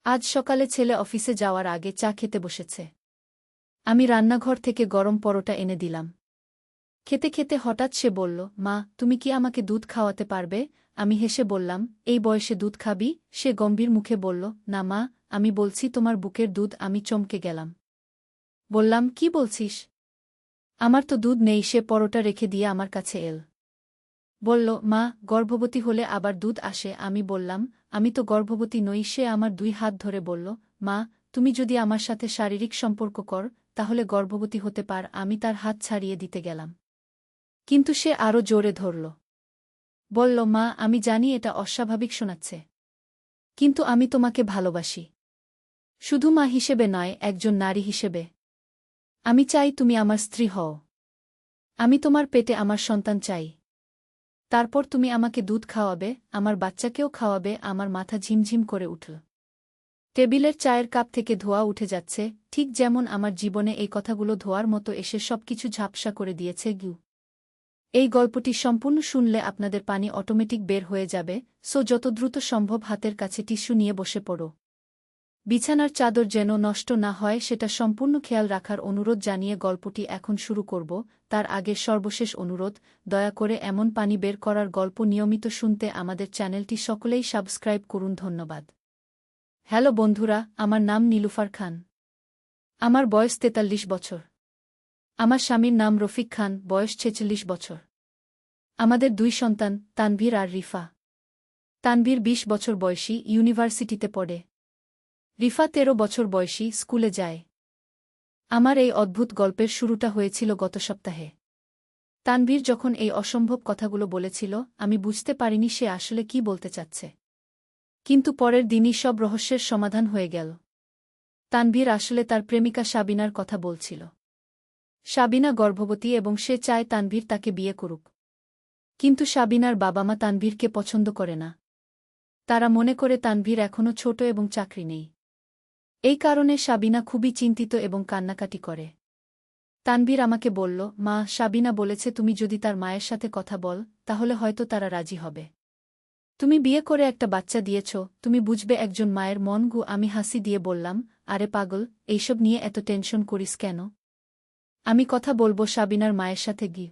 আজ সকালে ছেলে অফিসে যাওয়ার আগে চা খেতে বসেছে। আমি রান্নাঘর থেকে গরম পরোটা এনে দিলাম। খেতে খেতে হঠাৎ সে বলল, মা, তুমি কি আমাকে দুধ খাওয়াতে পারবে? আমি হেসে বললাম, এই বয়সে দুধ খাবি? সে গম্ভীর মুখে বলল, না মা, আমি বলছি তোমার বুকের দুধ। আমি চমকে গেলাম। বললাম, কি বলছিস? আমার তো দুধ নেই। সে পরোটা রেখে দিয়ে আমার কাছে এল। বলল, মা, গর্ভবতী হলে আবার দুধ আসে। আমি বললাম, আমি তো গর্ভবতী নই। সে আমার 2 হাত ধরে বলল, মা, তুমি যদি আমার সাথে শারীরিক সম্পর্ক কর, তাহলে গর্ভবতী হতে পার। আমি তার হাত ছাড়িয়ে দিতে গেলাম। কিন্তু সে আরও জোরে ধরল। বলল, মা, আমি জানি এটা অস্বাভাবিক শোনাচ্ছে, কিন্তু আমি তোমাকে ভালোবাসি। শুধু মা হিসেবে নয়, একজন নারী হিসেবে। আমি চাই তুমি আমার স্ত্রী হও। আমি তোমার পেটে আমার সন্তান চাই। তারপর তুমি আমাকে দুধ খাওয়াবে, আমার বাচ্চাকেও খাওয়াবে। আমার মাথা ঝিমঝিম করে উঠল। টেবিলের চায়ের কাপ থেকে ধোঁয়া উঠে যাচ্ছে, ঠিক যেমন আমার জীবনে এই কথাগুলো ধোঁয়ার মতো এসে সবকিছু ঝাপসা করে দিয়েছে। এই গল্পটি সম্পূর্ণ শুনলে আপনাদের পানি অটোমেটিক বের হয়ে যাবে, সো যত দ্রুত সম্ভব হাতের কাছে টিস্যু নিয়ে বসে পড়ো। বিছানার চাদর যেন নষ্ট না হয় সেটা সম্পূর্ণ খেয়াল রাখার অনুরোধ জানিয়ে গল্পটি এখন শুরু করব। তার আগে সর্বশেষ অনুরোধ, দয়া করে এমন পানি বের করার গল্প নিয়মিত শুনতে আমাদের চ্যানেলটি সকলেই সাবস্ক্রাইব করুন। ধন্যবাদ। হ্যালো বন্ধুরা, আমার নাম নীলুফার খান। আমার বয়স 43 বছর। আমার স্বামীর নাম রফিক খান, বয়স 46 বছর। আমাদের 2 সন্তান, তানভীর আর রিফা। তানভীর 20 বছর বয়সী, ইউনিভার্সিটিতে পড়ে। রিফা 13 বছর বয়সী, স্কুলে যায়। আমার এই অদ্ভুত গল্পের শুরুটা হয়েছিল গত সপ্তাহে। তানভীর যখন এই অসম্ভব কথাগুলো বলেছিল, আমি বুঝতে পারিনি সে আসলে কি বলতে চাচ্ছে। কিন্তু পরের দিনই সব রহস্যের সমাধান হয়ে গেল। তানভীর আসলে তার প্রেমিকা সাবিনার কথা বলছিল। সাবিনা গর্ভবতী এবং সে চায় তানভীর তাকে বিয়ে করুক। কিন্তু সাবিনার বাবা-মা তানভীরকে পছন্দ করে না। তারা মনে করে তানভীর এখনও ছোট এবং চাকরি নেই। এই কারণে সাবিনা খুবই চিন্তিত এবং কান্নাকাটি করে। তানভীর আমাকে বলল, মা, সাবিনা বলেছে তুমি যদি তার মায়ের সাথে কথা বল, তাহলে হয়তো তারা রাজি হবে। তুমি বিয়ে করে একটা বাচ্চা দিয়েছ, তুমি বুঝবে একজন মায়ের মন। আমি হাসি দিয়ে বললাম, আরে পাগল, এইসব নিয়ে এত টেনশন করিস কেন? আমি কথা বলবো সাবিনার মায়ের সাথে গিয়ে।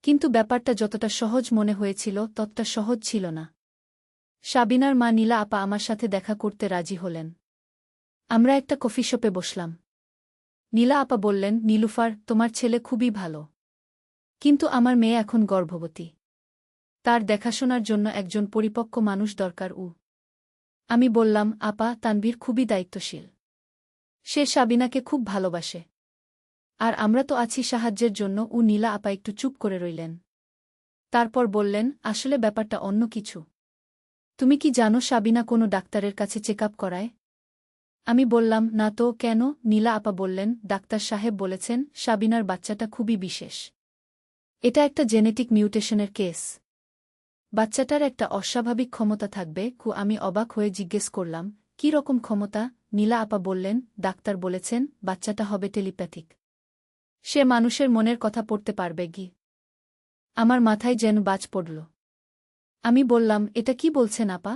কিন্তু ব্যাপারটা যতটা সহজ মনে হয়েছিল ততটা সহজ ছিল না। সাবিনার মা নীলা আপা আমার সাথে দেখা করতে রাজি হলেন। আমরা একটা কফি শপে বসলাম। নীলা আপা বললেন, নীলুফার, তোমার ছেলে খুবই ভালো, কিন্তু আমার মেয়ে এখন গর্ভবতী। তার দেখাশোনার জন্য একজন পরিপক্ক মানুষ দরকার। আমি বললাম, আপা, তানভীর খুবই দায়িত্বশীল। সে সাবিনাকে খুব ভালোবাসে। আর আমরা তো আছি সাহায্যের জন্য। নীলা আপা একটু চুপ করে রইলেন। তারপর বললেন, আসলে ব্যাপারটা অন্য কিছু। তুমি কি জানো সাবিনা কোনো ডাক্তারের কাছে চেক আপ করায়? আমি বললাম, না তো, কেন? নীলা আপা বললেন, ডাক্তার সাহেব বলেছেন সাবিনার বাচ্চাটা খুবই বিশেষ। এটা একটা জেনেটিক মিউটেশনের কেস। বাচ্চাটার একটা অস্বাভাবিক ক্ষমতা থাকবে। আমি অবাক হয়ে জিজ্ঞেস করলাম, কী রকম ক্ষমতা? নীলা আপা বললেন, ডাক্তার বলেছেন বাচ্চাটা হবে টেলিপ্যাথিক। সে মানুষের মনের কথা পড়তে পারবে। আমার মাথায় যেন বাজ পড়ল। আমি বললাম, এটা কি বলছেন আপা?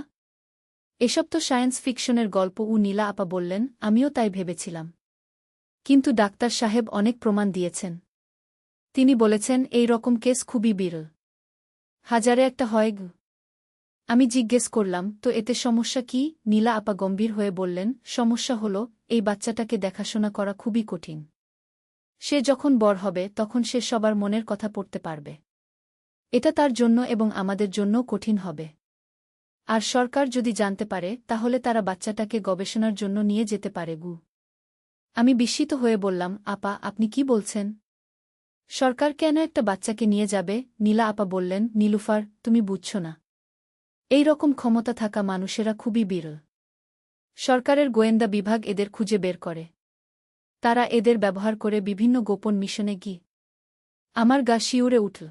এসব তো সায়েন্স ফিকশনের গল্প। নীলা আপা বললেন, আমিও তাই ভেবেছিলাম। কিন্তু ডাক্তার সাহেব অনেক প্রমাণ দিয়েছেন। তিনি বলেছেন এই রকম কেস খুবই বিরল, হাজারে একটা হয়। আমি জিজ্ঞেস করলাম, তো এতে সমস্যা কি? নীলা আপা গম্ভীর হয়ে বললেন, সমস্যা হল, এই বাচ্চাটাকে দেখাশোনা করা খুবই কঠিন। সে যখন বড় হবে তখন সে সবার মনের কথা পড়তে পারবে। এটা তার জন্য এবং আমাদের জন্যও কঠিন হবে। আর সরকার যদি জানতে পারে, তাহলে তারা বাচ্চাটাকে গবেষণার জন্য নিয়ে যেতে পারে। আমি বিস্মিত হয়ে বললাম, আপা, আপনি কি বলছেন? সরকার কেন একটা বাচ্চাকে নিয়ে যাবে? নীলা আপা বললেন, নীলুফার, তুমি বুঝছ না। এই রকম ক্ষমতা থাকা মানুষেরা খুবই বিরল। সরকারের গোয়েন্দা বিভাগ এদের খুঁজে বের করে। তারা এদের ব্যবহার করে বিভিন্ন গোপন মিশনে গিয়ে। আমার গা শিউরে উঠল।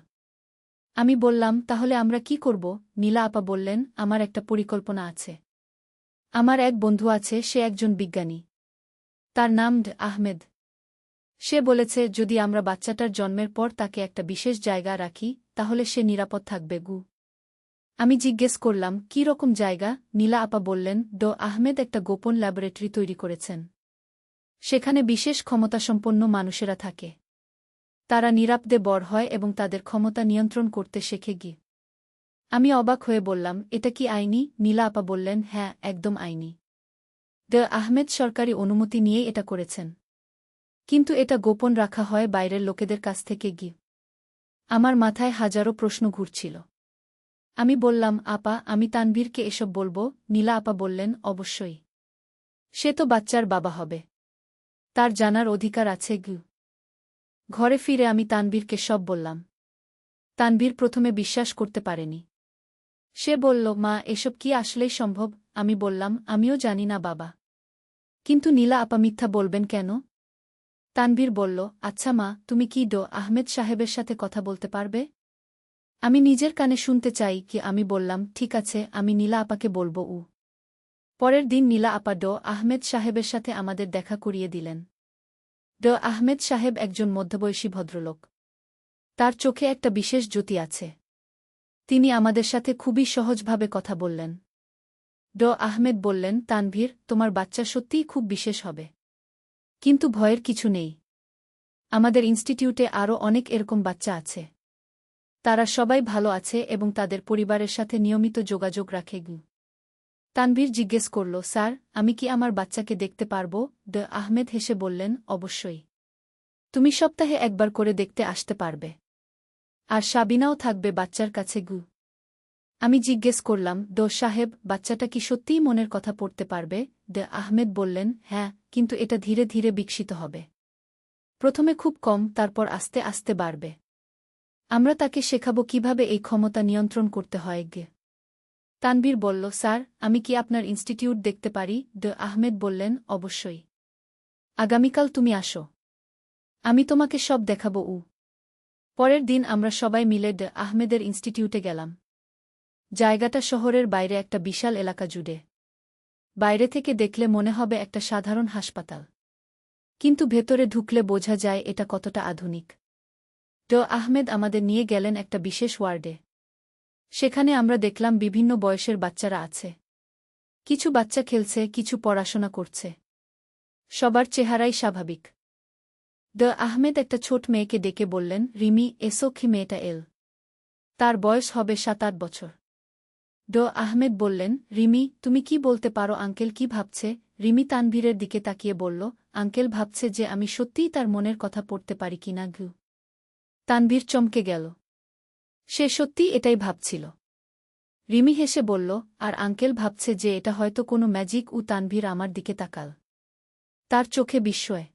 আমি বললাম, তাহলে আমরা কি করব? নীলা আপা বললেন, আমার একটা পরিকল্পনা আছে। আমার এক বন্ধু আছে, সে একজন বিজ্ঞানী। তার নাম আহমেদ। সে বলেছে যদি আমরা বাচ্চাটার জন্মের পর তাকে একটা বিশেষ জায়গা রাখি, তাহলে সে নিরাপদ থাকবে। আমি জিজ্ঞেস করলাম, কী রকম জায়গা? নীলা আপা বললেন, আহমেদ একটা গোপন ল্যাবরেটরি তৈরি করেছেন। সেখানে বিশেষ ক্ষমতাসম্পন্ন মানুষেরা থাকে। তারা নিরাপদে বড় হয় এবং তাদের ক্ষমতা নিয়ন্ত্রণ করতে শেখে গিয়ে। আমি অবাক হয়ে বললাম, এটা কি আইনি? নীলা আপা বললেন, হ্যাঁ, একদম আইনি। আহমেদ সরকারি অনুমতি নিয়ে এটা করেছেন। কিন্তু এটা গোপন রাখা হয় বাইরের লোকেদের কাছ থেকে গিয়ে। আমার মাথায় হাজারো প্রশ্ন ঘুরছিল। আমি বললাম, আপা, আমি তানভীরকে এসব বলবো? নীলা আপা বললেন, অবশ্যই। সে তো বাচ্চার বাবা হবে। তার জানার অধিকার আছে গু। ঘরে ফিরে আমি তানভীরকে সব বললাম। তানভীর প্রথমে বিশ্বাস করতে পারেনি। সে বলল, মা, এসব কি আসলেই সম্ভব? আমি বললাম, আমিও জানি না বাবা। কিন্তু নীলা আপা মিথ্যা বলবেন কেন? তানভীর বলল, আচ্ছা মা, তুমি কি আহমেদ সাহেবের সাথে কথা বলতে পারবে? আমি নিজের কানে শুনতে চাই কি? আমি বললাম, ঠিক আছে, আমি নীলা আপাকে বলব। পরের দিন নীলা আপা আহমেদ সাহেবের সাথে আমাদের দেখা করিয়ে দিলেন। আহমেদ সাহেব একজন মধ্যবয়সী ভদ্রলোক। তার চোখে একটা বিশেষ জ্যোতি আছে। তিনি আমাদের সাথে খুবই সহজভাবে কথা বললেন। আহমেদ বললেন, তানভীর, তোমার বাচ্চা সত্যিই খুব বিশেষ হবে। কিন্তু ভয়ের কিছু নেই। আমাদের ইনস্টিটিউটে আরও অনেক এরকম বাচ্চা আছে। তারা সবাই ভালো আছে এবং তাদের পরিবারের সাথে নিয়মিত যোগাযোগ রাখে। তানভীর জিজ্ঞেস করল, স্যার, আমি কি আমার বাচ্চাকে দেখতে পারব? আহমেদ হেসে বললেন, অবশ্যই। তুমি সপ্তাহে একবার করে দেখতে আসতে পারবে। আর সাবিনাও থাকবে বাচ্চার কাছে। আমি জিজ্ঞেস করলাম, সাহেব, বাচ্চাটা কি সত্যিই মনের কথা পড়তে পারবে? আহমেদ বললেন, হ্যাঁ, কিন্তু এটা ধীরে ধীরে বিকশিত হবে। প্রথমে খুব কম, তারপর আস্তে আস্তে বাড়বে। আমরা তাকে শেখাবো কিভাবে এই ক্ষমতা নিয়ন্ত্রণ করতে হয়। তানভীর বলল, স্যার, আমি কি আপনার ইনস্টিটিউট দেখতে পারি? আহমেদ বললেন, অবশ্যই। আগামীকাল তুমি আসো। আমি তোমাকে সব দেখাবো। পরের দিন আমরা সবাই মিলে আহমেদের ইনস্টিটিউটে গেলাম। জায়গাটা শহরের বাইরে একটা বিশাল এলাকা জুড়ে। বাইরে থেকে দেখলে মনে হবে একটা সাধারণ হাসপাতাল। কিন্তু ভেতরে ঢুকলে বোঝা যায় এটা কতটা আধুনিক। আহমেদ আমাদের নিয়ে গেলেন একটা বিশেষ ওয়ার্ডে। সেখানে আমরা দেখলাম বিভিন্ন বয়সের বাচ্চারা আছে। কিছু বাচ্চা খেলছে, কিছু পড়াশোনা করছে। সবার চেহারাই স্বাভাবিক। আহমেদ একটা ছোট মেয়েকে ডেকে বললেন, রিমি, এসো, কি মেয়েটা এল। তার বয়স হবে 7-8 বছর। আহমেদ বললেন, রিমি, তুমি কি বলতে পারো আঙ্কেল কি ভাবছে? রিমি তানভীরের দিকে তাকিয়ে বলল, আঙ্কেল ভাবছে যে আমি সত্যিই তার মনের কথা পড়তে পারি কিনা। তানভীর চমকে গেল। সে সত্যিই এটাই ভাবছিল। রিমি হেসে বলল, আর আঙ্কেল ভাবছে যে এটা হয়তো কোনো ম্যাজিক। তানভীর আমার দিকে তাকাল। তার চোখে বিস্ময়।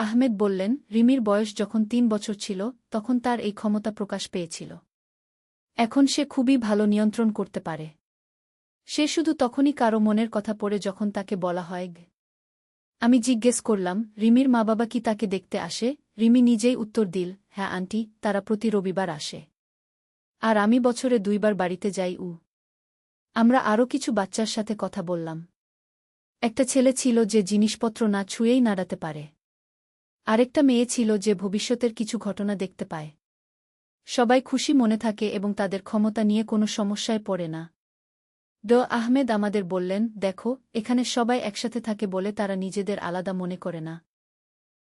আহমেদ বললেন, রিমির বয়স যখন 3 বছর ছিল তখন তার এই ক্ষমতা প্রকাশ পেয়েছিল। এখন সে খুবই ভালো নিয়ন্ত্রণ করতে পারে। সে শুধু তখনই কারো মনের কথা পড়ে যখন তাকে বলা হয়। আমি জিজ্ঞেস করলাম, রিমির মা বাবা কি তাকে দেখতে আসে? রিমি নিজেই উত্তর দিল, হ্যাঁ আন্টি, তারা প্রতি রবিবার আসে। আর আমি বছরে 2 বার বাড়িতে যাই। আমরা আরও কিছু বাচ্চার সাথে কথা বললাম। একটা ছেলে ছিল যে জিনিসপত্র না ছুঁয়েই নাড়াতে পারে। আরেকটা মেয়ে ছিল যে ভবিষ্যতের কিছু ঘটনা দেখতে পায়। সবাই খুশি মনে থাকে এবং তাদের ক্ষমতা নিয়ে কোনো সমস্যায় পড়ে না। আহমেদ আমাদের বললেন, দেখো, এখানে সবাই একসাথে থাকে বলে তারা নিজেদের আলাদা মনে করে না।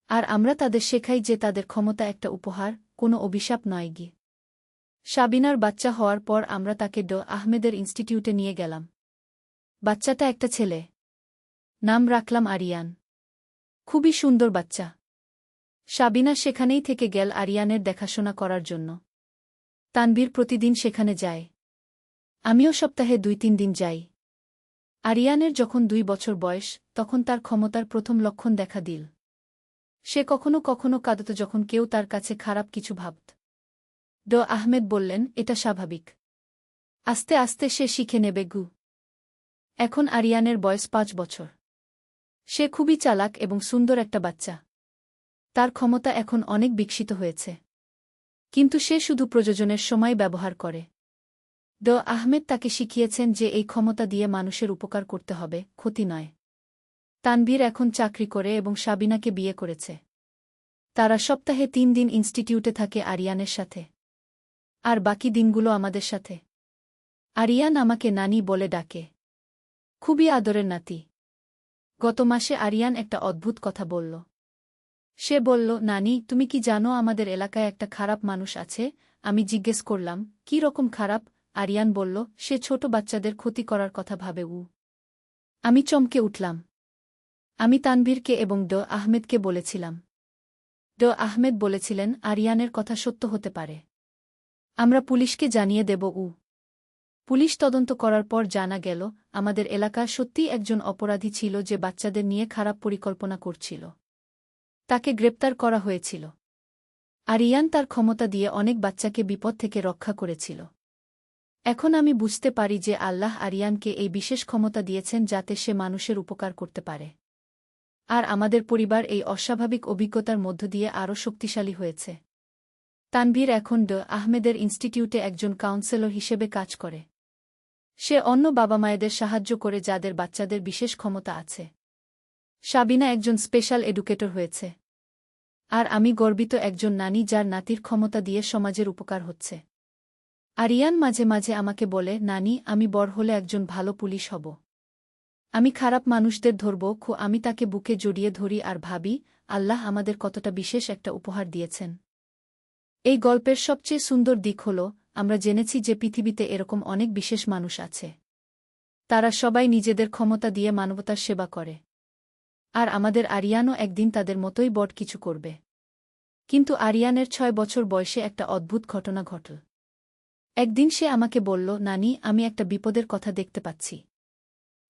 আর আমরা তাদের শেখাই যে তাদের ক্ষমতা একটা উপহার, কোনো অভিশাপ নয়। সাবিনার বাচ্চা হওয়ার পর আমরা তাকে আহমেদের ইনস্টিটিউটে নিয়ে গেলাম। বাচ্চাটা একটা ছেলে। নাম রাখলাম আরিয়ান। খুবই সুন্দর বাচ্চা। সাবিনা সেখানেই থেকে গেল আরিয়ানের দেখাশোনা করার জন্য। তানভীর প্রতিদিন সেখানে যায়। আমিও সপ্তাহে 2-3 দিন যাই। আরিয়ানের যখন 2 বছর বয়স তখন তার ক্ষমতার প্রথম লক্ষণ দেখা দিল। সে কখনো কখনো কাঁদত যখন কেউ তার কাছে খারাপ কিছু ভাবত। আহমেদ বললেন, এটা স্বাভাবিক। আস্তে আস্তে সে শিখে নেবে। এখন আরিয়ানের বয়স 5 বছর। সে খুবই চালাক এবং সুন্দর একটা বাচ্চা। তার ক্ষমতা এখন অনেক বিকশিত হয়েছে। কিন্তু সে শুধু প্রয়োজনের সময় ব্যবহার করে। আহমেদ তাকে শিখিয়েছেন যে এই ক্ষমতা দিয়ে মানুষের উপকার করতে হবে, ক্ষতি নয়। তানভীর এখন চাকরি করে এবং সাবিনাকে বিয়ে করেছে। তারা সপ্তাহে 3 দিন ইনস্টিটিউটে থাকে আরিয়ানের সাথে। আর বাকি দিনগুলো আমাদের সাথে। আরিয়ান আমাকে নানি বলে ডাকে। খুবই আদরের নাতি। গত মাসে আরিয়ান একটা অদ্ভুত কথা বলল। সে বলল, নানি, তুমি কি জানো আমাদের এলাকায় একটা খারাপ মানুষ আছে? আমি জিজ্ঞেস করলাম, কি রকম খারাপ? আরিয়ান বলল, সে ছোট বাচ্চাদের ক্ষতি করার কথা ভাবে। আমি চমকে উঠলাম। আমি তানভীরকে এবং আহমেদকে বলেছিলাম। আহমেদ বলেছিলেন, আরিয়ানের কথা সত্য হতে পারে। আমরা পুলিশকে জানিয়ে দেব। পুলিশ তদন্ত করার পর জানা গেল, আমাদের এলাকা সত্যিই একজন অপরাধী ছিল যে বাচ্চাদের নিয়ে খারাপ পরিকল্পনা করছিল। তাকে গ্রেপ্তার করা হয়েছিল। আরিয়ান তার ক্ষমতা দিয়ে অনেক বাচ্চাকে বিপদ থেকে রক্ষা করেছিল। এখন আমি বুঝতে পারি যে আল্লাহ আরিয়ানকে এই বিশেষ ক্ষমতা দিয়েছেন যাতে সে মানুষের উপকার করতে পারে। আর আমাদের পরিবার এই অস্বাভাবিক অভিজ্ঞতার মধ্য দিয়ে আরও শক্তিশালী হয়েছে। তানভীর এখন আহমেদের ইনস্টিটিউটে একজন কাউন্সেলর হিসেবে কাজ করে। সে অন্য বাবা মায়েদের সাহায্য করে যাদের বাচ্চাদের বিশেষ ক্ষমতা আছে। সাবিনা একজন স্পেশাল এডুকেটর হয়েছে। আর আমি গর্বিত একজন নানি যার নাতির ক্ষমতা দিয়ে সমাজের উপকার হচ্ছে। আরিয়ান মাঝে মাঝে আমাকে বলে, নানি, আমি বড় হলে একজন ভালো পুলিশ হব। আমি খারাপ মানুষদের ধরব। আমি তাকে বুকে জড়িয়ে ধরি আর ভাবি, আল্লাহ আমাদের কতটা বিশেষ একটা উপহার দিয়েছেন। এই গল্পের সবচেয়ে সুন্দর দিক হল, আমরা জেনেছি যে পৃথিবীতে এরকম অনেক বিশেষ মানুষ আছে। তারা সবাই নিজেদের ক্ষমতা দিয়ে মানবতার সেবা করে। আর আমাদের আরিয়ানও একদিন তাদের মতোই বড় কিছু করবে। কিন্তু আরিয়ানের 6 বছর বয়সে একটা অদ্ভুত ঘটনা ঘটল। একদিন সে আমাকে বলল, নানি, আমি একটা বিপদের কথা দেখতে পাচ্ছি।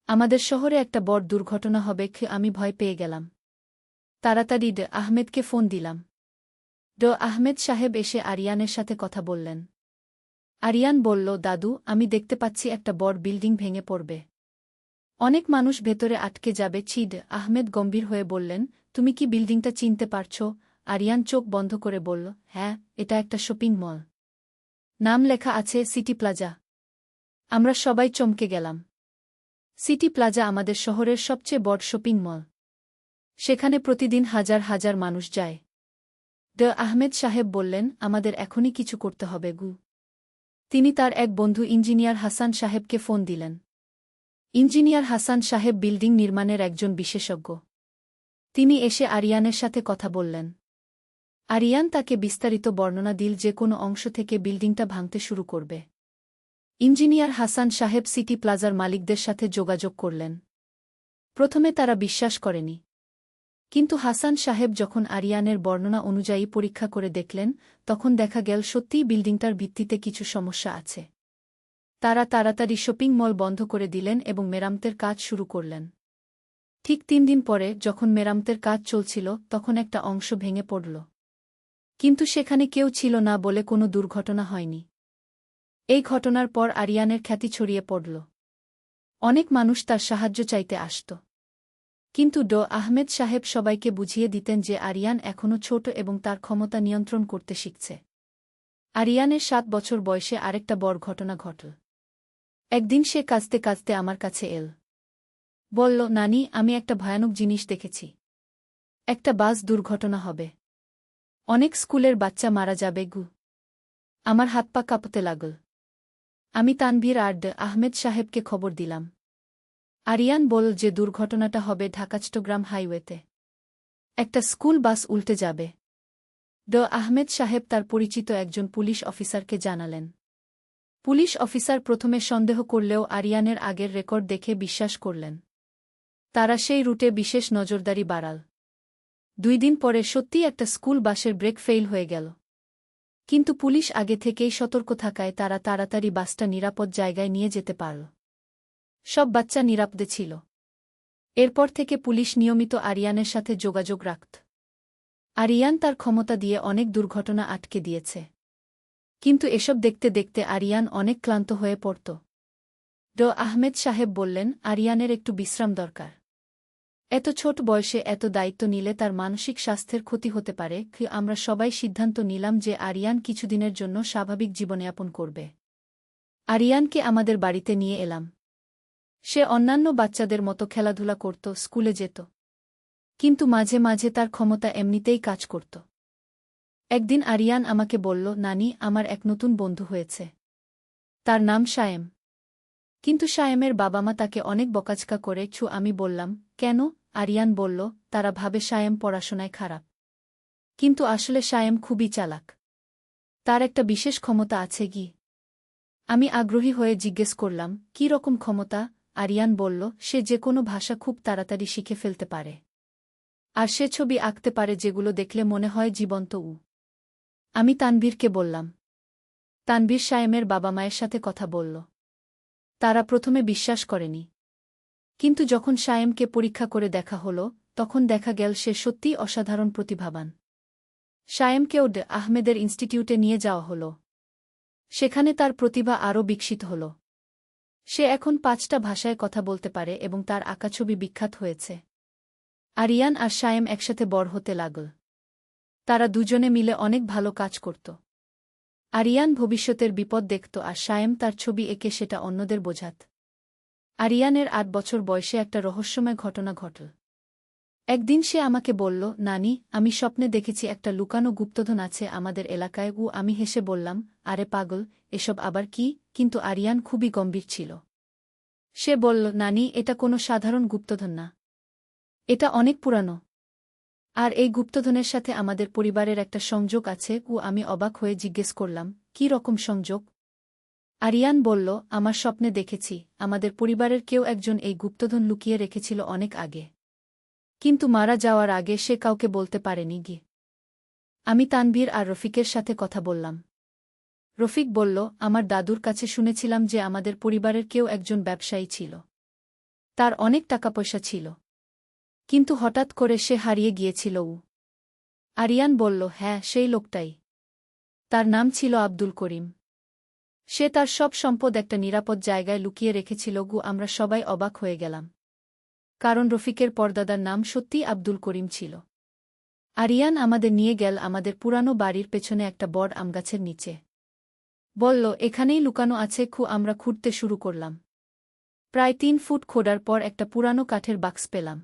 আমাদের শহরে একটা বড় দুর্ঘটনা হবে। আমি ভয় পেয়ে গেলাম। তাড়াতাড়ি আহমেদকে ফোন দিলাম। আহমেদ সাহেব এসে আরিয়ানের সাথে কথা বললেন। আরিয়ান বলল, দাদু, আমি দেখতে পাচ্ছি একটা বড় বিল্ডিং ভেঙে পড়বে। অনেক মানুষ ভেতরে আটকে যাবে। আহমেদ গম্ভীর হয়ে বললেন, তুমি কি বিল্ডিংটা চিনতে পারছ? আরিয়ান চোখ বন্ধ করে বলল, হ্যাঁ, এটা একটা শপিং মল। নাম লেখা আছে সিটি প্লাজা। আমরা সবাই চমকে গেলাম। সিটি প্লাজা আমাদের শহরের সবচেয়ে বড় শপিং মল। সেখানে প্রতিদিন হাজার হাজার মানুষ যায়। আহমেদ সাহেব বললেন, আমাদের এখনই কিছু করতে হবে। তিনি তার এক বন্ধু ইঞ্জিনিয়ার হাসান সাহেবকে ফোন দিলেন। ইঞ্জিনিয়ার হাসান সাহেব বিল্ডিং নির্মাণের একজন বিশেষজ্ঞ। তিনি এসে আরিয়ানের সাথে কথা বললেন। আরিয়ান তাকে বিস্তারিত বর্ণনা দিল যে কোনো অংশ থেকে বিল্ডিংটা ভাঙতে শুরু করবে। ইঞ্জিনিয়ার হাসান সাহেব সিটি প্লাজার মালিকদের সাথে যোগাযোগ করলেন। প্রথমে তারা বিশ্বাস করেনি। কিন্তু হাসান সাহেব যখন আরিয়ানের বর্ণনা অনুযায়ী পরীক্ষা করে দেখলেন, তখন দেখা গেল সত্যিই বিল্ডিংটার ভিত্তিতে কিছু সমস্যা আছে। তারা তাড়াতাড়ি শপিং মল বন্ধ করে দিলেন এবং মেরামতের কাজ শুরু করলেন। ঠিক 3 দিন পরে যখন মেরামতের কাজ চলছিল, তখন একটা অংশ ভেঙে পড়ল। কিন্তু সেখানে কেউ ছিল না বলে কোনো দুর্ঘটনা হয়নি। এই ঘটনার পর আরিয়ানের খ্যাতি ছড়িয়ে পড়ল। অনেক মানুষ তার সাহায্য চাইতে আসত। কিন্তু আহমেদ সাহেব সবাইকে বুঝিয়ে দিতেন যে আরিয়ান এখনও ছোট এবং তার ক্ষমতা নিয়ন্ত্রণ করতে শিখছে। আরিয়ানের 7 বছর বয়সে আরেকটা বড় ঘটনা ঘটল। একদিন সে কাঁদতে কাঁদতে আমার কাছে এল। বলল, নানি, আমি একটা ভয়ানক জিনিস দেখেছি। একটা বাস দুর্ঘটনা হবে। অনেক স্কুলের বাচ্চা মারা যাবে। আমার হাত পা কাঁপতে লাগল। আমি তানভীর আর আহমেদ সাহেবকে খবর দিলাম। আরিয়ান বলল যে দুর্ঘটনাটা হবে ঢাকা-চট্টগ্রাম হাইওয়েতে। একটা স্কুল বাস উল্টে যাবে। আহমেদ সাহেব তার পরিচিত একজন পুলিশ অফিসারকে জানালেন। পুলিশ অফিসার প্রথমে সন্দেহ করলেও আরিয়ানের আগের রেকর্ড দেখে বিশ্বাস করলেন। তারা সেই রুটে বিশেষ নজরদারি বাড়াল। 2 দিন পরে সত্যিই একটা স্কুল বাসের ব্রেক ফেইল হয়ে গেল। কিন্তু পুলিশ আগে থেকেই সতর্ক থাকায় তারা তাড়াতাড়ি বাসটা নিরাপদ জায়গায় নিয়ে যেতে পারল। সব বাচ্চা নিরাপদে ছিল। এরপর থেকে পুলিশ নিয়মিত আরিয়ানের সাথে যোগাযোগ রাখত। আরিয়ান তার ক্ষমতা দিয়ে অনেক দুর্ঘটনা আটকে দিয়েছে। কিন্তু এসব দেখতে দেখতে আরিয়ান অনেক ক্লান্ত হয়ে পড়ত। আহমেদ সাহেব বললেন, আরিয়ানের একটু বিশ্রাম দরকার। এত ছোট বয়সে এত দায়িত্ব নিলে তার মানসিক স্বাস্থ্যের ক্ষতি হতে পারে। আমরা সবাই সিদ্ধান্ত নিলাম যে আরিয়ান কিছুদিনের জন্য স্বাভাবিক জীবনযাপন করবে। আরিয়ানকে আমাদের বাড়িতে নিয়ে এলাম। সে অন্যান্য বাচ্চাদের মতো খেলাধুলা করত, স্কুলে যেত। কিন্তু মাঝে মাঝে তার ক্ষমতা এমনিতেই কাজ করত। একদিন আরিয়ান আমাকে বলল, নানি, আমার এক নতুন বন্ধু হয়েছে। তার নাম শায়েম। কিন্তু সায়েমের বাবা-মা তাকে অনেক বকাঝকা করে। আমি বললাম, কেন? আরিয়ান বলল, তারা ভাবে সায়েম পড়াশোনায় খারাপ। কিন্তু আসলে সায়েম খুবই চালাক। তার একটা বিশেষ ক্ষমতা আছে কি? আমি আগ্রহী হয়ে জিজ্ঞেস করলাম, কী রকম ক্ষমতা? আরিয়ান বলল, সে যে কোনো ভাষা খুব তাড়াতাড়ি শিখে ফেলতে পারে। আর সে ছবি আঁকতে পারে যেগুলো দেখলে মনে হয় জীবন্ত। আমি তানভীরকে বললাম। তানভীর সায়েমের বাবা-মায়ের সাথে কথা বলল। তারা প্রথমে বিশ্বাস করেনি। কিন্তু যখন সায়েমকে পরীক্ষা করে দেখা হলো, তখন দেখা গেল সে সত্যিই অসাধারণ প্রতিভাবান। সায়েমকেও আহমেদের ইনস্টিটিউটে নিয়ে যাওয়া হলো। সেখানে তার প্রতিভা আরও বিকশিত হল। সে এখন 5টা ভাষায় কথা বলতে পারে এবং তার আঁকা ছবি বিখ্যাত হয়েছে। আরিয়ান আর সায়েম একসাথে বড় হতে লাগল। তারা দুজনে মিলে অনেক ভালো কাজ করত। আরিয়ান ভবিষ্যতের বিপদ দেখত আর সায়েম তার ছবি এঁকে সেটা অন্যদের বোঝাত। আরিয়ানের 8 বছর বয়সে একটা রহস্যময় ঘটনা ঘটল। একদিন সে আমাকে বলল, নানি, আমি স্বপ্নে দেখেছি একটা লুকানো গুপ্তধন আছে আমাদের এলাকায়। আমি হেসে বললাম, আরে পাগল, এসব আবার কি? কিন্তু আরিয়ান খুবই গম্ভীর ছিল। সে বলল, নানি, এটা কোনো সাধারণ গুপ্তধন না। এটা অনেক পুরানো। আর এই গুপ্তধনের সাথে আমাদের পরিবারের একটা সংযোগ আছে। আমি অবাক হয়ে জিজ্ঞেস করলাম, কী রকম সংযোগ? আরিয়ান বলল, আমার স্বপ্নে দেখেছি আমাদের পরিবারের কেউ একজন এই গুপ্তধন লুকিয়ে রেখেছিল অনেক আগে। কিন্তু মারা যাওয়ার আগে সে কাউকে বলতে পারেনি গি। আমি তানভীর আর রফিকের সাথে কথা বললাম। রফিক বলল, আমার দাদুর কাছে শুনেছিলাম যে আমাদের পরিবারের কেউ একজন ব্যবসায়ী ছিল। তার অনেক টাকা পয়সা ছিল। কিন্তু হঠাৎ করে সে হারিয়ে গিয়েছিল। আরিয়ান বলল, হ্যাঁ, সেই লোকটাই। তার নাম ছিল আব্দুল করিম। সে তার সব সম্পদ একটা নিরাপদ জায়গায় লুকিয়ে রেখেছিল। আমরা সবাই অবাক হয়ে গেলাম। কারণ রফিকের পরদাদার নাম সত্যিই আব্দুল করিম ছিল। আরিয়ান আমাদের নিয়ে গেল আমাদের পুরানো বাড়ির পেছনে একটা বড় আমগাছের নিচে। বলল, এখানেই লুকানো আছে। আমরা খুঁড়তে শুরু করলাম। প্রায় 3 ফুট খোঁড়ার পর একটা পুরানো কাঠের বাক্স পেলাম।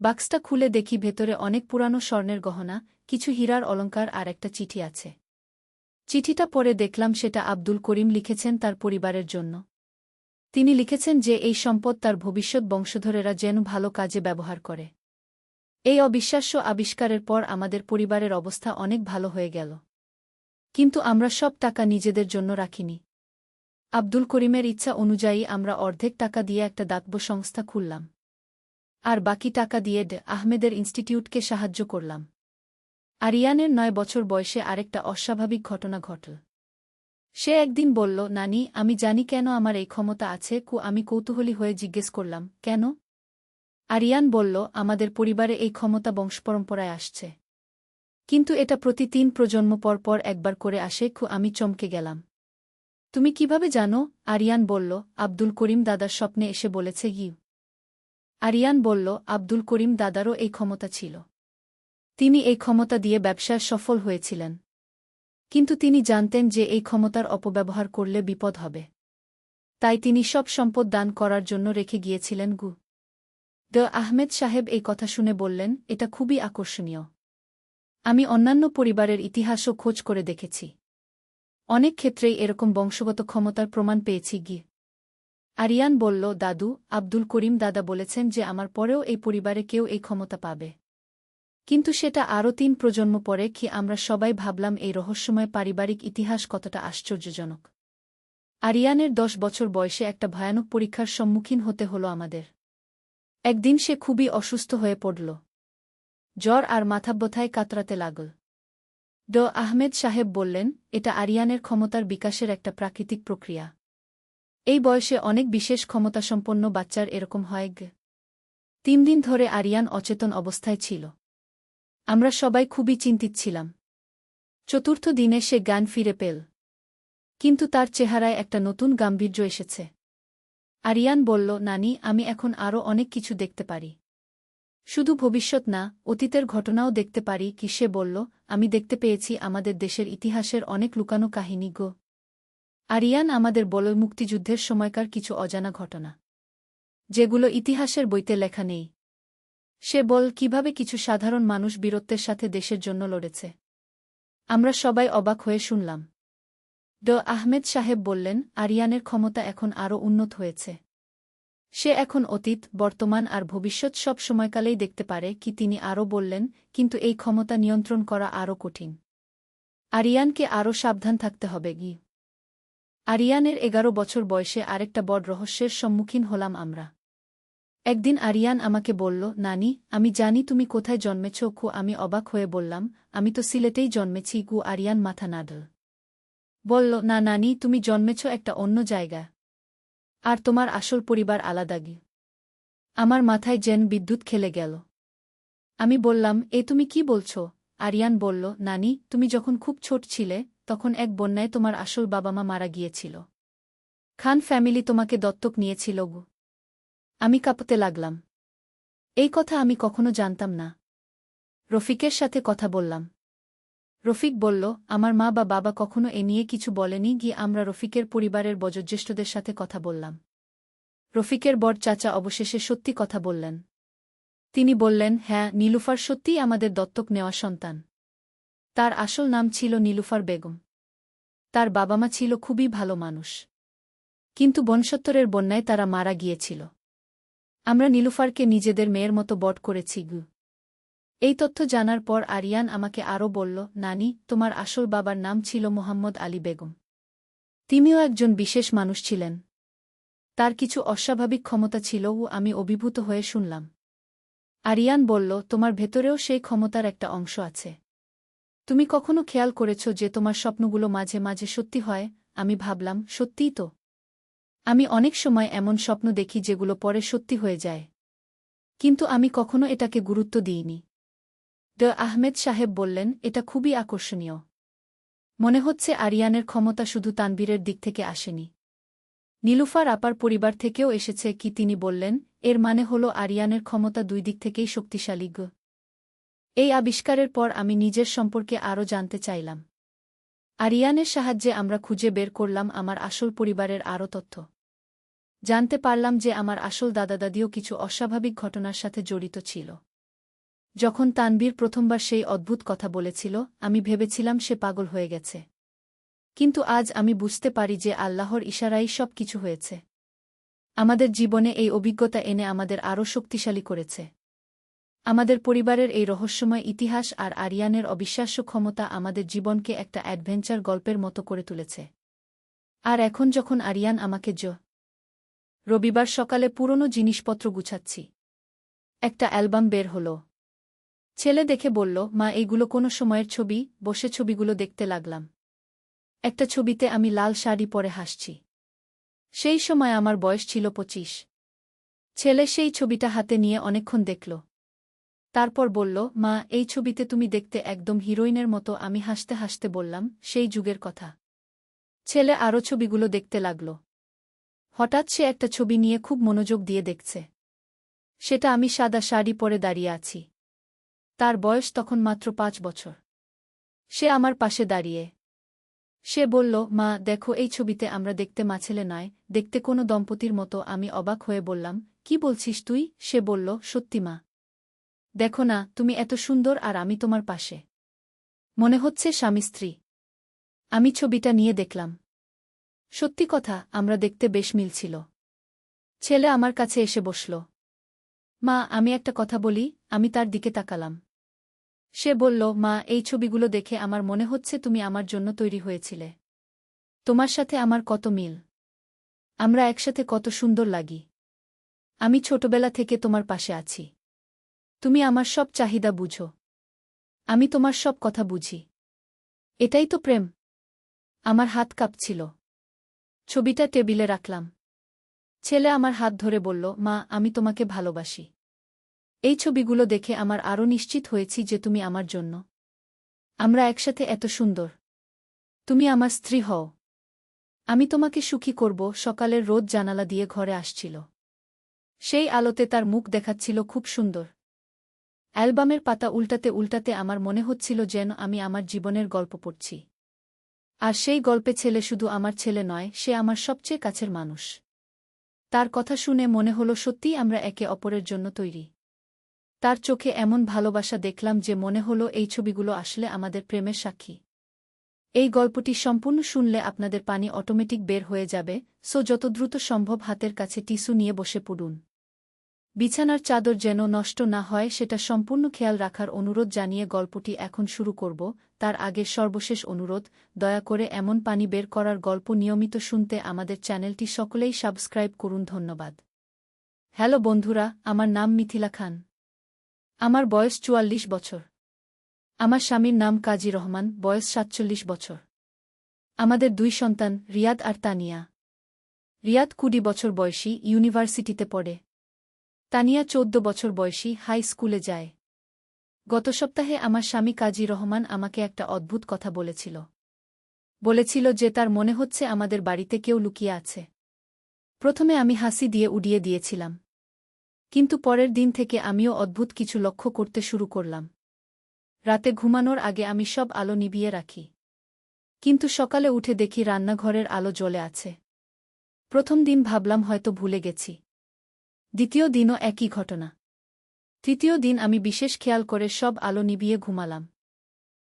বাক্সটা খুলে দেখি ভেতরে অনেক পুরানো স্বর্ণের গহনা, কিছু হীরার অলংকার আর একটা চিঠি আছে। চিঠিটা পড়ে দেখলাম সেটা আব্দুল করিম লিখেছেন তার পরিবারের জন্য। তিনি লিখেছেন যে এই সম্পদ তার ভবিষ্যৎ বংশধরেরা যেন ভালো কাজে ব্যবহার করে। এই অবিশ্বাস্য আবিষ্কারের পর আমাদের পরিবারের অবস্থা অনেক ভালো হয়ে গেল। কিন্তু আমরা সব টাকা নিজেদের জন্য রাখিনি। আব্দুল করিমের ইচ্ছা অনুযায়ী আমরা অর্ধেক টাকা দিয়ে একটা দাতব্য সংস্থা খুললাম। আর বাকি টাকা দিয়ে আহমেদের ইনস্টিটিউটকে সাহায্য করলাম। আরিয়ানের 9 বছর বয়সে আরেকটা অস্বাভাবিক ঘটনা ঘটল। সে একদিন বলল, নানি, আমি জানি কেন আমার এই ক্ষমতা আছে। আমি কৌতূহলী হয়ে জিজ্ঞেস করলাম, কেন? আরিয়ান বলল, আমাদের পরিবারে এই ক্ষমতা বংশপরম্পরায় আসছে। কিন্তু এটা প্রতি 3 প্রজন্ম পর পর একবার করে আসে। আমি চমকে গেলাম। তুমি কিভাবে জানো? আরিয়ান বলল, আব্দুল করিম দাদার স্বপ্নে এসে বলেছে। আরিয়ান বলল, আব্দুল করিম দাদারও এই ক্ষমতা ছিল। তিনি এই ক্ষমতা দিয়ে ব্যবসায় সফল হয়েছিলেন। কিন্তু তিনি জানতেন যে এই ক্ষমতার অপব্যবহার করলে বিপদ হবে। তাই তিনি সব সম্পদ দান করার জন্য রেখে গিয়েছিলেন। আহমেদ সাহেব এই কথা শুনে বললেন, এটা খুবই আকর্ষণীয়। আমি অন্যান্য পরিবারের ইতিহাসও খোঁজ করে দেখেছি। অনেক ক্ষেত্রেই এরকম বংশগত ক্ষমতার প্রমাণ পেয়েছি। আরিয়ান বলল, দাদু, আব্দুল করিম দাদা বলেছেন যে আমার পরেও এই পরিবারে কেউ এই ক্ষমতা পাবে। কিন্তু সেটা আরও 3 প্রজন্ম পরে। আমরা সবাই ভাবলাম এই রহস্যময় পারিবারিক ইতিহাস কতটা আশ্চর্যজনক। আরিয়ানের 10 বছর বয়সে একটা ভয়ানক পরীক্ষার সম্মুখীন হতে হলো আমাদের। একদিন সে খুবই অসুস্থ হয়ে পড়ল। জ্বর আর মাথাব্যথায় কাতরাতে লাগল। আহমেদ সাহেব বললেন, এটা আরিয়ানের ক্ষমতার বিকাশের একটা প্রাকৃতিক প্রক্রিয়া। এই বয়সে অনেক বিশেষ ক্ষমতাসম্পন্ন বাচ্চার এরকম হয়। 3 দিন ধরে আরিয়ান অচেতন অবস্থায় ছিল। আমরা সবাই খুবই চিন্তিত ছিলাম। 4র্থ দিনে সে জ্ঞান ফিরে পেল। কিন্তু তার চেহারায় একটা নতুন গাম্ভীর্য এসেছে। আরিয়ান বলল, নানি, আমি এখন আরও অনেক কিছু দেখতে পারি। শুধু ভবিষ্যৎ না, অতীতের ঘটনাও দেখতে পারি। সে বলল, আমি দেখতে পেয়েছি আমাদের দেশের ইতিহাসের অনেক লুকানো কাহিনী। আরিয়ান আমাদের বলল মুক্তিযুদ্ধের সময়কার কিছু অজানা ঘটনা, যেগুলো ইতিহাসের বইতে লেখা নেই। সে বল কিভাবে কিছু সাধারণ মানুষ বীরত্বের সাথে দেশের জন্য লড়েছে। আমরা সবাই অবাক হয়ে শুনলাম। আহমেদ সাহেব বললেন, আরিয়ানের ক্ষমতা এখন আরও উন্নত হয়েছে। সে এখন অতীত, বর্তমান আর ভবিষ্যৎ সব সময়কালেই দেখতে পারে। কি তিনি আরও বললেন, কিন্তু এই ক্ষমতা নিয়ন্ত্রণ করা আরও কঠিন। আরিয়ানকে আরও সাবধান থাকতে হবে। আরিয়ানের ১১ বছর বয়সে আরেকটা বড় রহস্যের সম্মুখীন হলাম আমরা। একদিন আরিয়ান আমাকে বলল, নানি, আমি জানি তুমি কোথায় জন্মেছ। আমি অবাক হয়ে বললাম, আমি তো সিলেটেই জন্মেছি। আরিয়ান মাথা নাড়ল। বলল, না নানি, তুমি জন্মেছ একটা অন্য জায়গা। আর তোমার আসল পরিবার আলাদা। আমার মাথায় যেন বিদ্যুৎ খেলে গেল। আমি বললাম, তুমি কি বলছ? আরিয়ান বলল, নানি, তুমি যখন খুব ছোট ছিলে তখন এক বন্যায় তোমার আসল বাবা মা মারা গিয়েছিল। খান ফ্যামিলি তোমাকে দত্তক নিয়েছিল। আমি কাঁপতে লাগলাম। এই কথা আমি কখনো জানতাম না। রফিকের সাথে কথা বললাম। রফিক বলল, আমার মা বা বাবা কখনো এ নিয়ে কিছু বলেনি। আমরা রফিকের পরিবারের বয়োজ্যেষ্ঠদের সাথে কথা বললাম। রফিকের বড় চাচা অবশেষে সত্যি কথা বললেন। তিনি বললেন, হ্যাঁ, নীলুফার সত্যিই আমাদের দত্তক নেওয়া সন্তান। তার আসল নাম ছিল নীলুফার বেগম। তার বাবা মা ছিল খুবই ভালো মানুষ, কিন্তু বনসত্তরের বন্যায় তারা মারা গিয়েছিল। আমরা নীলুফারকে নিজেদের মেয়ের মতো বট করেছি। এই তথ্য জানার পর আরিয়ান আমাকে আরও বলল, নানি, তোমার আসল বাবার নাম ছিল মোহাম্মদ আলী বেগম। তিনিও একজন বিশেষ মানুষ ছিলেন। তার কিছু অস্বাভাবিক ক্ষমতা ছিল আমি অভিভূত হয়ে শুনলাম। আরিয়ান বলল, তোমার ভেতরেও সেই ক্ষমতার একটা অংশ আছে। তুমি কখনো খেয়াল করেছ যে তোমার স্বপ্নগুলো মাঝে মাঝে সত্যি হয়? আমি ভাবলাম, সত্যিই তো। আমি অনেক সময় এমন স্বপ্ন দেখি যেগুলো পরে সত্যি হয়ে যায়, কিন্তু আমি কখনো এটাকে গুরুত্ব দিইনি। আহমেদ সাহেব বললেন, এটা খুবই আকর্ষণীয়। মনে হচ্ছে আরিয়ানের ক্ষমতা শুধু তানবীরের দিক থেকে আসেনি, নীলুফার আপার পরিবার থেকেও এসেছে। কি তিনি বললেন, এর মানে হলো আরিয়ানের ক্ষমতা দুই দিক থেকেই শক্তিশালী। এই আবিষ্কারের পর আমি নিজের সম্পর্কে আরও জানতে চাইলাম। আরিয়ানের সাহায্যে আমরা খুঁজে বের করলাম আমার আসল পরিবারের আরও তথ্য। জানতে পারলাম যে আমার আসল দাদা-দাদিও কিছু অস্বাভাবিক ঘটনার সাথে জড়িত ছিল। যখন তানবীর প্রথমবার সেই অদ্ভুত কথা বলেছিল, আমি ভেবেছিলাম সে পাগল হয়ে গেছে। কিন্তু আজ আমি বুঝতে পারি যে আল্লাহর ইশারায় সব কিছু হয়েছে। আমাদের জীবনে এই অভিজ্ঞতা এনে আমাদের আরও শক্তিশালী করেছে। আমাদের পরিবারের এই রহস্যময় ইতিহাস আর আরিয়ানের অবিশ্বাস্য ক্ষমতা আমাদের জীবনকে একটা অ্যাডভেঞ্চার গল্পের মতো করে তুলেছে। আর এখন যখন আরিয়ান আমাকে রবিবার সকালে পুরনো জিনিসপত্র গুছাচ্ছি, একটা অ্যালবাম বের হল। ছেলে দেখে বলল, মা, এইগুলো কোনো সময়ের ছবি। বসে ছবিগুলো দেখতে লাগলাম। একটা ছবিতে আমি লাল শাড়ি পরে হাসছি। সেই সময় আমার বয়স ছিল ২৫। ছেলে সেই ছবিটা হাতে নিয়ে অনেকক্ষণ দেখল। তারপর বলল, মা, এই ছবিতে তুমি দেখতে একদম হিরোইনের মতো। আমি হাসতে হাসতে বললাম, সেই যুগের কথা। ছেলে আরও ছবিগুলো দেখতে লাগল। হঠাৎ সে একটা ছবি নিয়ে খুব মনোযোগ দিয়ে দেখছে। সেটা আমি সাদা শাড়ি পরে দাঁড়িয়ে আছি। তার বয়স তখন মাত্র ৫ বছর। সে আমার পাশে দাঁড়িয়ে। সে বলল, মা, দেখো, এই ছবিতে আমরা দেখতে মাছেলে নয়, দেখতে কোনো দম্পতির মতো। আমি অবাক হয়ে বললাম, কি বলছিস তুই? সে বলল, সত্যি মা। দেখো না, তুমি এত সুন্দর আর আমি তোমার পাশে। মনে হচ্ছে স্বামী স্ত্রী। আমি ছবিটা নিয়ে দেখলাম। সত্যি কথা, আমরা দেখতে বেশ মিলছিল। ছেলে আমার কাছে এসে বসল। মা, আমি একটা কথা বলি। আমি তার দিকে তাকালাম। সে বলল, মা, এই ছবিগুলো দেখে আমার মনে হচ্ছে তুমি আমার জন্য তৈরি হয়েছিলে। তোমার সাথে আমার কত মিল। আমরা একসাথে কত সুন্দর লাগি। আমি ছোটবেলা থেকে তোমার পাশে আছি। তুমি আমার সব চাহিদা বুঝো। আমি তোমার সব কথা বুঝি। এটাই তো প্রেম। আমার হাত কাঁপছিল। ছবিটা টেবিলে রাখলাম। ছেলে আমার হাত ধরে বলল, মা, আমি তোমাকে ভালোবাসি। এই ছবিগুলো দেখে আমার আরও নিশ্চিত হয়েছি যে তুমি আমার জন্য। আমরা একসাথে এত সুন্দর। তুমি আমার স্ত্রী হও। আমি তোমাকে সুখী করব। সকালের রোদ জানালা দিয়ে ঘরে আসছিল। সেই আলোতে তার মুখ দেখাচ্ছিল খুব সুন্দর। অ্যালবামের পাতা উল্টাতে উল্টাতে আমার মনে হচ্ছিল যেন আমি আমার জীবনের গল্প পড়ছি। আর সেই গল্পে ছেলে শুধু আমার ছেলে নয়, সে আমার সবচেয়ে কাছের মানুষ। তার কথা শুনে মনে হলো সত্যিই আমরা একে অপরের জন্য তৈরি। তার চোখে এমন ভালোবাসা দেখলাম যে মনে হলো এই ছবিগুলো আসলে আমাদের প্রেমের সাক্ষী। এই গল্পটি সম্পূর্ণ শুনলে আপনাদের পানি অটোমেটিক বের হয়ে যাবে, সো যত দ্রুত সম্ভব হাতের কাছে টিস্যু নিয়ে বসে পড়ুন। বিছানার চাদর যেন নষ্ট না হয় সেটা সম্পূর্ণ খেয়াল রাখার অনুরোধ জানিয়ে গল্পটি এখন শুরু করব। তার আগে সর্বশেষ অনুরোধ, দয়া করে এমন পানি বের করার গল্প নিয়মিত শুনতে আমাদের চ্যানেলটি সকলেই সাবস্ক্রাইব করুন। ধন্যবাদ। হ্যালো বন্ধুরা, আমার নাম মিথিলা খান। আমার বয়স ৪৪ বছর। আমার স্বামীর নাম কাজী রহমান, বয়স ৪৭ বছর। আমাদের ২ সন্তান, রিয়াদ আর তানিয়া। রিয়াদ ২০ বছর বয়সী, ইউনিভার্সিটিতে পড়ে। তানিয়া ১৪ বছর বয়সী, হাই স্কুলে যায়। গত সপ্তাহে আমার স্বামী কাজী রহমান আমাকে একটা অদ্ভুত কথা বলেছিল যে তার মনে হচ্ছে আমাদের বাড়িতে কেউ লুকিয়ে আছে। প্রথমে আমি হাসি দিয়ে উড়িয়ে দিয়েছিলাম। কিন্তু পরের দিন থেকে আমিও অদ্ভুত কিছু লক্ষ্য করতে শুরু করলাম। রাতে ঘুমানোর আগে আমি সব আলো নিভিয়ে রাখি। কিন্তু সকালে উঠে দেখি রান্নাঘরের আলো জ্বলে আছে। প্রথম দিন ভাবলাম হয়তো ভুলে গেছি। দ্বিতীয় দিনও একই ঘটনা। তৃতীয় দিন আমি বিশেষ খেয়াল করে সব আলো নিভিয়ে ঘুমালাম।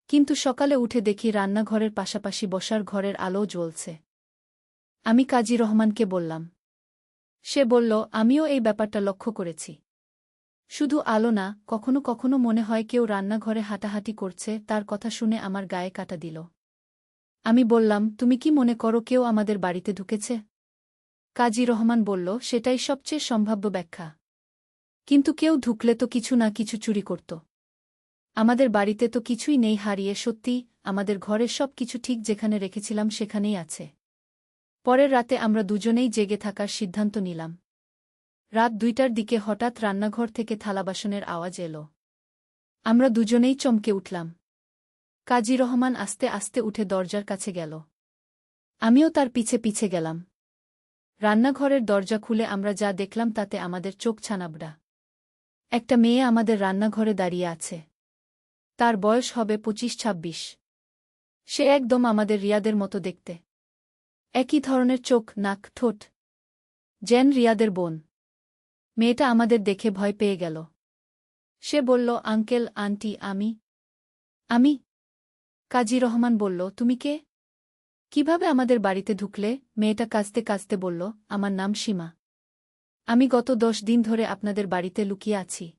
কিন্তু সকালে উঠে দেখি রান্নাঘরের পাশাপাশি বসার ঘরের আলোও জ্বলছে। আমি কাজী রহমানকে বললাম। সে বলল, আমিও এই ব্যাপারটা লক্ষ্য করেছি। শুধু আলো না, কখনো কখনো মনে হয় কেউ রান্নাঘরে হাঁটাহাঁটি করছে। তার কথা শুনে আমার গায়ে কাঁটা দিল। আমি বললাম, তুমি কি মনে করো কেউ আমাদের বাড়িতে ঢুকেছে? কাজী রহমান বলল, সেটাই সবচেয়ে সম্ভাব্য ব্যাখ্যা। কিন্তু কেউ ঢুকলে তো কিছু না কিছু চুরি করত। আমাদের বাড়িতে তো কিছুই নেই হারিয়ে, সত্যি আমাদের ঘরের সব কিছু ঠিক যেখানে রেখেছিলাম সেখানেই আছে। পরের রাতে আমরা দুজনেই জেগে থাকার সিদ্ধান্ত নিলাম। রাত ২টার দিকে হঠাৎ রান্নাঘর থেকে থালাবাসনের আওয়াজ এলো। আমরা দুজনেই চমকে উঠলাম। কাজী রহমান আস্তে আস্তে উঠে দরজার কাছে গেল। আমিও তার পিছে পিছে গেলাম। রান্নাঘরের দরজা খুলে আমরা যা দেখলাম তাতে আমাদের চোখ ছানাবড়া। একটা মেয়ে আমাদের রান্নাঘরে দাঁড়িয়ে আছে। তার বয়স হবে ২৫-২৬। সে একদম আমাদের রিয়াদের মতো দেখতে। একই ধরনের চোখ, নাক, ঠোঁট। যেন রিয়াদের বোন। মেয়েটা আমাদের দেখে ভয় পেয়ে গেল। সে বলল, আঙ্কেল, আন্টি, আমি। কাজী রহমান বলল, তুমি কে? কিভাবে আমাদের বাড়িতে ঢুকলে? মেয়েটা কাঁদতে কাঁদতে বলল, আমার নাম সীমা। আমি গত ১০ দিন ধরে আপনাদের বাড়িতে লুকিয়ে আছি।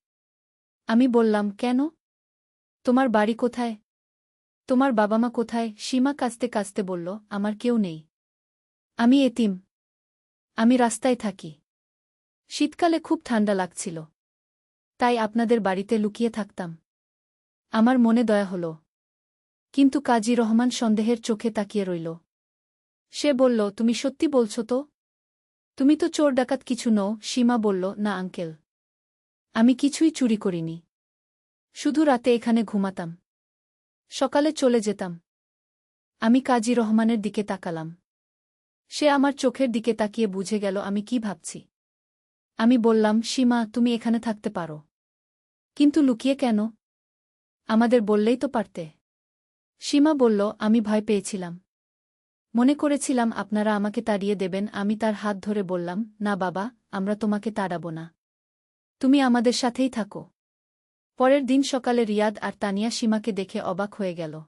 আমি বললাম, কেন? তোমার বাড়ি কোথায়? তোমার বাবা মা কোথায়? সীমা কাঁদতে কাঁদতে বলল, আমার কেউ নেই। আমি এতিম। আমি রাস্তায় থাকি। শীতকালে খুব ঠান্ডা লাগছিল। তাই আপনাদের বাড়িতে লুকিয়ে থাকতাম। আমার মনে দয়া হল। কিন্তু কাজী রহমান সন্দেহের চোখে তাকিয়ে রইল। সে বলল, তুমি সত্যি বলছ তো? তুমি তো চোর ডাকাত কিছু নও। সীমা বলল, না আঙ্কেল। আমি কিছুই চুরি করিনি। শুধু রাতে এখানে ঘুমাতাম। সকালে চলে যেতাম। আমি কাজী রহমানের দিকে তাকালাম। সে আমার চোখের দিকে তাকিয়ে বুঝে গেল আমি কি ভাবছি। আমি বললাম, সীমা, তুমি এখানে থাকতে পারো। কিন্তু লুকিয়ে কেন? আমাদের বললেই তো পারতে। সীমা বলল, আমি ভয় পেয়েছিলাম। মনে করেছিলাম আপনারা আমাকে তাড়িয়ে দেবেন। আমি তার হাত ধরে বললাম, না বাবা, আমরা তোমাকে তাড়াব না। তুমি আমাদের সাথেই থাকো। পরের দিন সকালে রিয়াদ আর তানিয়া সীমাকে দেখে অবাক হয়ে গেল।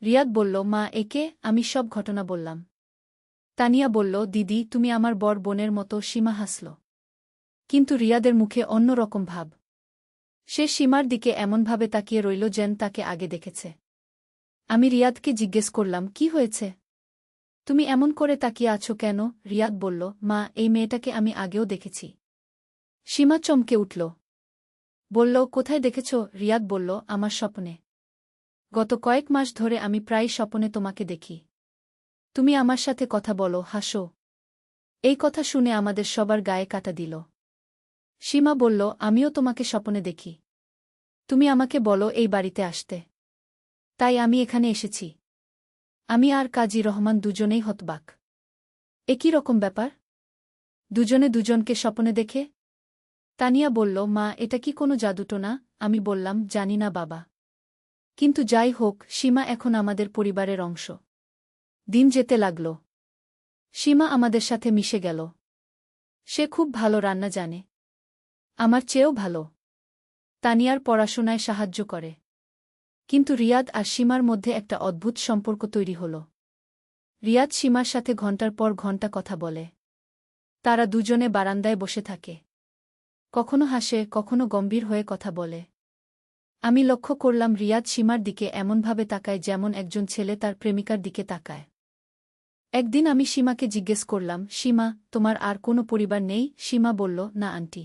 রিয়াদ বলল, মা, একে? আমি সব ঘটনা বললাম। তানিয়া বলল, দিদি, তুমি আমার বড় বোনের মতো। সীমা হাসল। কিন্তু রিয়াদের মুখে অন্য রকম ভাব। সে সীমার দিকে এমনভাবে তাকিয়ে রইল যেন তাকে আগে দেখেছে। আমি রিয়াদকে জিজ্ঞেস করলাম, কি হয়েছে? তুমি এমন করে তাকিয়ে আছো কেন? রিয়াদ বলল, মা, এই মেয়েটাকে আমি আগেও দেখেছি। সীমা চমকে উঠল। বলল, কোথায় দেখেছ? রিয়াদ বলল, আমার স্বপ্নে। গত কয়েক মাস ধরে আমি প্রায় স্বপ্নে তোমাকে দেখি। তুমি আমার সাথে কথা বলো, হাসো। এই কথা শুনে আমাদের সবার গায়ে কাঁটা দিল। সীমা বলল, আমিও তোমাকে স্বপ্নে দেখি। তুমি আমাকে বলো এই বাড়িতে আসতে। তাই আমি এখানে এসেছি। আমি আর কাজী রহমান দুজনেই হতবাক। একই রকম ব্যাপার? দুজনে দুজনকে স্বপ্নে দেখে? তানিয়া বলল, মা, এটা কি কোনো জাদুটোনা? আমি বললাম, জানি না বাবা। কিন্তু যাই হোক, সীমা এখন আমাদের পরিবারের অংশ। দিন যেতে লাগল। সীমা আমাদের সাথে মিশে গেল। সে খুব ভালো রান্না জানে। আমার চেয়েও ভালো। তানিয়ার পড়াশোনায় সাহায্য করে। কিন্তু রিয়াদ আর সীমার মধ্যে একটা অদ্ভুত সম্পর্ক তৈরি হল। রিয়াদ সীমার সাথে ঘণ্টার পর ঘণ্টা কথা বলে। তারা দুজনে বারান্দায় বসে থাকে। কখনো হাসে, কখনো গম্ভীর হয়ে কথা বলে। আমি লক্ষ্য করলাম রিয়াদ সীমার দিকে এমনভাবে তাকায় যেমন একজন ছেলে তার প্রেমিকার দিকে তাকায়। একদিন আমি সীমাকে জিজ্ঞেস করলাম, সীমা, তোমার আর কোনো পরিবার নেই? সীমা বলল, না আন্টি।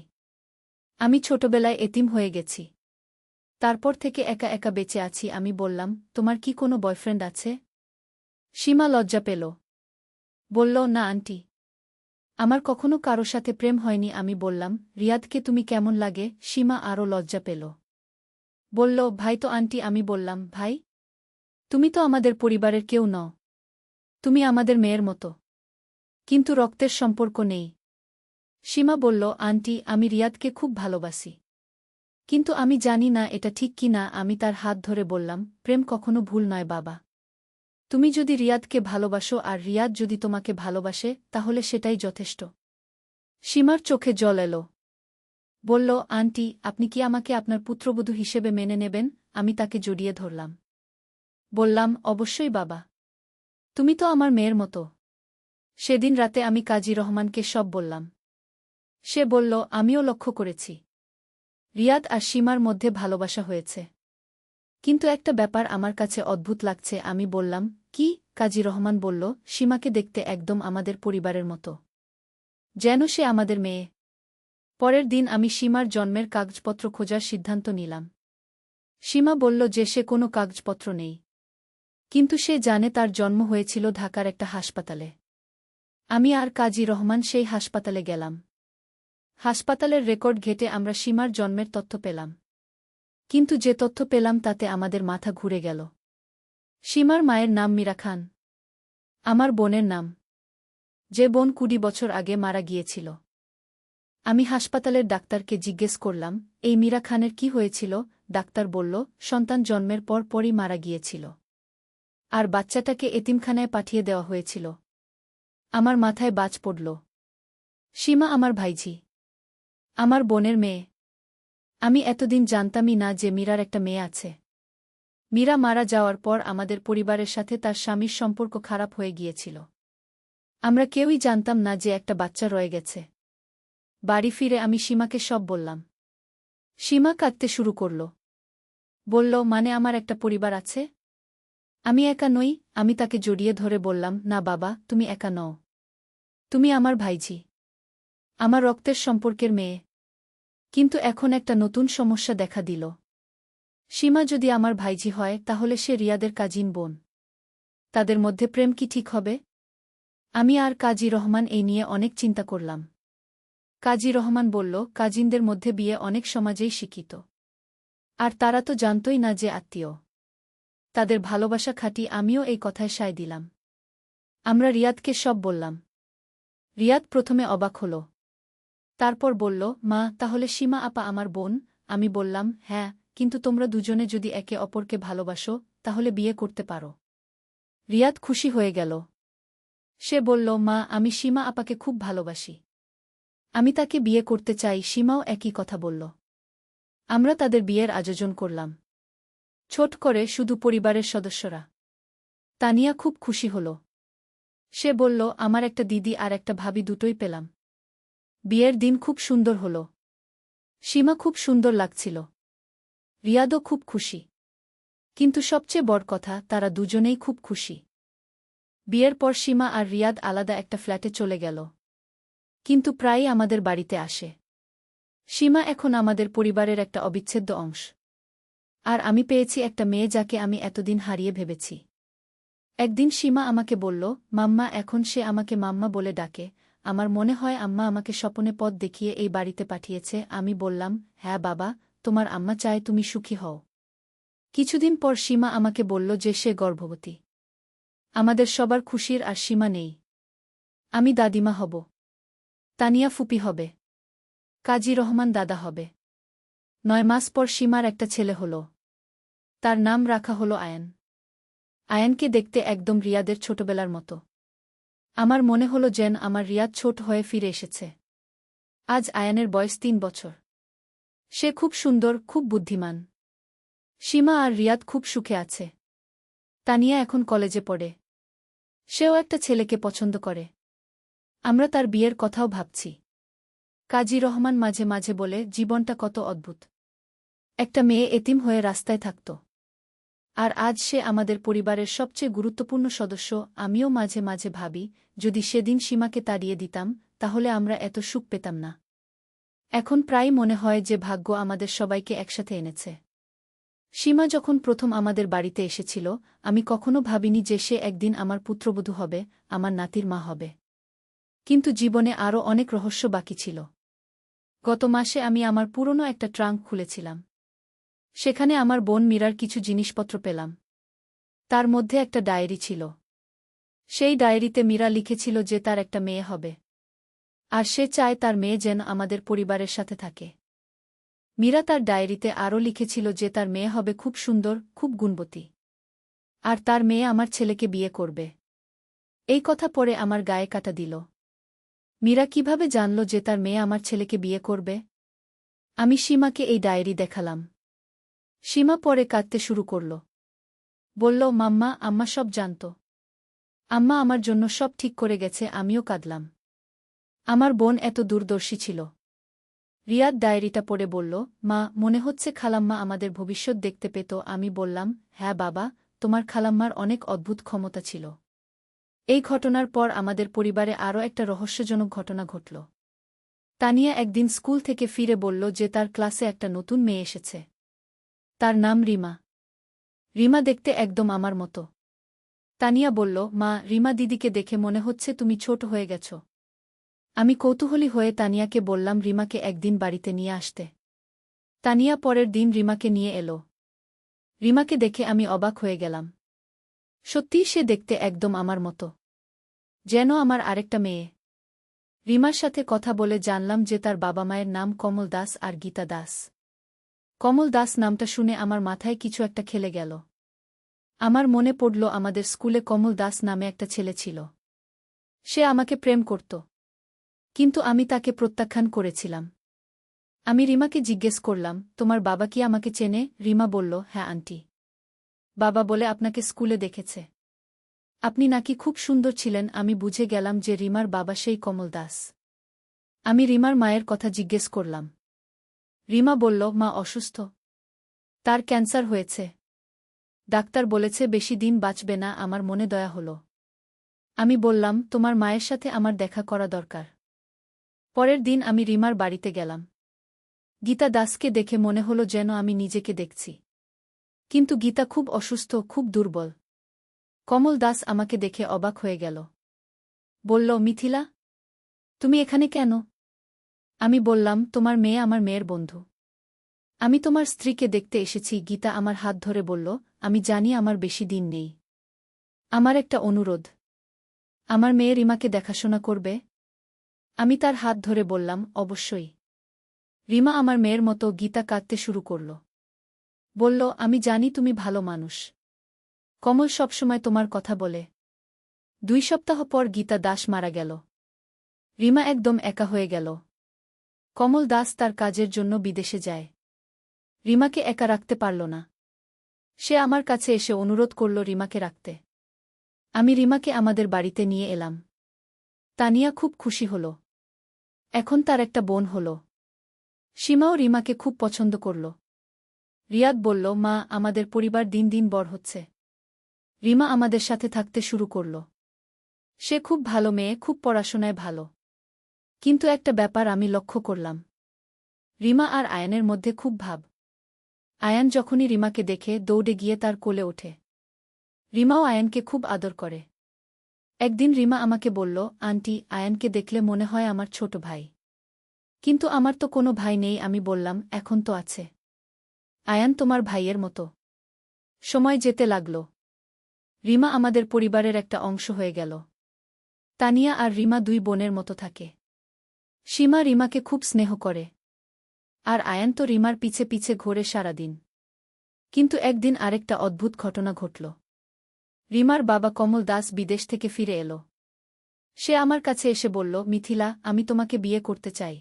আমি ছোটবেলায় এতিম হয়ে গেছি। তারপর থেকে একা একা বেঁচে আছি। আমি বললাম, তোমার কি কোনো বয়ফ্রেন্ড আছে? সীমা লজ্জা পেল। বলল, না আন্টি, আমার কখনো কারো সাথে প্রেম হয়নি। আমি বললাম, রিয়াদকে তুমি কেমন লাগে? সীমা আরও লজ্জা পেল। বলল, ভাই তো আন্টি। আমি বললাম, ভাই? তুমি তো আমাদের পরিবারের কেউ নও। তুমি আমাদের মেয়ের মতো। কিন্তু রক্তের সম্পর্ক নেই। সীমা বলল, আন্টি, আমি রিয়াদকে খুব ভালোবাসি। কিন্তু আমি জানি না এটা ঠিক কি না। আমি তার হাত ধরে বললাম, প্রেম কখনো ভুল নয় বাবা। তুমি যদি রিয়াদকে ভালোবাসো আর রিয়াদ যদি তোমাকে ভালোবাসে, তাহলে সেটাই যথেষ্ট। সীমার চোখে জল এলো। বলল, আন্টি, আপনি কি আমাকে আপনার পুত্রবধূ হিসেবে মেনে নেবেন? আমি তাকে জড়িয়ে ধরলাম। বললাম, অবশ্যই বাবা। তুমি তো আমার মেয়ের মতো। সেদিন রাতে আমি কাজী রহমানকে সব বললাম। সে বলল, আমিও লক্ষ্য করেছি। রিয়াদ আর সীমার মধ্যে ভালোবাসা হয়েছে। কিন্তু একটা ব্যাপার আমার কাছে অদ্ভুত লাগছে। আমি বললাম, কি? কাজী রহমান বলল, সীমাকে দেখতে একদম আমাদের পরিবারের মতো। যেন সে আমাদের মেয়ে। পরের দিন আমি সীমার জন্মের কাগজপত্র খোঁজার সিদ্ধান্ত নিলাম। সীমা বলল যে সে কোনো কাগজপত্র নেই। কিন্তু সে জানে তার জন্ম হয়েছিল ঢাকার একটা হাসপাতালে। আমি আর কাজী রহমান সেই হাসপাতালে গেলাম। হাসপাতালের রেকর্ড ঘেঁটে আমরা সীমার জন্মের তথ্য পেলাম। কিন্তু যে তথ্য পেলাম তাতে আমাদের মাথা ঘুরে গেল। সীমার মায়ের নাম মীরা খান। আমার বোনের নাম। যে বোন 20 বছর আগে মারা গিয়েছিল। আমি হাসপাতালের ডাক্তারকে জিজ্ঞেস করলাম, এই মীরা খানের কি হয়েছিল? ডাক্তার বলল, সন্তান জন্মের পর পরই মারা গিয়েছিল। আর বাচ্চাটাকে এতিমখানায় পাঠিয়ে দেওয়া হয়েছিল। আমার মাথায় বাজ পড়ল। সীমা আমার ভাইঝি। আমার বোনের মেয়ে। আমি এতদিন জানতামই না যে মীরার একটা মেয়ে আছে। মীরা মারা যাওয়ার পর আমাদের পরিবারের সাথে তার স্বামীর সম্পর্ক খারাপ হয়ে গিয়েছিল। আমরা কেউই জানতাম না যে একটা বাচ্চা রয়ে গেছে। বাড়ি ফিরে আমি সীমাকে সব বললাম। সীমা কাঁদতে শুরু করল। বলল, মানে আমার একটা পরিবার আছে? আমি একা নই। আমি তাকে জড়িয়ে ধরে বললাম, না বাবা, তুমি একা নও। তুমি আমার ভাইঝি। আমার রক্তের সম্পর্কের মেয়ে। কিন্তু এখন একটা নতুন সমস্যা দেখা দিল। সীমা যদি আমার ভাইঝি হয়, তাহলে সে রিয়াদের কাজিন বোন। তাদের মধ্যে প্রেম কি ঠিক হবে? আমি আর কাজী রহমান এই নিয়ে অনেক চিন্তা করলাম। কাজী রহমান বলল, কাজিনদের মধ্যে বিয়ে অনেক সমাজেই স্বীকৃত। আর তারা তো জানতই না যে আত্মীয়। তাদের ভালোবাসা খাঁটি। আমিও এই কথায় সায় দিলাম। আমরা রিয়াদকে সব বললাম। রিয়াদ প্রথমে অবাক হল। তারপর বলল, মা, তাহলে সীমা আপা আমার বোন? আমি বললাম, হ্যাঁ, কিন্তু তোমরা দুজনে যদি একে অপরকে ভালোবাসো, তাহলে বিয়ে করতে পারো। রিয়াদ খুশি হয়ে গেল। সে বলল, মা, আমি সীমা আপাকে খুব ভালোবাসি। আমি তাকে বিয়ে করতে চাই। সীমাও একই কথা বলল। আমরা তাদের বিয়ের আয়োজন করলাম। ছোট করে, শুধু পরিবারের সদস্যরা। তানিয়া খুব খুশি হল। সে বলল, আমার একটা দিদি আর একটা ভাবি দুটোই পেলাম। বিয়ের দিন খুব সুন্দর হল। সীমা খুব সুন্দর লাগছিল। রিয়াদও খুব খুশি। কিন্তু সবচেয়ে বড় কথা, তারা দুজনেই খুব খুশি। বিয়ের পর সীমা আর রিয়াদ আলাদা একটা ফ্ল্যাটে চলে গেল। কিন্তু প্রায়ই আমাদের বাড়িতে আসে। সীমা এখন আমাদের পরিবারের একটা অবিচ্ছেদ্য অংশ। আর আমি পেয়েছি একটা মেয়ে যাকে আমি এতদিন হারিয়ে ভেবেছি। একদিন সীমা আমাকে বলল, মাম্মা, এখন সে আমাকে মাম্মা বলে ডাকে। আমার মনে হয় আম্মা আমাকে স্বপনে পথ দেখিয়ে এই বাড়িতে পাঠিয়েছে। আমি বললাম, হ্যাঁ বাবা, তোমার আম্মা চায় তুমি সুখী হও। কিছুদিন পর সীমা আমাকে বলল যে সে গর্ভবতী। আমাদের সবার খুশির আর সীমা নেই। আমি দাদিমা হব। তানিয়া ফুপি হবে। কাজী রহমান দাদা হবে। 9 মাস পর সীমার একটা ছেলে হল। তার নাম রাখা হল আয়ান। আয়ানকে দেখতে একদম রিয়াদের ছোটবেলার মতো। আমার মনে হল যেন আমার রিয়াদ ছোট হয়ে ফিরে এসেছে। আজ আয়ানের বয়স 3 বছর। সে খুব সুন্দর, খুব বুদ্ধিমান। সীমা আর রিয়াদ খুব সুখে আছে। তানিয়া এখন কলেজে পড়ে। সেও একটা ছেলেকে পছন্দ করে। আমরা তার বিয়ের কথাও ভাবছি। কাজী রহমান মাঝে মাঝে বলে জীবনটা কত অদ্ভুত। একটা মেয়ে এতিম হয়ে রাস্তায় থাকত। আর আজ সে আমাদের পরিবারের সবচেয়ে গুরুত্বপূর্ণ সদস্য। আমিও মাঝে মাঝে ভাবি, যদি সেদিন সীমাকে তাড়িয়ে দিতাম, তাহলে আমরা এত সুখ পেতাম না। এখন প্রায় মনে হয় যে ভাগ্য আমাদের সবাইকে একসাথে এনেছে। সীমা যখন প্রথম আমাদের বাড়িতে এসেছিল, আমি কখনো ভাবিনি যে সে একদিন আমার পুত্রবধূ হবে, আমার নাতির মা হবে। কিন্তু জীবনে আরও অনেক রহস্য বাকি ছিল। গত মাসে আমি আমার পুরনো একটা ট্রাঙ্ক খুলেছিলাম। সেখানে আমার বোন মীরার কিছু জিনিসপত্র পেলাম। তার মধ্যে একটা ডায়েরি ছিল। সেই ডায়েরিতে মীরা লিখেছিল যে তার একটা মেয়ে হবে। আর সে চায় তার মেয়ে যেন আমাদের পরিবারের সাথে থাকে। মীরা তার ডায়েরিতে আরও লিখেছিল যে তার মেয়ে হবে খুব সুন্দর, খুব গুণবতী। আর তার মেয়ে আমার ছেলেকে বিয়ে করবে। এই কথা পড়ে আমার গায়ে কাটা দিল। মীরা কিভাবে জানল যে তার মেয়ে আমার ছেলেকে বিয়ে করবে? আমি সীমাকে এই ডায়েরি দেখালাম। সীমা পরে কাঁদতে শুরু করল। বলল, মাম্মা, আম্মা সব জানত। আম্মা আমার জন্য সব ঠিক করে গেছে। আমিও কাঁদলাম। আমার বোন এত দূরদর্শী ছিল। রিয়াদ ডায়েরিটা পড়ে বলল, মা, মনে হচ্ছে খালাম্মা আমাদের ভবিষ্যৎ দেখতে পেত। আমি বললাম, হ্যাঁ বাবা, তোমার খালাম্মার অনেক অদ্ভুত ক্ষমতা ছিল। এই ঘটনার পর আমাদের পরিবারে আরও একটা রহস্যজনক ঘটনা ঘটল। তানিয়া একদিন স্কুল থেকে ফিরে বলল যে তার ক্লাসে একটা নতুন মেয়ে এসেছে। তার নাম রিমা। রিমা দেখতে একদম আমার মতো। তানিয়া বলল, মা, রিমা দিদিকে দেখে মনে হচ্ছে তুমি ছোট হয়ে গেছ। আমি কৌতূহলী হয়ে তানিয়াকে বললাম রিমাকে একদিন বাড়িতে নিয়ে আসতে। তানিয়া পরের দিন রিমাকে নিয়ে এলো। রিমাকে দেখে আমি অবাক হয়ে গেলাম। সত্যিই সে দেখতে একদম আমার মতো। যেন আমার আরেকটা মেয়ে। রিমার সাথে কথা বলে জানলাম যে তার বাবা মায়ের নাম কমল দাস আর গীতা দাস। কমল দাস নামটা শুনে আমার মাথায় কিছু একটা খেলে গেল। আমার মনে পড়ল আমাদের স্কুলে কমল দাস নামে একটা ছেলে ছিল। সে আমাকে প্রেম করত। কিন্তু আমি তাকে প্রত্যাখ্যান করেছিলাম। আমি রিমাকে জিজ্ঞেস করলাম, তোমার বাবা কি আমাকে চেনে? রিমা বলল, হ্যাঁ আন্টি। বাবা বলে আপনাকে স্কুলে দেখেছে। আপনি নাকি খুব সুন্দর ছিলেন। আমি বুঝে গেলাম যে রিমার বাবা সেই কমল দাস। আমি রিমার মায়ের কথা জিজ্ঞেস করলাম। রিমা বলল, মা অসুস্থ। তার ক্যান্সার হয়েছে। ডাক্তার বলেছে বেশি দিন বাঁচবে না। আমার মনে দয়া হল। আমি বললাম, তোমার মায়ের সাথে আমার দেখা করা দরকার। পরের দিন আমি রিমার বাড়িতে গেলাম। গীতা দাসকে দেখে মনে হল যেন আমি নিজেকে দেখছি। কিন্তু গীতা খুব অসুস্থ, খুব দুর্বল। কমল দাস আমাকে দেখে অবাক হয়ে গেল। বলল, মিথিলা, তুমি এখানে কেন? আমি বললাম, তোমার মেয়ে আমার মেয়ের বন্ধু। আমি তোমার স্ত্রীকে দেখতে এসেছি। গীতা আমার হাত ধরে বলল, আমি জানি আমার বেশি দিন নেই। আমার একটা অনুরোধ। আমার মেয়ে রিমাকে দেখাশোনা করবে? আমি তার হাত ধরে বললাম, অবশ্যই। রিমা আমার মেয়ের মতো। গীতা কাঁদতে শুরু করল। বলল, আমি জানি তুমি ভালো মানুষ। কমল সবসময় তোমার কথা বলে। 2 সপ্তাহ পর গীতা দাস মারা গেল। রিমা একদম একা হয়ে গেল। কমল দাস তার কাজের জন্য বিদেশে যায়। রিমাকে একা রাখতে পারল না। সে আমার কাছে এসে অনুরোধ করল রিমাকে রাখতে। আমি রিমাকে আমাদের বাড়িতে নিয়ে এলাম। তানিয়া খুব খুশি হল। এখন তার একটা বোন হল। সীমাও রিমাকে খুব পছন্দ করল। রিয়াদ বলল, মা, আমাদের পরিবার দিন দিন বড় হচ্ছে। রিমা আমাদের সাথে থাকতে শুরু করল। সে খুব ভালো মেয়ে, খুব পড়াশোনায় ভালো। কিন্তু একটা ব্যাপার আমি লক্ষ্য করলাম। রিমা আর আয়ানের মধ্যে খুব ভাব। আয়ান যখনই রিমাকে দেখে দৌড়ে গিয়ে তার কোলে ওঠে। রিমাও আয়ানকে খুব আদর করে। একদিন রিমা আমাকে বলল, আন্টি, আয়ানকে দেখলে মনে হয় আমার ছোট ভাই। কিন্তু আমার তো কোনো ভাই নেই। আমি বললাম, এখন তো আছে। আয়ান তোমার ভাইয়ের মতো। সময় যেতে লাগল। রিমা আমাদের পরিবারের একটা অংশ হয়ে গেল। তানিয়া আর রিমা 2 বোনের মতো থাকে। সীমা রিমাকে খুব স্নেহ করে। আর আয়ান তো রিমার পিছে পিছে ঘোরে সারাদিন। কিন্তু একদিন আরেকটা অদ্ভুত ঘটনা ঘটল। রিমার বাবা কমল দাস বিদেশ থেকে ফিরে এলো। সে আমার কাছে এসে বলল, মিথিলা, আমি তোমাকে বিয়ে করতে চাই।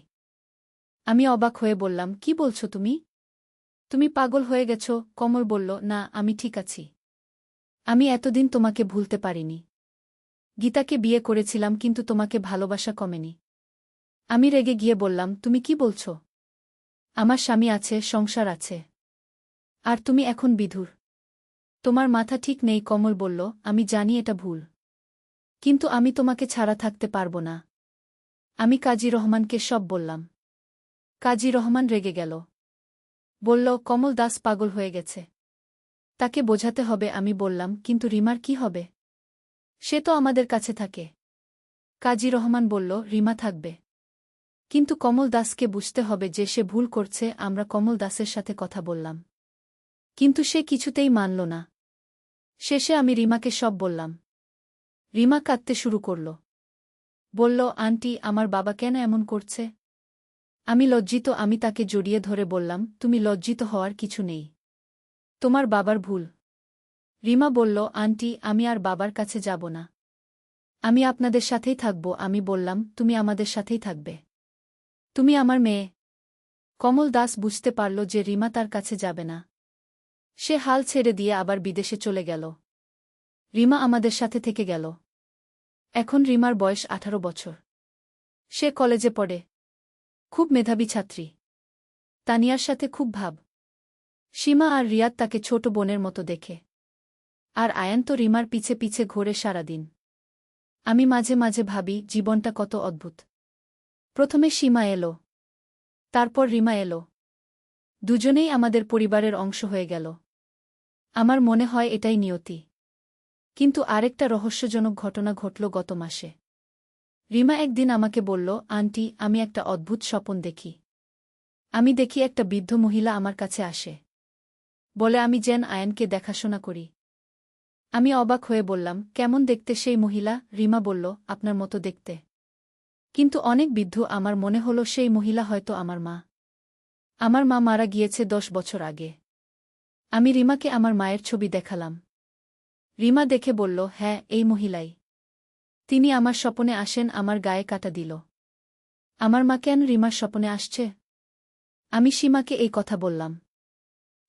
আমি অবাক হয়ে বললাম, কি বলছো তুমি? তুমি পাগল হয়ে গেছ? কমল বলল, না, আমি ঠিক আছি। আমি এতদিন তোমাকে ভুলতে পারিনি। গীতাকে বিয়ে করেছিলাম, কিন্তু তোমাকে ভালোবাসা কমেনি। আমি রেগে গিয়ে বললাম, তুমি কি বলছ? আমার স্বামী আছে, সংসার আছে। আর তুমি এখন বিধুর। তোমার মাথা ঠিক নেই। কমল বলল, আমি জানি এটা ভুল। কিন্তু আমি তোমাকে ছাড়া থাকতে পারব না। আমি কাজী রহমানকে সব বললাম। কাজী রহমান রেগে গেল। বলল, কমল দাস পাগল হয়ে গেছে। তাকে বোঝাতে হবে। আমি বললাম, কিন্তু রিমার কি হবে? সে তো আমাদের কাছে থাকে। কাজী রহমান বলল, রিমা থাকবে। কিন্তু কমল দাসকে বুঝতে হবে যে সে ভুল করছে। আমরা কমল দাসের সাথে কথা বললাম। কিন্তু সে কিছুতেই মানল না। শেষে আমি রিমাকে সব বললাম। রিমা কাঁদতে শুরু করল। বলল, আন্টি, আমার বাবা কেন এমন করছে? আমি লজ্জিত। আমি তাকে জড়িয়ে ধরে বললাম, তুমি লজ্জিত হওয়ার কিছু নেই। তোমার বাবার ভুল। রিমা বলল, আন্টি, আমি আর বাবার কাছে যাব না। আমি আপনাদের সাথেই থাকব। আমি বললাম, তুমি আমাদের সাথেই থাকবে। তুমি আমার মেয়ে। কমল দাস বুঝতে পারল যে রিমা তার কাছে যাবে না। সে হাল ছেড়ে দিয়ে আবার বিদেশে চলে গেল। রিমা আমাদের সাথে থেকে গেল। এখন রিমার বয়স 18 বছর। সে কলেজে পড়ে। খুব মেধাবী ছাত্রী। তানিয়ার সাথে খুব ভাব। সীমা আর রিয়াদ তাকে ছোট বোনের মতো দেখে। আর আয়ান তো রিমার পিছে পিছে ঘোরে সারাদিন। আমি মাঝে মাঝে ভাবি, জীবনটা কত অদ্ভুত। প্রথমে সীমা এলো। তারপর রিমা এলো। দুজনেই আমাদের পরিবারের অংশ হয়ে গেল। আমার মনে হয় এটাই নিয়তি। কিন্তু আরেকটা রহস্যজনক ঘটনা ঘটল গত মাসে। রিমা একদিন আমাকে বলল, আন্টি, আমি একটা অদ্ভুত স্বপন দেখি। আমি দেখি একটা বৃদ্ধ মহিলা আমার কাছে আসে। বলে আমি যেন আয়ানকে দেখাশোনা করি। আমি অবাক হয়ে বললাম, কেমন দেখতে সেই মহিলা? রিমা বলল, আপনার মতো দেখতে। কিন্তু অনেক বৃদ্ধ। আমার মনে হলো সেই মহিলা হয়তো আমার মা। আমার মা মারা গিয়েছে 10 বছর আগে। আমি রিমাকে আমার মায়ের ছবি দেখালাম। রিমা দেখে বলল, হ্যাঁ, এই মহিলাই। তিনি আমার স্বপনে আসেন। আমার গায়ে কাটা দিল। আমার মা কেন রিমার স্বপনে আসছে? আমি সীমাকে এই কথা বললাম।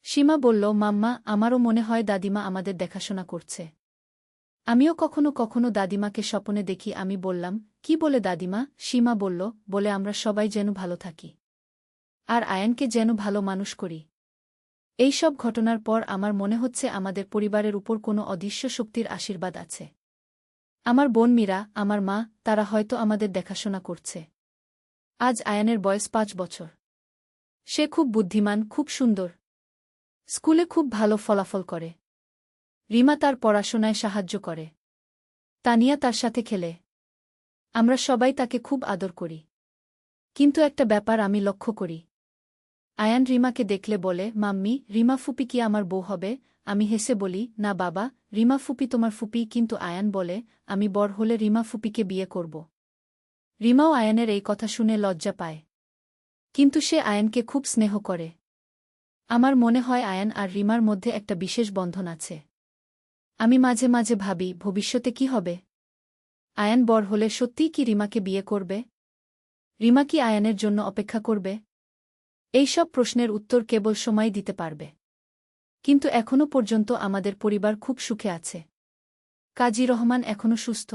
সীমা বলল, মাম্মা, আমারও মনে হয় দাদিমা আমাদের দেখাশোনা করছে। আমিও কখনো কখনো দাদিমাকে স্বপনে দেখি। আমি বললাম, কি বলে দাদিমা? সীমা বলল, বলে আমরা সবাই যেন ভালো থাকি। আর আয়ানকে যেন ভালো মানুষ করি। এই সব ঘটনার পর আমার মনে হচ্ছে আমাদের পরিবারের উপর কোনো অদৃশ্য শক্তির আশীর্বাদ আছে। আমার বোন মীরা, আমার মা, তারা হয়তো আমাদের দেখাশোনা করছে। আজ আয়ানের বয়স 5 বছর। সে খুব বুদ্ধিমান, খুব সুন্দর। স্কুলে খুব ভালো ফলাফল করে। রিমা তার পড়াশোনায় সাহায্য করে। তানিয়া তার সাথে খেলে। আমরা সবাই তাকে খুব আদর করি। কিন্তু একটা ব্যাপার আমি লক্ষ্য করি। আয়ান রিমাকে দেখলে বলে, মাম্মি, রিমা ফুপি কি আমার বউ হবে? আমি হেসে বলি, না বাবা, রিমা ফুপি তোমার ফুপি। কিন্তু আয়ান বলে, আমি বড় হলে রিমা ফুপিকে বিয়ে করব। রিমাও আয়ানের এই কথা শুনে লজ্জা পায়। কিন্তু সে আয়ানকে খুব স্নেহ করে। আমার মনে হয় আয়ান আর রিমার মধ্যে একটা বিশেষ বন্ধন আছে। আমি মাঝে মাঝে ভাবি, ভবিষ্যতে কি হবে? আয়ান বড় হলে সত্যিই কি রিমাকে বিয়ে করবে? রিমা কি আয়ানের জন্য অপেক্ষা করবে? এই সব প্রশ্নের উত্তর কেবল সময় দিতে পারবে। কিন্তু এখনো পর্যন্ত আমাদের পরিবার খুব সুখে আছে। কাজী রহমান এখনো সুস্থ।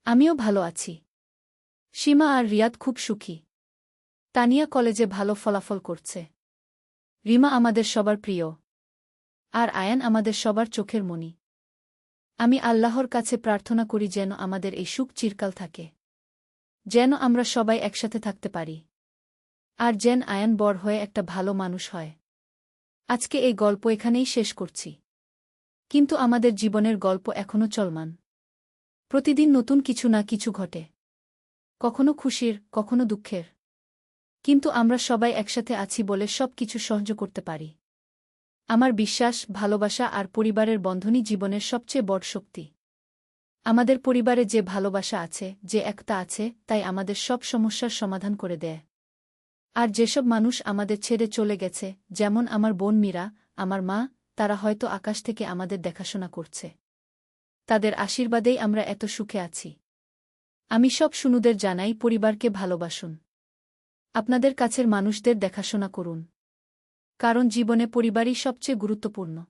আমিও ভালো আছি। সীমা আর রিয়াদ খুব সুখী। তানিয়া কলেজে ভালো ফলাফল করছে। রিমা আমাদের সবার প্রিয়। আর আয়ান আমাদের সবার চোখের মণি। আমি আল্লাহর কাছে প্রার্থনা করি যেন আমাদের এই সুখ চিরকাল থাকে। যেন আমরা সবাই একসাথে থাকতে পারি। আর যেন আয়ান বড় হয়ে একটা ভালো মানুষ হয়। আজকে এই গল্প এখানেই শেষ করছি। কিন্তু আমাদের জীবনের গল্প এখনো চলমান। প্রতিদিন নতুন কিছু না কিছু ঘটে। কখনো খুশির, কখনো দুঃখের। কিন্তু আমরা সবাই একসাথে আছি বলে সব কিছু সহ্য করতে পারি। আমার বিশ্বাস, ভালোবাসা আর পরিবারের বন্ধনই জীবনের সবচেয়ে বড় শক্তি। আমাদের পরিবারে যে ভালোবাসা আছে, যে একতা আছে, তাই আমাদের সব সমস্যার সমাধান করে দেয়। আর যেসব মানুষ আমাদের ছেড়ে চলে গেছে, যেমন আমার বোন মীরা, আমার মা, তারা হয়তো আকাশ থেকে আমাদের দেখাশোনা করছে। তাদের আশীর্বাদেই আমরা এত সুখে আছি। আমি সব শুনুদের জানাই, পরিবারকে ভালোবাসুন। আপনাদের কাছের মানুষদের দেখাশোনা করুন। কারণ জীবনে পরিবারই সবচেয়ে গুরুত্বপূর্ণ।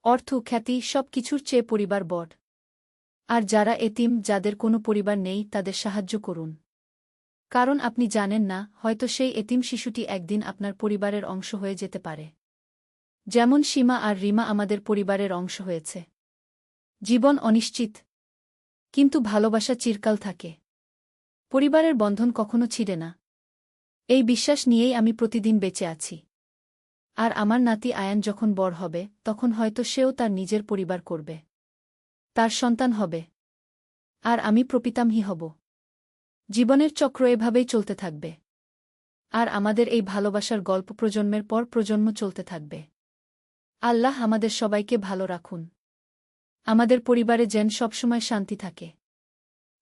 অর্থ, খ্যাতি সব কিছুর চেয়ে পরিবার বড়। আর যারা এতিম, যাদের কোনো পরিবার নেই, তাদের সাহায্য করুন। কারণ আপনি জানেন না, হয়তো সেই এতিম শিশুটি একদিন আপনার পরিবারের অংশ হয়ে যেতে পারে। যেমন সীমা আর রিমা আমাদের পরিবারের অংশ হয়েছে। জীবন অনিশ্চিত, কিন্তু ভালোবাসা চিরকাল থাকে। পরিবারের বন্ধন কখনো ছিঁড়ে না। এই বিশ্বাস নিয়েই আমি প্রতিদিন বেঁচে আছি। আর আমার নাতি আয়ান যখন বড় হবে, তখন হয়তো সেও তার নিজের পরিবার করবে। তার সন্তান হবে। আর আমি প্রপিতামহী হব। জীবনের চক্র এভাবেই চলতে থাকবে। আর আমাদের এই ভালোবাসার গল্প প্রজন্মের পর প্রজন্ম চলতে থাকবে। আল্লাহ আমাদের সবাইকে ভালো রাখুন। আমাদের পরিবারে যেন সবসময় শান্তি থাকে।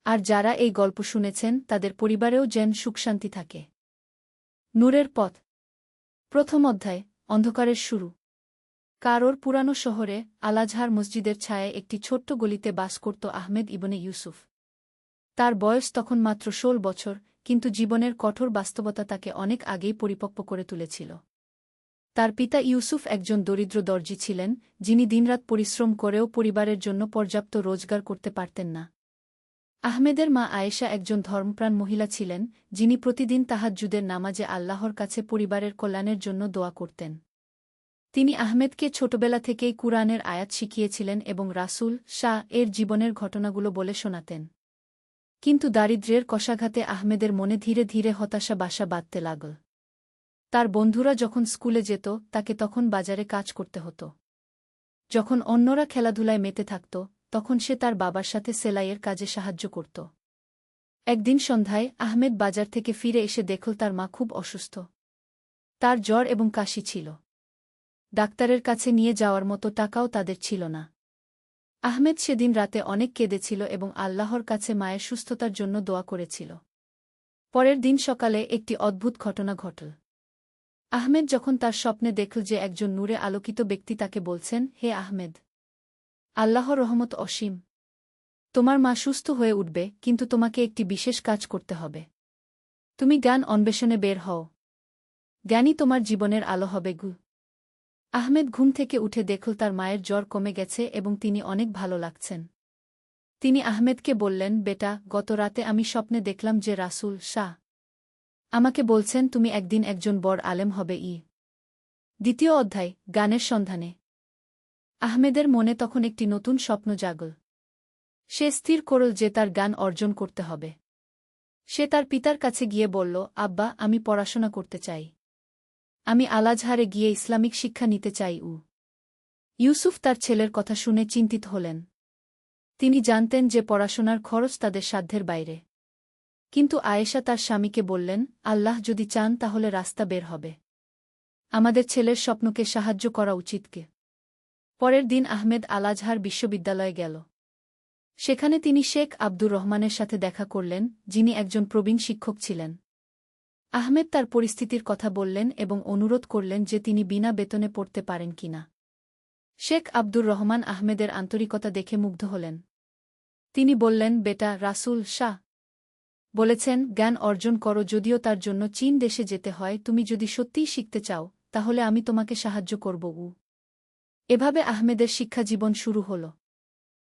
আর যারা এই গল্প শুনেছেন, তাদের পরিবারেও যেন সুখশান্তি থাকে। নূরের পথ। প্রথম অধ্যায়, অন্ধকারের শুরু। কারোর পুরানো শহরে আল-আজহার মসজিদের ছায়ায় একটি ছোট্ট গলিতে বাস করত আহমেদ ইবনে ইউসুফ। তার বয়স তখন মাত্র 16 বছর, কিন্তু জীবনের কঠোর বাস্তবতা তাকে অনেক আগেই পরিপক্ব করে তুলেছিল। তার পিতা ইউসুফ একজন দরিদ্র দর্জি ছিলেন, যিনি দিনরাত পরিশ্রম করেও পরিবারের জন্য পর্যাপ্ত রোজগার করতে পারতেন না। আহমেদের মা আয়েশা একজন ধর্মপ্রাণ মহিলা ছিলেন, যিনি প্রতিদিন তাহাজ্জুদের নামাজে আল্লাহর কাছে পরিবারের কল্যাণের জন্য দোয়া করতেন। তিনি আহমেদকে ছোটবেলা থেকেই কুরআনের আয়াত শিখিয়েছিলেন এবং রাসূল এর জীবনের ঘটনাগুলো বলে শোনাতেন। কিন্তু দারিদ্র্যের কষাঘাতে আহমেদের মনে ধীরে ধীরে হতাশা বাসা বাঁধতে লাগল। তার বন্ধুরা যখন স্কুলে যেত, তাকে তখন বাজারে কাজ করতে হতো। যখন অন্যরা খেলাধুলায় মেতে থাকত, তখন সে তার বাবার সাথে সেলাইয়ের কাজে সাহায্য করত। একদিন সন্ধ্যায় আহমেদ বাজার থেকে ফিরে এসে দেখল তার মা খুব অসুস্থ। তার জ্বর এবং কাশি ছিল। ডাক্তারের কাছে নিয়ে যাওয়ার মতো টাকাও তাদের ছিল না। আহমেদ সেদিন রাতে অনেক কেঁদেছিল এবং আল্লাহর কাছে মায়ের সুস্থতার জন্য দোয়া করেছিল। পরের দিন সকালে একটি অদ্ভুত ঘটনা ঘটল। আহমেদ যখন তার স্বপ্নে দেখল যে একজন নূরে আলোকিত ব্যক্তি তাকে বলছেন, হে আহমেদ, আল্লাহর রহমত অসীম। তোমার মা সুস্থ হয়ে উঠবে, কিন্তু তোমাকে একটি বিশেষ কাজ করতে হবে। তুমি জ্ঞান অন্বেষণে বের হও। জ্ঞানই তোমার জীবনের আলো হবে। আহমেদ ঘুম থেকে উঠে দেখল তার মায়ের জ্বর কমে গেছে এবং তিনি অনেক ভালো লাগছেন। তিনি আহমেদকে বললেন, বেটা, গত রাতে আমি স্বপ্নে দেখলাম যে রাসূল আমাকে বলছেন তুমি একদিন একজন বড় আলেম হবে। দ্বিতীয় অধ্যায়, জ্ঞানের সন্ধানে। আহমেদের মনে তখন একটি নতুন স্বপ্ন জাগল। সে স্থির করল যে তার জ্ঞান অর্জন করতে হবে। সে তার পিতার কাছে গিয়ে বলল, আব্বা, আমি পড়াশোনা করতে চাই। আমি আল-আজহারে গিয়ে ইসলামিক শিক্ষা নিতে চাই। ইউসুফ তার ছেলের কথা শুনে চিন্তিত হলেন। তিনি জানতেন যে পড়াশোনার খরচ তাদের সাধ্যের বাইরে। কিন্তু আয়েশা তার স্বামীকে বললেন, আল্লাহ যদি চান তাহলে রাস্তা বের হবে। আমাদের ছেলের স্বপ্নকে সাহায্য করা উচিতকে। পরের দিন আহমেদ আল-আজহার বিশ্ববিদ্যালয়ে গেল। সেখানে তিনি শেখ আব্দুর রহমানের সাথে দেখা করলেন, যিনি একজন প্রবীণ শিক্ষক ছিলেন। আহমেদ তার পরিস্থিতির কথা বললেন এবং অনুরোধ করলেন যে তিনি বিনা বেতনে পড়তে পারেন কিনা। শেখ আব্দুর রহমান আহমেদের আন্তরিকতা দেখে মুগ্ধ হলেন। তিনি বললেন, বেটা, রাসূল বলেছেন, জ্ঞান অর্জন করো, যদিও তার জন্য চীন দেশে যেতে হয়। তুমি যদি সত্যিই শিখতে চাও, তাহলে আমি তোমাকে সাহায্য করব। এভাবে আহমেদের শিক্ষাজীবন শুরু হল।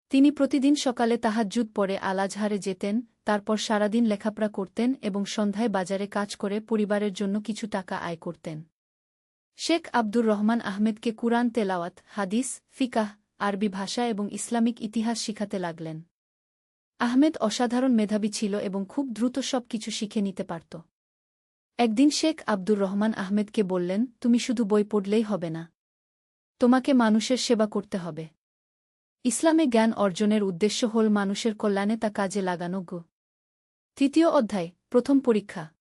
তিনি প্রতিদিন সকালে তাহাজ্জুদ পড়ে আল-আজহারে যেতেন, তারপর সারাদিন লেখাপড়া করতেন এবং সন্ধ্যায় বাজারে কাজ করে পরিবারের জন্য কিছু টাকা আয় করতেন। শেখ আব্দুর রহমান আহমেদকে কুরআন তেলাওয়াত, হাদিস, ফিকাহ, আরবি ভাষা এবং ইসলামিক ইতিহাস শিখাতে লাগলেন। আহমেদ অসাধারণ মেধাবী ছিল এবং খুব দ্রুত সব কিছু শিখে নিতে পারত। একদিন শেখ আব্দুর রহমান আহমেদকে বললেন, তুমি শুধু বই পড়লেই হবে না। তোমাকে মানুষের সেবা করতে হবে। ইসলামে জ্ঞান অর্জনের উদ্দেশ্য হল মানুষের কল্যাণে তা কাজে লাগানো। তৃতীয় অধ্যায়, প্রথম পরীক্ষা।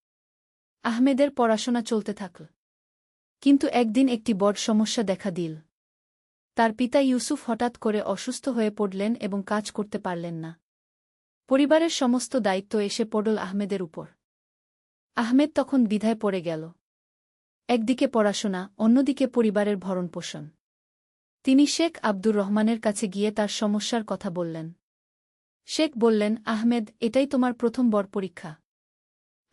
আহমেদের পড়াশোনা চলতে থাকল। কিন্তু একদিন একটি বড় সমস্যা দেখা দিল। তার পিতা ইউসুফ হঠাৎ করে অসুস্থ হয়ে পড়লেন এবং কাজ করতে পারলেন না। পরিবারের সমস্ত দায়িত্ব এসে পড়ল আহমেদের উপর। আহমেদ তখন দ্বিধায় পড়ে গেল। একদিকে পড়াশোনা, অন্যদিকে পরিবারের ভরণপোষণ। তিনি শেখ আব্দুর রহমানের কাছে গিয়ে তার সমস্যার কথা বললেন। শেখ বললেন, আহমেদ, এটাই তোমার প্রথম বড় পরীক্ষা।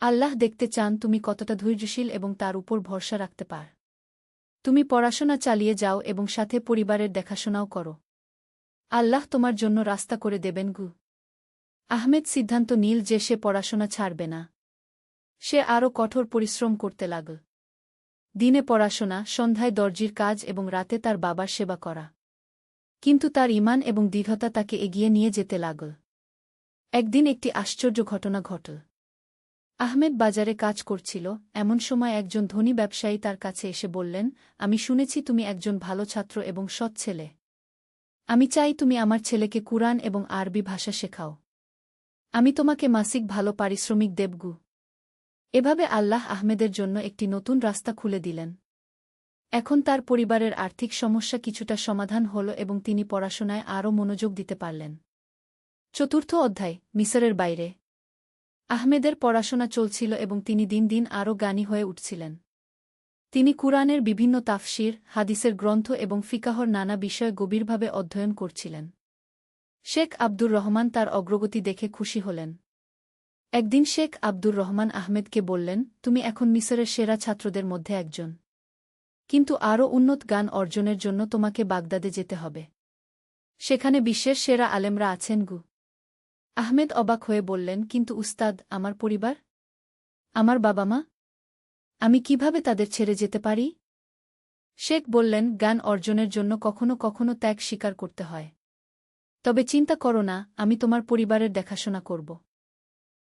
আল্লাহ দেখতে চান তুমি কতটা ধৈর্যশীল এবং তার উপর ভরসা রাখতে পার। তুমি পড়াশোনা চালিয়ে যাও এবং সাথে পরিবারের দেখাশোনাও করো। আল্লাহ তোমার জন্য রাস্তা করে দেবেন গু। আহমেদ সিদ্ধান্ত নিল যে সে পড়াশোনা ছাড়বে না। সে আরও কঠোর পরিশ্রম করতে লাগল। দিনে পড়াশোনা, সন্ধ্যায় দর্জির কাজ এবং রাতে তার বাবার সেবা করা। কিন্তু তার ঈমান এবং দৃঢ়তা তাকে এগিয়ে নিয়ে যেতে লাগল। একদিন একটি আশ্চর্য ঘটনা ঘটল। আহমেদ বাজারে কাজ করছিল, এমন সময় একজন ধনী ব্যবসায়ী তার কাছে এসে বললেন, আমি শুনেছি তুমি একজন ভালো ছাত্র এবং সৎ ছেলে। আমি চাই তুমি আমার ছেলেকে কুরআন এবং আরবি ভাষা শেখাও। আমি তোমাকে মাসিক ভালো পারিশ্রমিক দেবগু। এভাবে আল্লাহ আহমেদের জন্য একটি নতুন রাস্তা খুলে দিলেন। এখন তার পরিবারের আর্থিক সমস্যা কিছুটা সমাধান হল এবং তিনি পড়াশোনায় আরও মনোযোগ দিতে পারলেন। চতুর্থ অধ্যায়, মিসরের বাইরে। আহমেদের পড়াশোনা চলছিল এবং তিনি দিন দিন আরও জ্ঞানী হয়ে উঠছিলেন। তিনি কুরআনের বিভিন্ন তাফসির, হাদিসের গ্রন্থ এবং ফিকাহর নানা বিষয় গভীরভাবে অধ্যয়ন করছিলেন। শেখ আব্দুর রহমান তার অগ্রগতি দেখে খুশি হলেন। একদিন শেখ আব্দুর রহমান আহমেদকে বললেন, তুমি এখন মিসরের সেরা ছাত্রদের মধ্যে একজন। কিন্তু আরও উন্নত জ্ঞান অর্জনের জন্য তোমাকে বাগদাদে যেতে হবে। সেখানে বিশ্বের সেরা আলেমরা আছেন গু। আহমেদ অবাক হয়ে বললেন, কিন্তু উস্তাদ, আমার পরিবার, আমার বাবা মা, আমি কিভাবে তাদের ছেড়ে যেতে পারি? শেখ বললেন, জ্ঞান অর্জনের জন্য কখনো কখনো ত্যাগ স্বীকার করতে হয়। তবে চিন্তা করো না, আমি তোমার পরিবারের দেখাশোনা করব।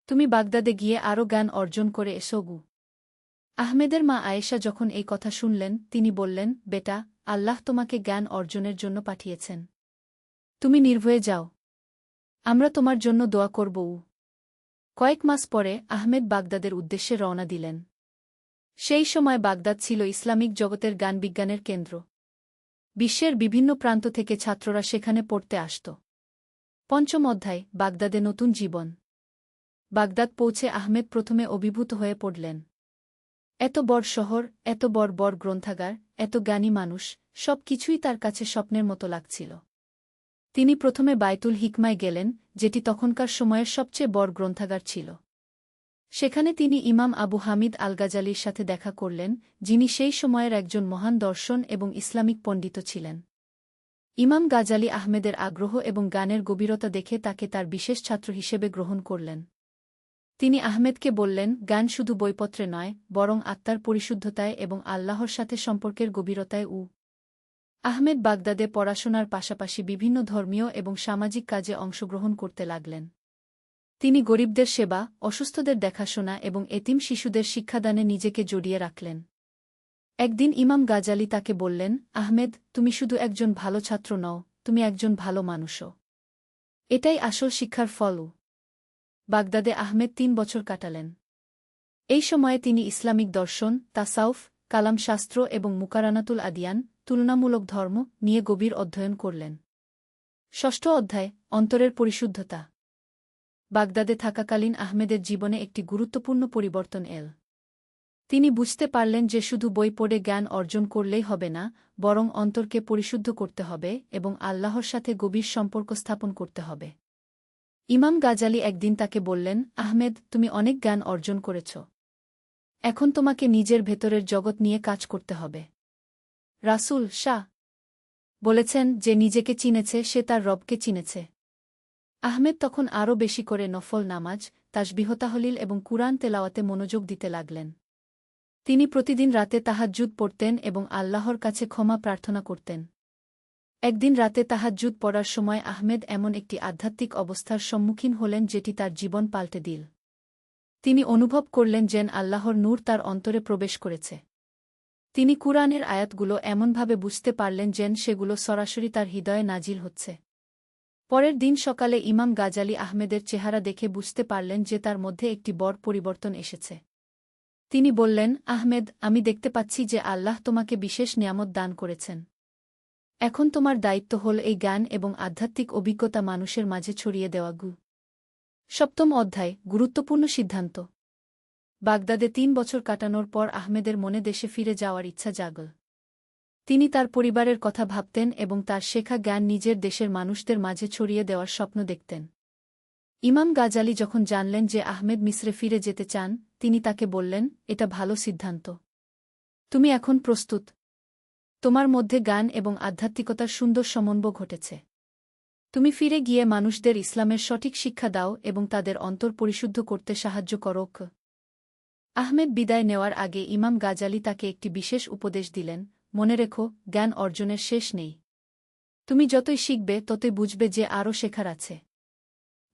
তুমি বাগদাদে গিয়ে আরও জ্ঞান অর্জন করে এসো গু। আহমেদের মা আয়েশা যখন এই কথা শুনলেন, তিনি বললেন, বেটা, আল্লাহ তোমাকে জ্ঞান অর্জনের জন্য পাঠিয়েছেন। তুমি নির্ভয়ে যাও। আমরা তোমার জন্য দোয়া করব। কয়েক মাস পরে আহমেদ বাগদাদের উদ্দেশ্যে রওনা দিলেন। সেই সময় বাগদাদ ছিল ইসলামিক জগতের জ্ঞানবিজ্ঞানের কেন্দ্র। বিশ্বের বিভিন্ন প্রান্ত থেকে ছাত্ররা সেখানে পড়তে আসত। পঞ্চম অধ্যায়, বাগদাদে নতুন জীবন। বাগদাদ পৌঁছে আহমেদ প্রথমে অভিভূত হয়ে পড়লেন। এত বড় শহর, এত বড় বড় গ্রন্থাগার, এত জ্ঞানী মানুষ, সব কিছুই তার কাছে স্বপ্নের মতো লাগছিল। তিনি প্রথমে বায়তুল হিকমায় গেলেন, যেটি তখনকার সময়ের সবচেয়ে বড় গ্রন্থাগার ছিল। সেখানে তিনি ইমাম আবু হামিদ আল গাজালির সাথে দেখা করলেন, যিনি সেই সময়ের একজন মহান দর্শন এবং ইসলামিক পণ্ডিত ছিলেন। ইমাম গাজালি আহমেদের আগ্রহ এবং জ্ঞানের গভীরতা দেখে তাকে তার বিশেষ ছাত্র হিসেবে গ্রহণ করলেন। তিনি আহমেদকে বললেন, জ্ঞান শুধু বইপত্রে নয়, বরং আত্মার পরিশুদ্ধতায় এবং আল্লাহর সাথে সম্পর্কের গভীরতায়। আহমেদ বাগদাদে পড়াশোনার পাশাপাশি বিভিন্ন ধর্মীয় এবং সামাজিক কাজে অংশগ্রহণ করতে লাগলেন। তিনি গরিবদের সেবা, অসুস্থদের দেখাশোনা এবং এতিম শিশুদের শিক্ষাদানে নিজেকে জড়িয়ে রাখলেন। একদিন ইমাম গাজালি তাকে বললেন, আহমেদ, তুমি শুধু একজন ভালো ছাত্র নও, তুমি একজন ভালো মানুষও। এটাই আসল শিক্ষার ফল। বাগদাদে আহমেদ 3 বছর কাটালেন। এই সময়ে তিনি ইসলামিক দর্শন, তাসাউফ, কালামশাস্ত্র এবং মুকারানাতুল আদিয়ান, তুলনামূলক ধর্ম নিয়ে গভীর অধ্যয়ন করলেন। ষষ্ঠ অধ্যায়, অন্তরের পরিশুদ্ধতা। বাগদাদে থাকাকালীন আহমেদের জীবনে একটি গুরুত্বপূর্ণ পরিবর্তন এল। তিনি বুঝতে পারলেন যে শুধু বই পড়ে জ্ঞান অর্জন করলেই হবে না, বরং অন্তরকে পরিশুদ্ধ করতে হবে এবং আল্লাহর সাথে গভীর সম্পর্ক স্থাপন করতে হবে। ইমাম গাজালি একদিন তাকে বললেন, আহমেদ, তুমি অনেক জ্ঞান অর্জন করেছ। এখন তোমাকে নিজের ভেতরের জগৎ নিয়ে কাজ করতে হবে। রাসূল শাহ বলেছেন, যে নিজেকে চিনেছে সে তার রবকে চিনেছে। আহমেদ তখন আরও বেশি করে নফল নামাজ, তাসবিহ তাহলিল এবং কুরআন তেলাওয়াতে মনোযোগ দিতে লাগলেন। তিনি প্রতিদিন রাতে তাহাজ্জুদ পড়তেন এবং আল্লাহর কাছে ক্ষমা প্রার্থনা করতেন। একদিন রাতে তাহাজ্জুদ পড়ার সময় আহমেদ এমন একটি আধ্যাত্মিক অবস্থার সম্মুখীন হলেন যেটি তার জীবন পাল্টে দিল। তিনি অনুভব করলেন যেন আল্লাহর নূর তার অন্তরে প্রবেশ করেছে। তিনি কুরআনের আয়াতগুলো এমনভাবে বুঝতে পারলেন যেন সেগুলো সরাসরি তার হৃদয়ে নাজিল হচ্ছে। পরের দিন সকালে ইমাম গাজালি আহমেদের চেহারা দেখে বুঝতে পারলেন যে তার মধ্যে একটি বড় পরিবর্তন এসেছে। তিনি বললেন, আহমেদ, আমি দেখতে পাচ্ছি যে আল্লাহ তোমাকে বিশেষ নিয়ামত দান করেছেন। এখন তোমার দায়িত্ব হল এই জ্ঞান এবং আধ্যাত্মিক অভিজ্ঞতা মানুষের মাঝে ছড়িয়ে দেওয়া। সপ্তম অধ্যায়, গুরুত্বপূর্ণ সিদ্ধান্ত। বাগদাদে 3 বছর কাটানোর পর আহমেদের মনে দেশে ফিরে যাওয়ার ইচ্ছা জাগল। তিনি তার পরিবারের কথা ভাবতেন এবং তার শেখা জ্ঞান নিজের দেশের মানুষদের মাঝে ছড়িয়ে দেওয়ার স্বপ্ন দেখতেন। ইমাম গাজালি যখন জানলেন যে আহমেদ মিসরে ফিরে যেতে চান, তিনি তাকে বললেন, এটা ভালো সিদ্ধান্ত। তুমি এখন প্রস্তুত। তোমার মধ্যে জ্ঞান এবং আধ্যাত্মিকতার সুন্দর সমন্বয় ঘটেছে। তুমি ফিরে গিয়ে মানুষদের ইসলামের সঠিক শিক্ষা দাও এবং তাদের অন্তর পরিশুদ্ধ করতে সাহায্য করো। আহমেদ বিদায় নেওয়ার আগে ইমাম গাজালি তাকে একটি বিশেষ উপদেশ দিলেন, মনে রেখো, জ্ঞান অর্জনের শেষ নেই। তুমি যতই শিখবে ততই বুঝবে যে আরও শেখার আছে।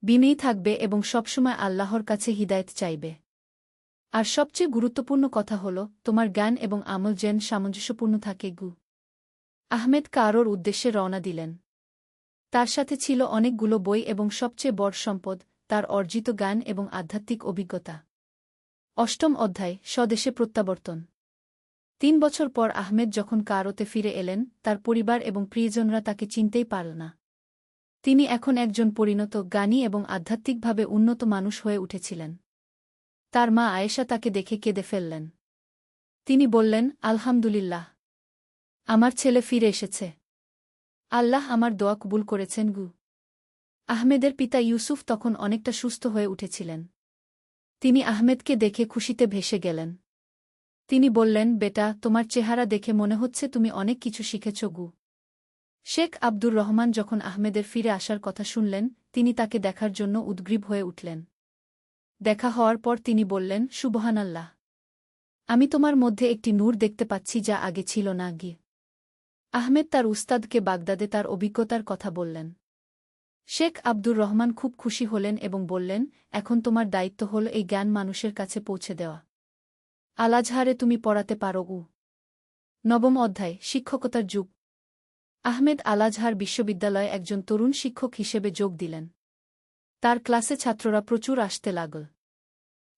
বিনয়ী থাকবে এবং সবসময় আল্লাহর কাছে হিদায়েত চাইবে। আর সবচেয়ে গুরুত্বপূর্ণ কথা হল, তোমার জ্ঞান এবং আমল যেন সামঞ্জস্যপূর্ণ থাকে। আহমেদ কায়রোর উদ্দেশ্যে রওনা দিলেন। তার সাথে ছিল অনেকগুলো বই এবং সবচেয়ে বড় সম্পদ, তার অর্জিত জ্ঞান এবং আধ্যাত্মিক অভিজ্ঞতা। অষ্টম অধ্যায়, স্বদেশে প্রত্যাবর্তন। ৩ বছর পর আহমেদ যখন কায়রোতে ফিরে এলেন, তার পরিবার এবং প্রিয়জনরা তাকে চিনতেই পারল না। তিনি এখন একজন পরিণত, জ্ঞানী এবং আধ্যাত্মিকভাবে উন্নত মানুষ হয়ে উঠেছিলেন। তার মা আয়েশা তাকে দেখে কেঁদে ফেললেন। তিনি বললেন, আলহামদুলিল্লাহ, আমার ছেলে ফিরে এসেছে। আল্লাহ আমার দোয়া কবুল করেছেন। আহমেদের পিতা ইউসুফ তখন অনেকটা সুস্থ হয়ে উঠেছিলেন। তিনি আহমেদকে দেখে খুশিতে ভেসে গেলেন। তিনি বললেন, বেটা, তোমার চেহারা দেখে মনে হচ্ছে তুমি অনেক কিছু শিখেছ। শেখ আব্দুর রহমান যখন আহমেদের ফিরে আসার কথা শুনলেন, তিনি তাকে দেখার জন্য উদ্গ্রীব হয়ে উঠলেন। দেখা হওয়ার পর তিনি বললেন, সুবহানাল্লাহ, আমি তোমার মধ্যে একটি নূর দেখতে পাচ্ছি যা আগে ছিল না। আহমেদ তার উস্তাদকে বাগদাদে তার অভিজ্ঞতার কথা বললেন। শেখ আব্দুর রহমান খুব খুশি হলেন এবং বললেন, এখন তোমার দায়িত্ব হল এই জ্ঞান মানুষের কাছে পৌঁছে দেওয়া। আল-আজহারে তুমি পড়াতে পারো। নবম অধ্যায়, শিক্ষকতার যুগ। আহমেদ আল-আজহার বিশ্ববিদ্যালয়ে একজন তরুণ শিক্ষক হিসেবে যোগ দিলেন। তার ক্লাসে ছাত্ররা প্রচুর আসতে লাগল।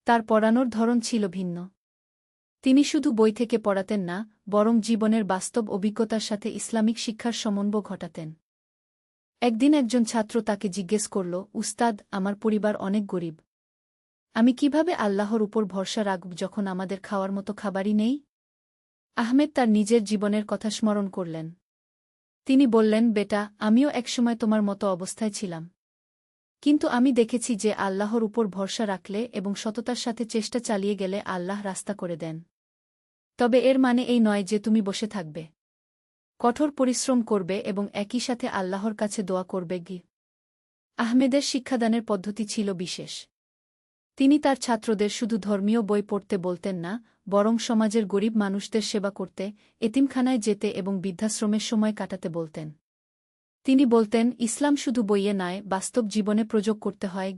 তার পড়ানোর ধরন ছিল ভিন্ন। তিনি শুধু বই থেকে পড়াতেন না, বরং জীবনের বাস্তব অভিজ্ঞতার সাথে ইসলামিক শিক্ষার সমন্বয় ঘটাতেন। একদিন একজন ছাত্র তাকে জিজ্ঞেস করল, উস্তাদ, আমার পরিবার অনেক গরিব। আমি কিভাবে আল্লাহর উপর ভরসা রাখব যখন আমাদের খাওয়ার মতো খাবারই নেই? আহমেদ তার নিজের জীবনের কথা স্মরণ করলেন। তিনি বললেন, বেটা, আমিও একসময় তোমার মতো অবস্থায় ছিলাম। কিন্তু আমি দেখেছি যে আল্লাহর উপর ভরসা রাখলে এবং সততার সাথে চেষ্টা চালিয়ে গেলে আল্লাহ রাস্তা করে দেন। তবে এর মানে এই নয় যে তুমি বসে থাকবে। কঠোর পরিশ্রম করবে এবং একই সাথে আল্লাহর কাছে দোয়া করবে। আহমেদের শিক্ষাদানের পদ্ধতি ছিল বিশেষ। তিনি তার ছাত্রদের শুধু ধর্মীয় বই পড়তে বলতেন না, বরং সমাজের গরিব মানুষদের সেবা করতে, এতিমখানায় যেতে এবং বৃদ্ধাশ্রমের সময় কাটাতে বলতেন। তিনি বলতেন, ইসলাম শুধু বইয়ে নয়, বাস্তব জীবনে প্রয়োগ করতে হয়।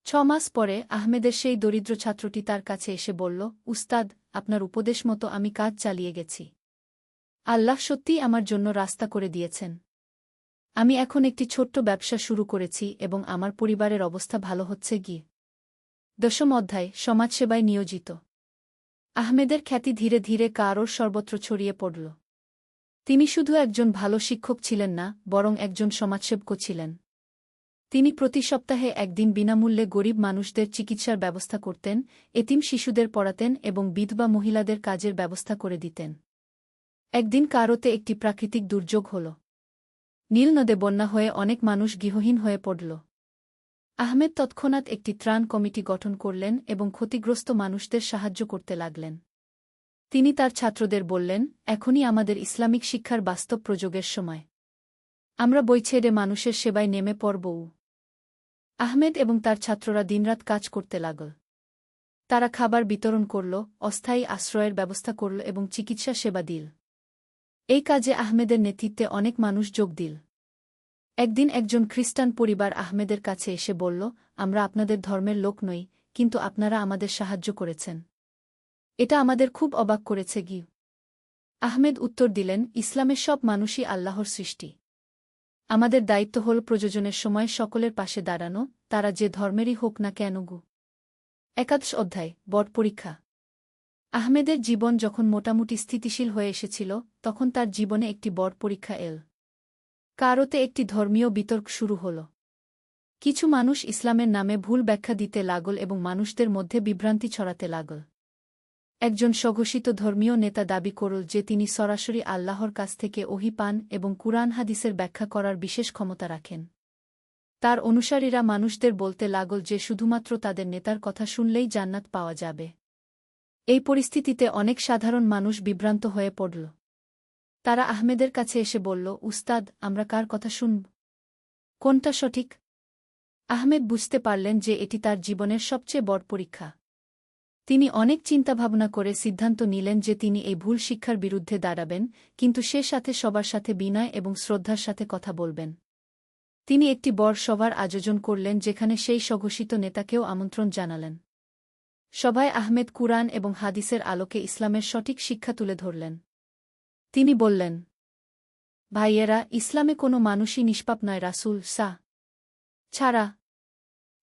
6 মাস পরে আহমেদের সেই দরিদ্র ছাত্রটি তার কাছে এসে বলল, উস্তাদ, আপনার উপদেশ মতো আমি কাজ চালিয়ে গেছি। আল্লাহ সত্যিই আমার জন্য রাস্তা করে দিয়েছেন। আমি এখন একটি ছোট্ট ব্যবসা শুরু করেছি এবং আমার পরিবারের অবস্থা ভালো হচ্ছে। 10ম অধ্যায়, সমাজসেবায় নিয়োজিত। আহমেদের খ্যাতি ধীরে ধীরে কায়রোর সর্বত্র ছড়িয়ে পড়ল। তিনি শুধু একজন ভালো শিক্ষক ছিলেন না, বরং একজন সমাজসেবকও ছিলেন। তিনি প্রতি সপ্তাহে একদিন বিনামূল্যে গরিব মানুষদের চিকিৎসার ব্যবস্থা করতেন, এতিম শিশুদের পড়াতেন এবং বিধবা মহিলাদের কাজের ব্যবস্থা করে দিতেন। একদিন কায়রোতে একটি প্রাকৃতিক দুর্যোগ হল। নীল নদে বন্যা হয়ে অনেক মানুষ গৃহহীন হয়ে পড়ল। আহমেদ তৎক্ষণাৎ একটি ত্রাণ কমিটি গঠন করলেন এবং ক্ষতিগ্রস্ত মানুষদের সাহায্য করতে লাগলেন। তিনি তার ছাত্রদের বললেন, এখনই আমাদের ইসলামিক শিক্ষার বাস্তব প্রয়োগের সময়। আমরা বই ছেড়ে মানুষের সেবায় নেমে পড়ব। আহমেদ এবং তার ছাত্ররা দিনরাত কাজ করতে লাগল। তারা খাবার বিতরণ করল, অস্থায়ী আশ্রয়ের ব্যবস্থা করল এবং চিকিৎসা সেবা দিল। এই কাজে আহমেদের নেতৃত্বে অনেক মানুষ যোগ দিল। একদিন একজন খ্রিস্টান পরিবার আহমেদের কাছে এসে বলল, আমরা আপনাদের ধর্মের লোক নই, কিন্তু আপনারা আমাদের সাহায্য করেছেন। এটা আমাদের খুব অবাক করেছে। আহমেদ উত্তর দিলেন, ইসলামের সব মানুষই আল্লাহর সৃষ্টি। আমাদের দায়িত্ব হল প্রয়োজনের সময় সকলের পাশে দাঁড়ানো, তারা যে ধর্মেরই হোক না কেন। একাদশ অধ্যায়, বড় পরীক্ষা। আহমেদের জীবন যখন মোটামুটি স্থিতিশীল হয়ে এসেছিল, তখন তার জীবনে একটি বড় পরীক্ষা এল। কায়রোতে একটি ধর্মীয় বিতর্ক শুরু হল। কিছু মানুষ ইসলামের নামে ভুল ব্যাখ্যা দিতে লাগল এবং মানুষদের মধ্যে বিভ্রান্তি ছড়াতে লাগল। একজন স্বঘোষিত ধর্মীয় নেতা দাবি করল যে তিনি সরাসরি আল্লাহর কাছ থেকে ওহী পান এবং কুরআন হাদিসের ব্যাখ্যা করার বিশেষ ক্ষমতা রাখেন। তার অনুসারীরা মানুষদের বলতে লাগল যে শুধুমাত্র তাদের নেতার কথা শুনলেই জান্নাত পাওয়া যাবে। এই পরিস্থিতিতে অনেক সাধারণ মানুষ বিভ্রান্ত হয়ে পড়ল। তারা আহমেদের কাছে এসে বলল, উস্তাদ, আমরা কার কথা শুনব? কোনটা সঠিক? আহমেদ বুঝতে পারলেন যে এটি তার জীবনের সবচেয়ে বড় পরীক্ষা। তিনি অনেক চিন্তাভাবনা করে সিদ্ধান্ত নিলেন যে তিনি এই ভুল শিক্ষার বিরুদ্ধে দাঁড়াবেন, কিন্তু সে সাথে সবার সাথে বিনয় এবং শ্রদ্ধার সাথে কথা বলবেন। তিনি একটি বড় সভার আয়োজন করলেন, যেখানে সেই স্বঘোষিত নেতাকেও আমন্ত্রণ জানালেন। সভায় আহমেদ কুরআন এবং হাদিসের আলোকে ইসলামের সঠিক শিক্ষা তুলে ধরলেন। তিনি বললেন, ভাইয়েরা, ইসলামে কোনো মানুষই নিষ্পাপ নয় রাসূল ছাড়া।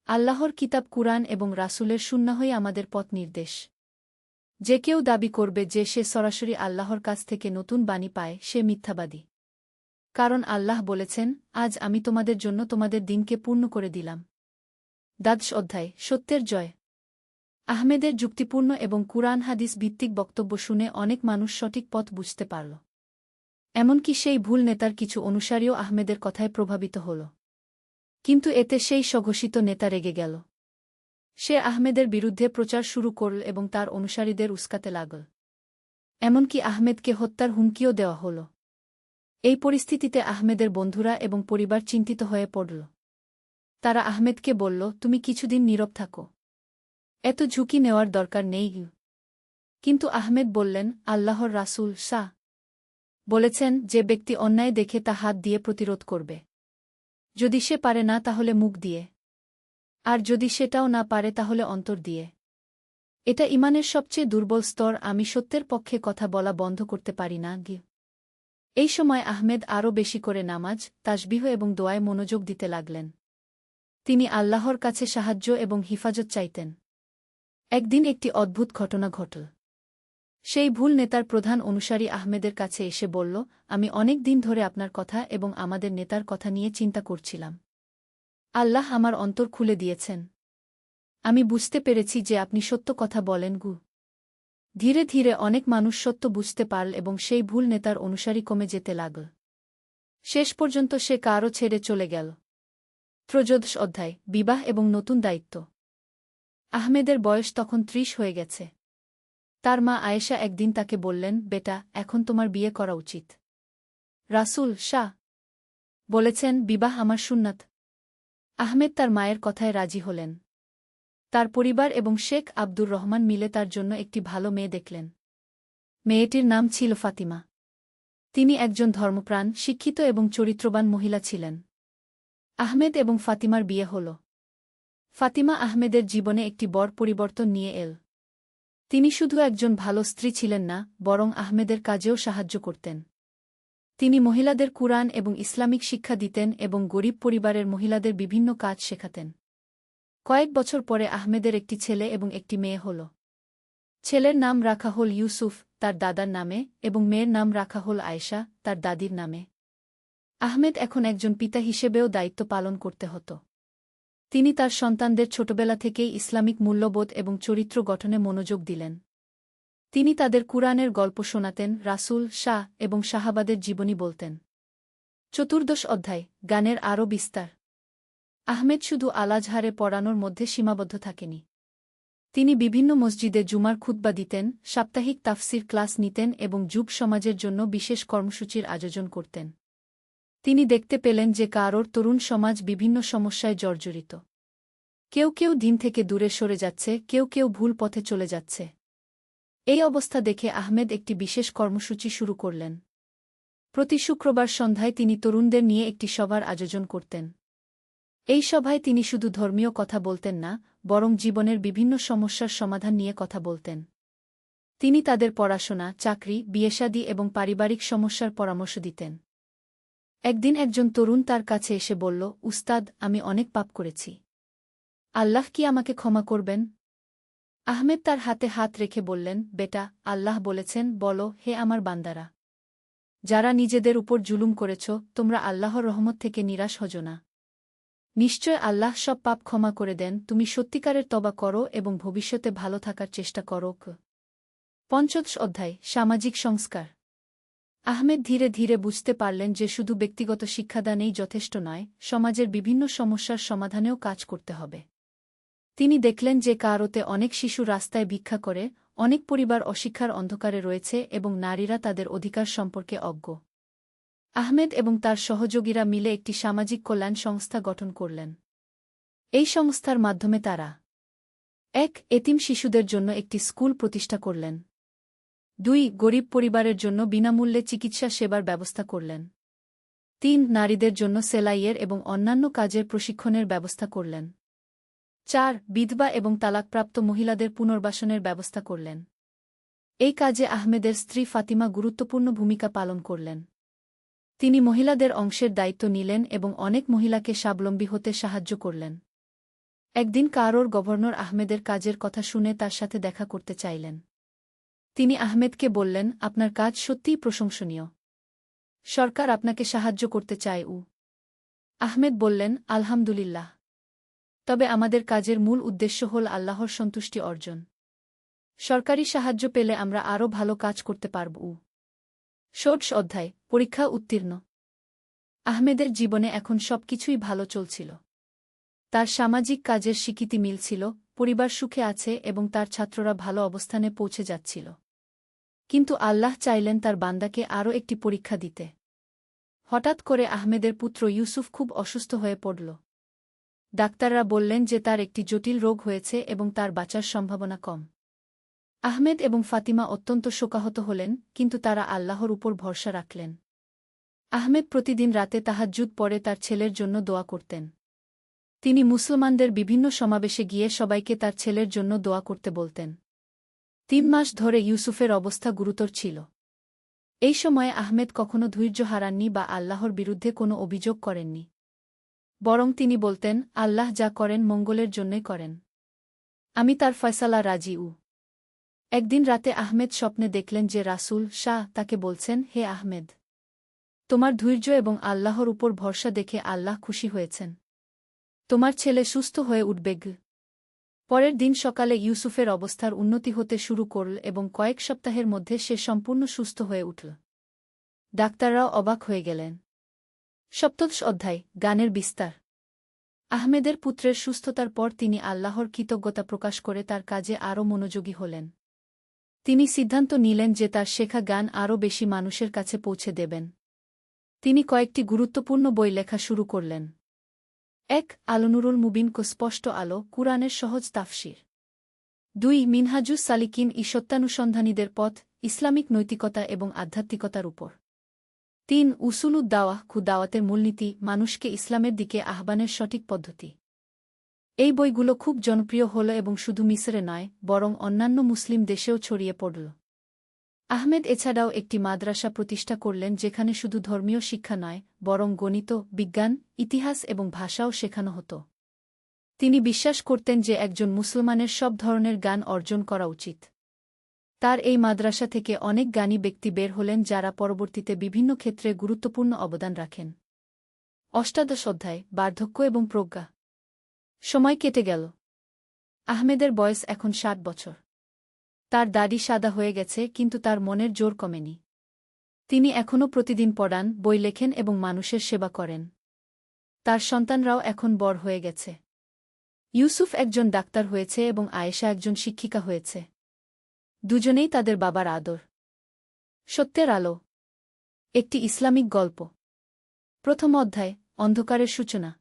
আল্লাহর কিতাব কুরআন এবং রাসূলের সুন্নাহই আমাদের পথ নির্দেশ। যে কেউ দাবি করবে যে সে সরাসরি আল্লাহর কাছ থেকে নতুন বাণী পায়, সে মিথ্যাবাদী। কারণ আল্লাহ বলেছেন, আজ আমি তোমাদের জন্য তোমাদের দিনকে পূর্ণ করে দিলাম। দ্বাদশ অধ্যায়, সত্যের জয়। আহমেদের যুক্তিপূর্ণ এবং কুরআন হাদিস ভিত্তিক বক্তব্য শুনে অনেক মানুষ সঠিক পথ বুঝতে পারল। এমনকি সেই ভুল নেতার কিছু অনুসারীও আহমেদের কথায় প্রভাবিত হল। কিন্তু এতে সেই স্বঘোষিত নেতা রেগে গেল। সে আহমেদের বিরুদ্ধে প্রচার শুরু করল এবং তার অনুসারীদের উস্কাতে লাগল। এমনকি আহমেদকে হত্যার হুমকিও দেওয়া হল। এই পরিস্থিতিতে আহমেদের বন্ধুরা এবং পরিবার চিন্তিত হয়ে পড়ল। তারা আহমেদকে বলল, তুমি কিছুদিন নীরব থাকো। এত ঝুঁকি নেওয়ার দরকার নেই। কিন্তু আহমেদ বললেন, আল্লাহর রাসূল বলেছেন, যে ব্যক্তি অন্যায় দেখে তা হাত দিয়ে প্রতিরোধ করবে। যদি সে পারে না তাহলে মুখ দিয়ে, আর যদি সেটাও না পারে তাহলে অন্তর দিয়ে। এটা ঈমানের সবচেয়ে দুর্বল স্তর। আমি সত্যের পক্ষে কথা বলা বন্ধ করতে পারি না। এই সময় আহমেদ আরও বেশি করে নামাজ, তাসবিহ এবং দোয়ায় মনোযোগ দিতে লাগলেন। তিনি আল্লাহর কাছে সাহায্য এবং হিফাজত চাইতেন। একদিন একটি অদ্ভুত ঘটনা ঘটল। সেই ভুল নেতার প্রধান অনুসারী আহমেদের কাছে এসে বলল, আমি অনেক দিন ধরে আপনার কথা এবং আমাদের নেতার কথা নিয়ে চিন্তা করছিলাম। আল্লাহ আমার অন্তর খুলে দিয়েছেন। আমি বুঝতে পেরেছি যে আপনি সত্য কথা বলেন। ধীরে ধীরে অনেক মানুষ সত্য বুঝতে পারল এবং সেই ভুল নেতার অনুসারী কমে যেতে লাগল। শেষ পর্যন্ত সে কারও ছেড়ে চলে গেল। ত্রয়োদশ অধ্যায়, বিবাহ এবং নতুন দায়িত্ব। আহমেদের বয়স তখন ৩০ হয়ে গেছে। তার মা আয়েশা একদিন তাকে বললেন, বেটা, এখন তোমার বিয়ে করা উচিত। রাসূল বলেছেন, বিবাহ আমার সুন্নাত। আহমেদ তার মায়ের কথায় রাজি হলেন। তার পরিবার এবং শেখ আব্দুর রহমান মিলে তার জন্য একটি ভালো মেয়ে দেখলেন। মেয়েটির নাম ছিল ফাতিমা। তিনি একজন ধর্মপ্রাণ, শিক্ষিত এবং চরিত্রবান মহিলা ছিলেন। আহমেদ এবং ফাতিমার বিয়ে হল। ফাতিমা আহমেদের জীবনে একটি বড় পরিবর্তন নিয়ে এল। তিনি শুধু একজন ভালো স্ত্রী ছিলেন না, বরং আহমেদের কাজেও সাহায্য করতেন। তিনি মহিলাদের কুরআন এবং ইসলামিক শিক্ষা দিতেন এবং গরিব পরিবারের মহিলাদের বিভিন্ন কাজ শেখাতেন। কয়েক বছর পরে আহমেদের একটি ছেলে এবং একটি মেয়ে হল। ছেলের নাম রাখা হল ইউসুফ, তার দাদার নামে, এবং মেয়ের নাম রাখা হল আয়েশা, তার দাদির নামে। আহমেদ এখন একজন পিতা হিসেবেও দায়িত্ব পালন করতে হতো। তিনি তার সন্তানদের ছোটবেলা থেকেই ইসলামিক মূল্যবোধ এবং চরিত্র গঠনে মনোযোগ দিলেন। তিনি তাদের কুরআনের গল্প শোনাতেন, রাসূল এবং সাহাবাদের জীবনী বলতেন। চতুর্দশ অধ্যায়, গানের আরও বিস্তার। আহমেদ শুধু আল-আজহারে পড়ানোর মধ্যে সীমাবদ্ধ থাকেনি। তিনি বিভিন্ন মসজিদে জুমার খুতবা দিতেন, সাপ্তাহিক তাফসির ক্লাস নিতেন এবং যুব সমাজের জন্য বিশেষ কর্মসূচির আয়োজন করতেন। তিনি দেখতে পেলেন যে কারোর তরুণ সমাজ বিভিন্ন সমস্যায় জর্জরিত। কেউ কেউ দিন থেকে দূরে সরে যাচ্ছে, কেউ কেউ ভুল পথে চলে যাচ্ছে। এই অবস্থা দেখে আহমেদ একটি বিশেষ কর্মসূচি শুরু করলেন। প্রতি শুক্রবার সন্ধ্যায় তিনি তরুণদের নিয়ে একটি সভার আয়োজন করতেন। এই সভায় তিনি শুধু ধর্মীয় কথা বলতেন না, বরং জীবনের বিভিন্ন সমস্যার সমাধান নিয়ে কথা বলতেন। তিনি তাদের পড়াশোনা, চাকরি, বিয়েশাদী এবং পারিবারিক সমস্যার পরামর্শ দিতেন। একদিন একজন তরুণ তার কাছে এসে বলল, উস্তাদ, আমি অনেক পাপ করেছি। আল্লাহ কি আমাকে ক্ষমা করবেন? আহমেদ তার হাতে হাত রেখে বললেন, বেটা, আল্লাহ বলেছেন, বলো, হে আমার বান্দারা, যারা নিজেদের উপর জুলুম করেছ, তোমরা আল্লাহর রহমত থেকে নিরাশ হজো না। নিশ্চয় আল্লাহ সব পাপ ক্ষমা করে দেন। তুমি সত্যিকারের তওবা করো এবং ভবিষ্যতে ভালো থাকার চেষ্টা করো। পঞ্চদশ অধ্যায়, সামাজিক সংস্কার। আহমেদ ধীরে ধীরে বুঝতে পারলেন যে শুধু ব্যক্তিগত শিক্ষাদানেই যথেষ্ট নয়, সমাজের বিভিন্ন সমস্যার সমাধানেও কাজ করতে হবে। তিনি দেখলেন যে কারোতে অনেক শিশু রাস্তায় ভিক্ষা করে, অনেক পরিবার অশিক্ষার অন্ধকারে রয়েছে এবং নারীরা তাদের অধিকার সম্পর্কে অজ্ঞ। আহমেদ এবং তার সহযোগীরা মিলে একটি সামাজিক কল্যাণ সংস্থা গঠন করলেন। এই সংস্থার মাধ্যমে তারা ১. এতিম শিশুদের জন্য একটি স্কুল প্রতিষ্ঠা করলেন। ২. গরিব পরিবারের জন্য বিনামূল্যে চিকিৎসা সেবার ব্যবস্থা করলেন। ৩. নারীদের জন্য সেলাইয়ের এবং অন্যান্য কাজের প্রশিক্ষণের ব্যবস্থা করলেন। ৪. বিধবা এবং তালাকপ্রাপ্ত মহিলাদের পুনর্বাসনের ব্যবস্থা করলেন। এই কাজে আহমেদের স্ত্রী ফাতিমা গুরুত্বপূর্ণ ভূমিকা পালন করলেন। তিনি মহিলাদের অংশের দায়িত্ব নিলেন এবং অনেক মহিলাকে স্বাবলম্বী হতে সাহায্য করলেন। একদিন কায়রোর গভর্নর আহমেদের কাজের কথা শুনে তার সাথে দেখা করতে চাইলেন। তিনি আহমেদকে বললেন, আপনার কাজ সত্যিই প্রশংসনীয়। সরকার আপনাকে সাহায্য করতে চায়। আহমেদ বললেন, আলহামদুলিল্লাহ। তবে আমাদের কাজের মূল উদ্দেশ্য হল আল্লাহর সন্তুষ্টি অর্জন। সরকারি সাহায্য পেলে আমরা আরও ভালো কাজ করতে পারব। ষোড়শ অধ্যায়, পরীক্ষা উত্তীর্ণ। আহমেদের জীবনে এখন সবকিছুই ভালো চলছিল। তার সামাজিক কাজের স্বীকৃতি মিলছিল, পরিবার সুখে আছে এবং তার ছাত্ররা ভালো অবস্থানে পৌঁছে যাচ্ছিল। কিন্তু আল্লাহ চাইলেন তার বান্দাকে আরও একটি পরীক্ষা দিতে। হঠাৎ করে আহমেদের পুত্র ইউসুফ খুব অসুস্থ হয়ে পড়ল। ডাক্তাররা বললেন যে তার একটি জটিল রোগ হয়েছে এবং তার বাঁচার সম্ভাবনা কম। আহমেদ এবং ফাতিমা অত্যন্ত শোকাহত হলেন, কিন্তু তারা আল্লাহর উপর ভরসা রাখলেন। আহমেদ প্রতিদিন রাতে তাহাজ্জুদ পড়ে তার ছেলের জন্য দোয়া করতেন। তিনি মুসলমানদের বিভিন্ন সমাবেশে গিয়ে সবাইকে তার ছেলের জন্য দোয়া করতে বলতেন। ৩ মাস ধরে ইউসুফের অবস্থা গুরুতর ছিল। এই সময়ে আহমেদ কখনো ধৈর্য হারাননি বা আল্লাহর বিরুদ্ধে কোনো অভিযোগ করেননি। বরং তিনি বলতেন, আল্লাহ যা করেন মঙ্গলের জন্যই করেন। আমি তার ফয়সালা রাজি। একদিন রাতে আহমেদ স্বপ্নে দেখলেন যে রাসূল শাহ তাকে বলছেন, হে আহমেদ, তোমার ধৈর্য এবং আল্লাহর উপর ভরসা দেখে আল্লাহ খুশি হয়েছেন। তোমার ছেলে সুস্থ হয়ে উঠবে। পরের দিন সকালে ইউসুফের অবস্থার উন্নতি হতে শুরু করল এবং কয়েক সপ্তাহের মধ্যে সে সম্পূর্ণ সুস্থ হয়ে উঠল। ডাক্তাররাও অবাক হয়ে গেলেন। সপ্তদশ অধ্যায়, গানের বিস্তার। আহমেদের পুত্রের সুস্থতার পর তিনি আল্লাহর কৃতজ্ঞতা প্রকাশ করে তার কাজে আরও মনোযোগী হলেন। তিনি সিদ্ধান্ত নিলেন যে তার শেখা গান আরও বেশি মানুষের কাছে পৌঁছে দেবেন। তিনি কয়েকটি গুরুত্বপূর্ণ বই লেখা শুরু করলেন। ১. আলো-নুরুল মুবিন কো স্পষ্ট আলো, কুরআনের সহজ তাফসির। ২. মিনহাজুস সালিকিন, সত্যানুসন্ধানীদের পথ, ইসলামিক নৈতিকতা এবং আধ্যাত্মিকতার উপর। ৩. উসুলুদ দাওয়াহ, দাওয়াতের মূলনীতি, মানুষকে ইসলামের দিকে আহ্বানের সঠিক পদ্ধতি। এই বইগুলো খুব জনপ্রিয় হল এবং শুধু মিসরে নয়, বরং অন্যান্য মুসলিম দেশেও ছড়িয়ে পড়ল। আহমেদ এছাড়াও একটি মাদ্রাসা প্রতিষ্ঠা করলেন যেখানে শুধু ধর্মীয় শিক্ষা নয়, বরং গণিত, বিজ্ঞান, ইতিহাস এবং ভাষাও শেখানো হতো। তিনি বিশ্বাস করতেন যে একজন মুসলমানের সব ধরনের জ্ঞান অর্জন করা উচিত। তার এই মাদ্রাসা থেকে অনেক জ্ঞানী ব্যক্তি বের হলেন যারা পরবর্তীতে বিভিন্ন ক্ষেত্রে গুরুত্বপূর্ণ অবদান রাখেন। অষ্টাদশ অধ্যায়, বার্ধক্য এবং প্রজ্ঞা। সময় কেটে গেল। আহমেদের বয়স এখন ৬০ বছর। তার দাড়ি সাদা হয়ে গেছে, কিন্তু তার মনের জোর কমেনি। তিনি এখনও প্রতিদিন পড়ান, বই লেখেন এবং মানুষের সেবা করেন। তার সন্তানরাও এখন বড় হয়ে গেছে। ইউসুফ একজন ডাক্তার হয়েছে এবং আয়েশা একজন শিক্ষিকা হয়েছে। দুজনেই তাদের বাবার আদর। সত্যের আলো। একটি ইসলামিক গল্প। প্রথম অধ্যায়, অন্ধকারের সূচনা।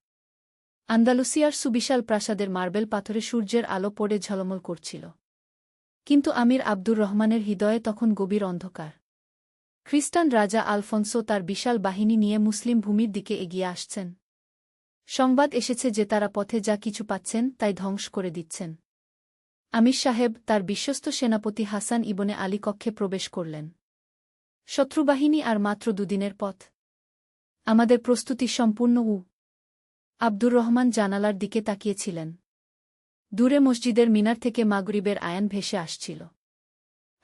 আন্দালুসিয়ার সুবিশাল প্রাসাদের মার্বেল পাথরে সূর্যের আলো পড়ে ঝলমল করছিল। কিন্তু আমির আব্দুর রহমানের হৃদয়ে তখন গভীর অন্ধকার। খ্রিস্টান রাজা আলফোন্সো তার বিশাল বাহিনী নিয়ে মুসলিম ভূমির দিকে এগিয়ে আসছেন। সংবাদ এসেছে যে তারা পথে যা কিছু পাচ্ছেন তাই ধ্বংস করে দিচ্ছেন। আমির সাহেব তার বিশ্বস্ত সেনাপতি হাসান ইবনে আলী কক্ষে প্রবেশ করলেন। শত্রুবাহিনী আর মাত্র 2 দিনের পথ। আমাদের প্রস্তুতি সম্পূর্ণ। আব্দুর রহমান জানালার দিকে তাকিয়েছিলেন। দূরে মসজিদের মিনার থেকে মাগরিবের আয়ান ভেসে আসছিল।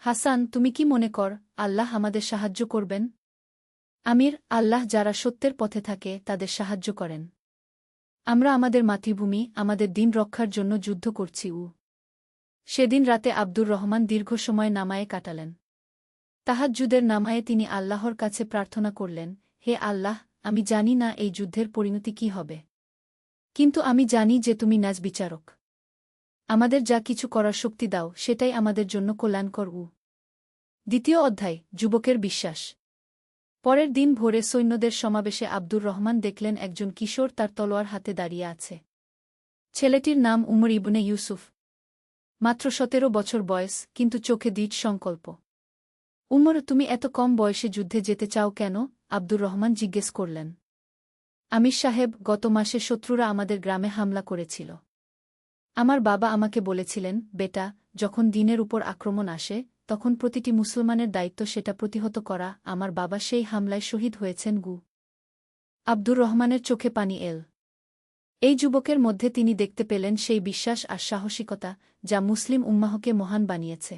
হাসান, তুমি কি মনে কর আল্লাহ আমাদের সাহায্য করবেন? আমির, আল্লাহ যারা সত্যের পথে থাকে তাদের সাহায্য করেন। আমরা আমাদের মাতৃভূমি, আমাদের দিন রক্ষার জন্য যুদ্ধ করছি। সেদিন রাতে আব্দুর রহমান দীর্ঘ সময় নামায়ে কাটালেন। তাহাজ্জুদের নামায়ে তিনি আল্লাহর কাছে প্রার্থনা করলেন, হে আল্লাহ, আমি জানি না এই যুদ্ধের পরিণতি কি হবে। কিন্তু আমি জানি যে তুমি ন্যায় বিচারক। আমাদের যা কিছু করার শক্তি দাও সেটাই আমাদের জন্য কল্যাণকর। দ্বিতীয় অধ্যায়, যুবকের বিশ্বাস। পরের দিন ভোরে সৈন্যদের সমাবেশে আব্দুর রহমান দেখলেন একজন কিশোর তার তলোয়ার হাতে দাঁড়িয়ে আছে। ছেলেটির নাম উমর ইবনে ইউসুফ। মাত্র 17 বছর বয়স, কিন্তু চোখে দৃঢ় সংকল্প। উমর, তুমি এত কম বয়সে যুদ্ধে যেতে চাও কেন? আব্দুর রহমান জিজ্ঞেস করলেন। আমির সাহেব, গত মাসে শত্রুরা আমাদের গ্রামে হামলা করেছিল। আমার বাবা আমাকে বলেছিলেন, বেটা, যখন দিনের উপর আক্রমণ আসে তখন প্রতিটি মুসলমানের দায়িত্ব সেটা প্রতিহত করা। আমার বাবা সেই হামলায় শহীদ হয়েছেন। আব্দুর রহমানের চোখে পানি এল। এই যুবকের মধ্যে তিনি দেখতে পেলেন সেই বিশ্বাস আর সাহসিকতা যা মুসলিম উম্মাহকে মহান বানিয়েছে।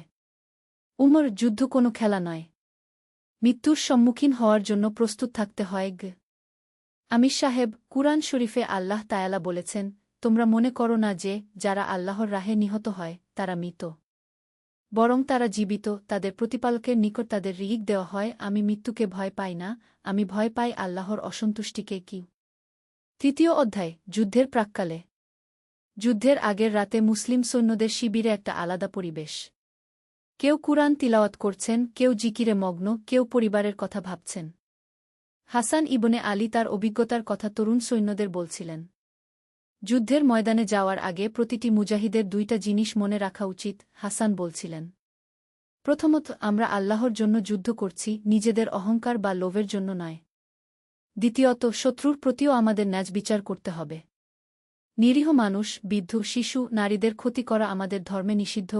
উমর, যুদ্ধ কোনো খেলা নয়। মৃত্যুর সম্মুখীন হওয়ার জন্য প্রস্তুত থাকতে হয়। আমির সাহেব, কুরআন শরীফে আল্লাহ তায়ালা বলেছেন, তোমরা মনে করো না যে যারা আল্লাহর রাহে নিহত হয় তারা মৃত, বরং তারা জীবিত, তাদের প্রতিপালকের নিকট তাদের রিজিক দেওয়া হয়। আমি মৃত্যুকে ভয় পাই না, আমি ভয় পাই আল্লাহর অসন্তুষ্টিকে। কি? তৃতীয় অধ্যায়, যুদ্ধের প্রাক্কালে। যুদ্ধের আগের রাতে মুসলিম সৈন্যদের শিবিরে একটা আলাদা পরিবেশ। কেউ কুরআন তিলাওয়াত করছেন, কেউ জিকিরে মগ্ন, কেউ পরিবারের কথা ভাবছেন। হাসান ইবনে আলী তার অভিজ্ঞতার কথা তরুণ সৈন্যদের বলছিলেন। যুদ্ধের ময়দানে যাওয়ার আগে প্রতিটি মুজাহিদের 2টা জিনিস মনে রাখা উচিত, হাসান বলছিলেন। প্রথমত, আমরা আল্লাহর জন্য যুদ্ধ করছি, নিজেদের অহংকার বা লোভের জন্য নয়। দ্বিতীয়ত, শত্রুর প্রতিও আমাদের ন্যায় বিচার করতে হবে। নিরীহ মানুষ, বৃদ্ধ, শিশু, নারীদের ক্ষতি করা আমাদের ধর্মে নিষিদ্ধ।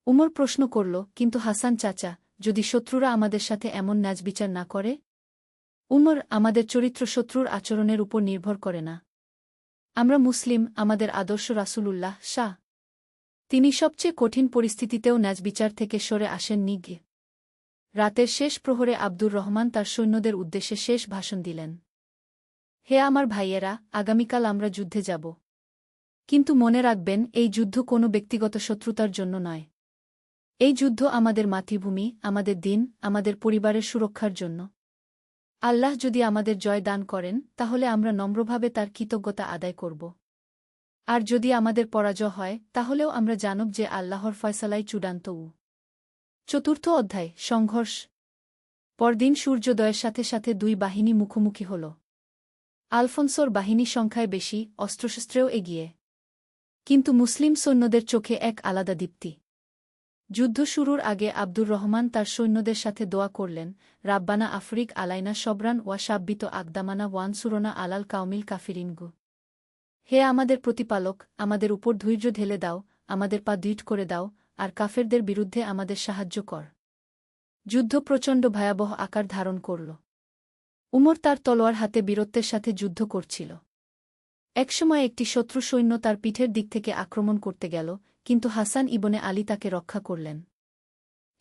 উমর প্রশ্ন করল, কিন্তু হাসান চাচা, যদি শত্রুরা আমাদের সাথে এমন ন্যায় বিচার না করে? উমর, আমাদের চরিত্র শত্রুর আচরণের উপর নির্ভর করে না। আমরা মুসলিম, আমাদের আদর্শ রাসূলুল্লাহ শাহ। তিনি সবচেয়ে কঠিন পরিস্থিতিতেও ন্যায় বিচার থেকে সরে আসেননি। রাতের শেষ প্রহরে আব্দুর রহমান তার সৈন্যদের উদ্দেশ্যে শেষ ভাষণ দিলেন। হে আমার ভাইয়েরা, আগামীকাল আমরা যুদ্ধে যাব। কিন্তু মনে রাখবেন, এই যুদ্ধ কোনো ব্যক্তিগত শত্রুতার জন্য নয়। এই যুদ্ধ আমাদের মাতৃভূমি, আমাদের দিন, আমাদের পরিবারের সুরক্ষার জন্য। আল্লাহ যদি আমাদের জয় দান করেন তাহলে আমরা নম্রভাবে তার কৃতজ্ঞতা আদায় করব। আর যদি আমাদের পরাজয় হয় তাহলেও আমরা জানব যে আল্লাহর ফয়সালাই চূড়ান্ত। চতুর্থ অধ্যায়, সংঘর্ষ। পরদিন সূর্যোদয়ের সাথে সাথে 2 বাহিনী মুখোমুখি হল। আলফোনসোর বাহিনী সংখ্যায় বেশি, অস্ত্রশস্ত্রেও এগিয়ে। কিন্তু মুসলিম সৈন্যদের চোখে এক আলাদা দীপ্তি। যুদ্ধ শুরুর আগে আব্দুর রহমান তার সৈন্যদের সাথে দোয়া করলেন, রাব্বানা আফরিক আলাইনা সবরান ওয়া সাব্বিত আকদামানা ওয়ানসুরনা আলাল কাউমিল কাফিরিনগু। হে আমাদের প্রতিপালক, আমাদের উপর ধৈর্য ঢেলে দাও, আমাদের পা দৃঢ় করে দাও, আর কাফেরদের বিরুদ্ধে আমাদের সাহায্য কর। যুদ্ধ প্রচণ্ড ভয়াবহ আকার ধারণ করল। উমর তার তলোয়ার হাতে বীরত্বের সাথে যুদ্ধ করছিল। একসময় একটি শত্রু সৈন্য তার পিঠের দিক থেকে আক্রমণ করতে গেল, কিন্তু হাসান ইবনে আলী তাকে রক্ষা করলেন।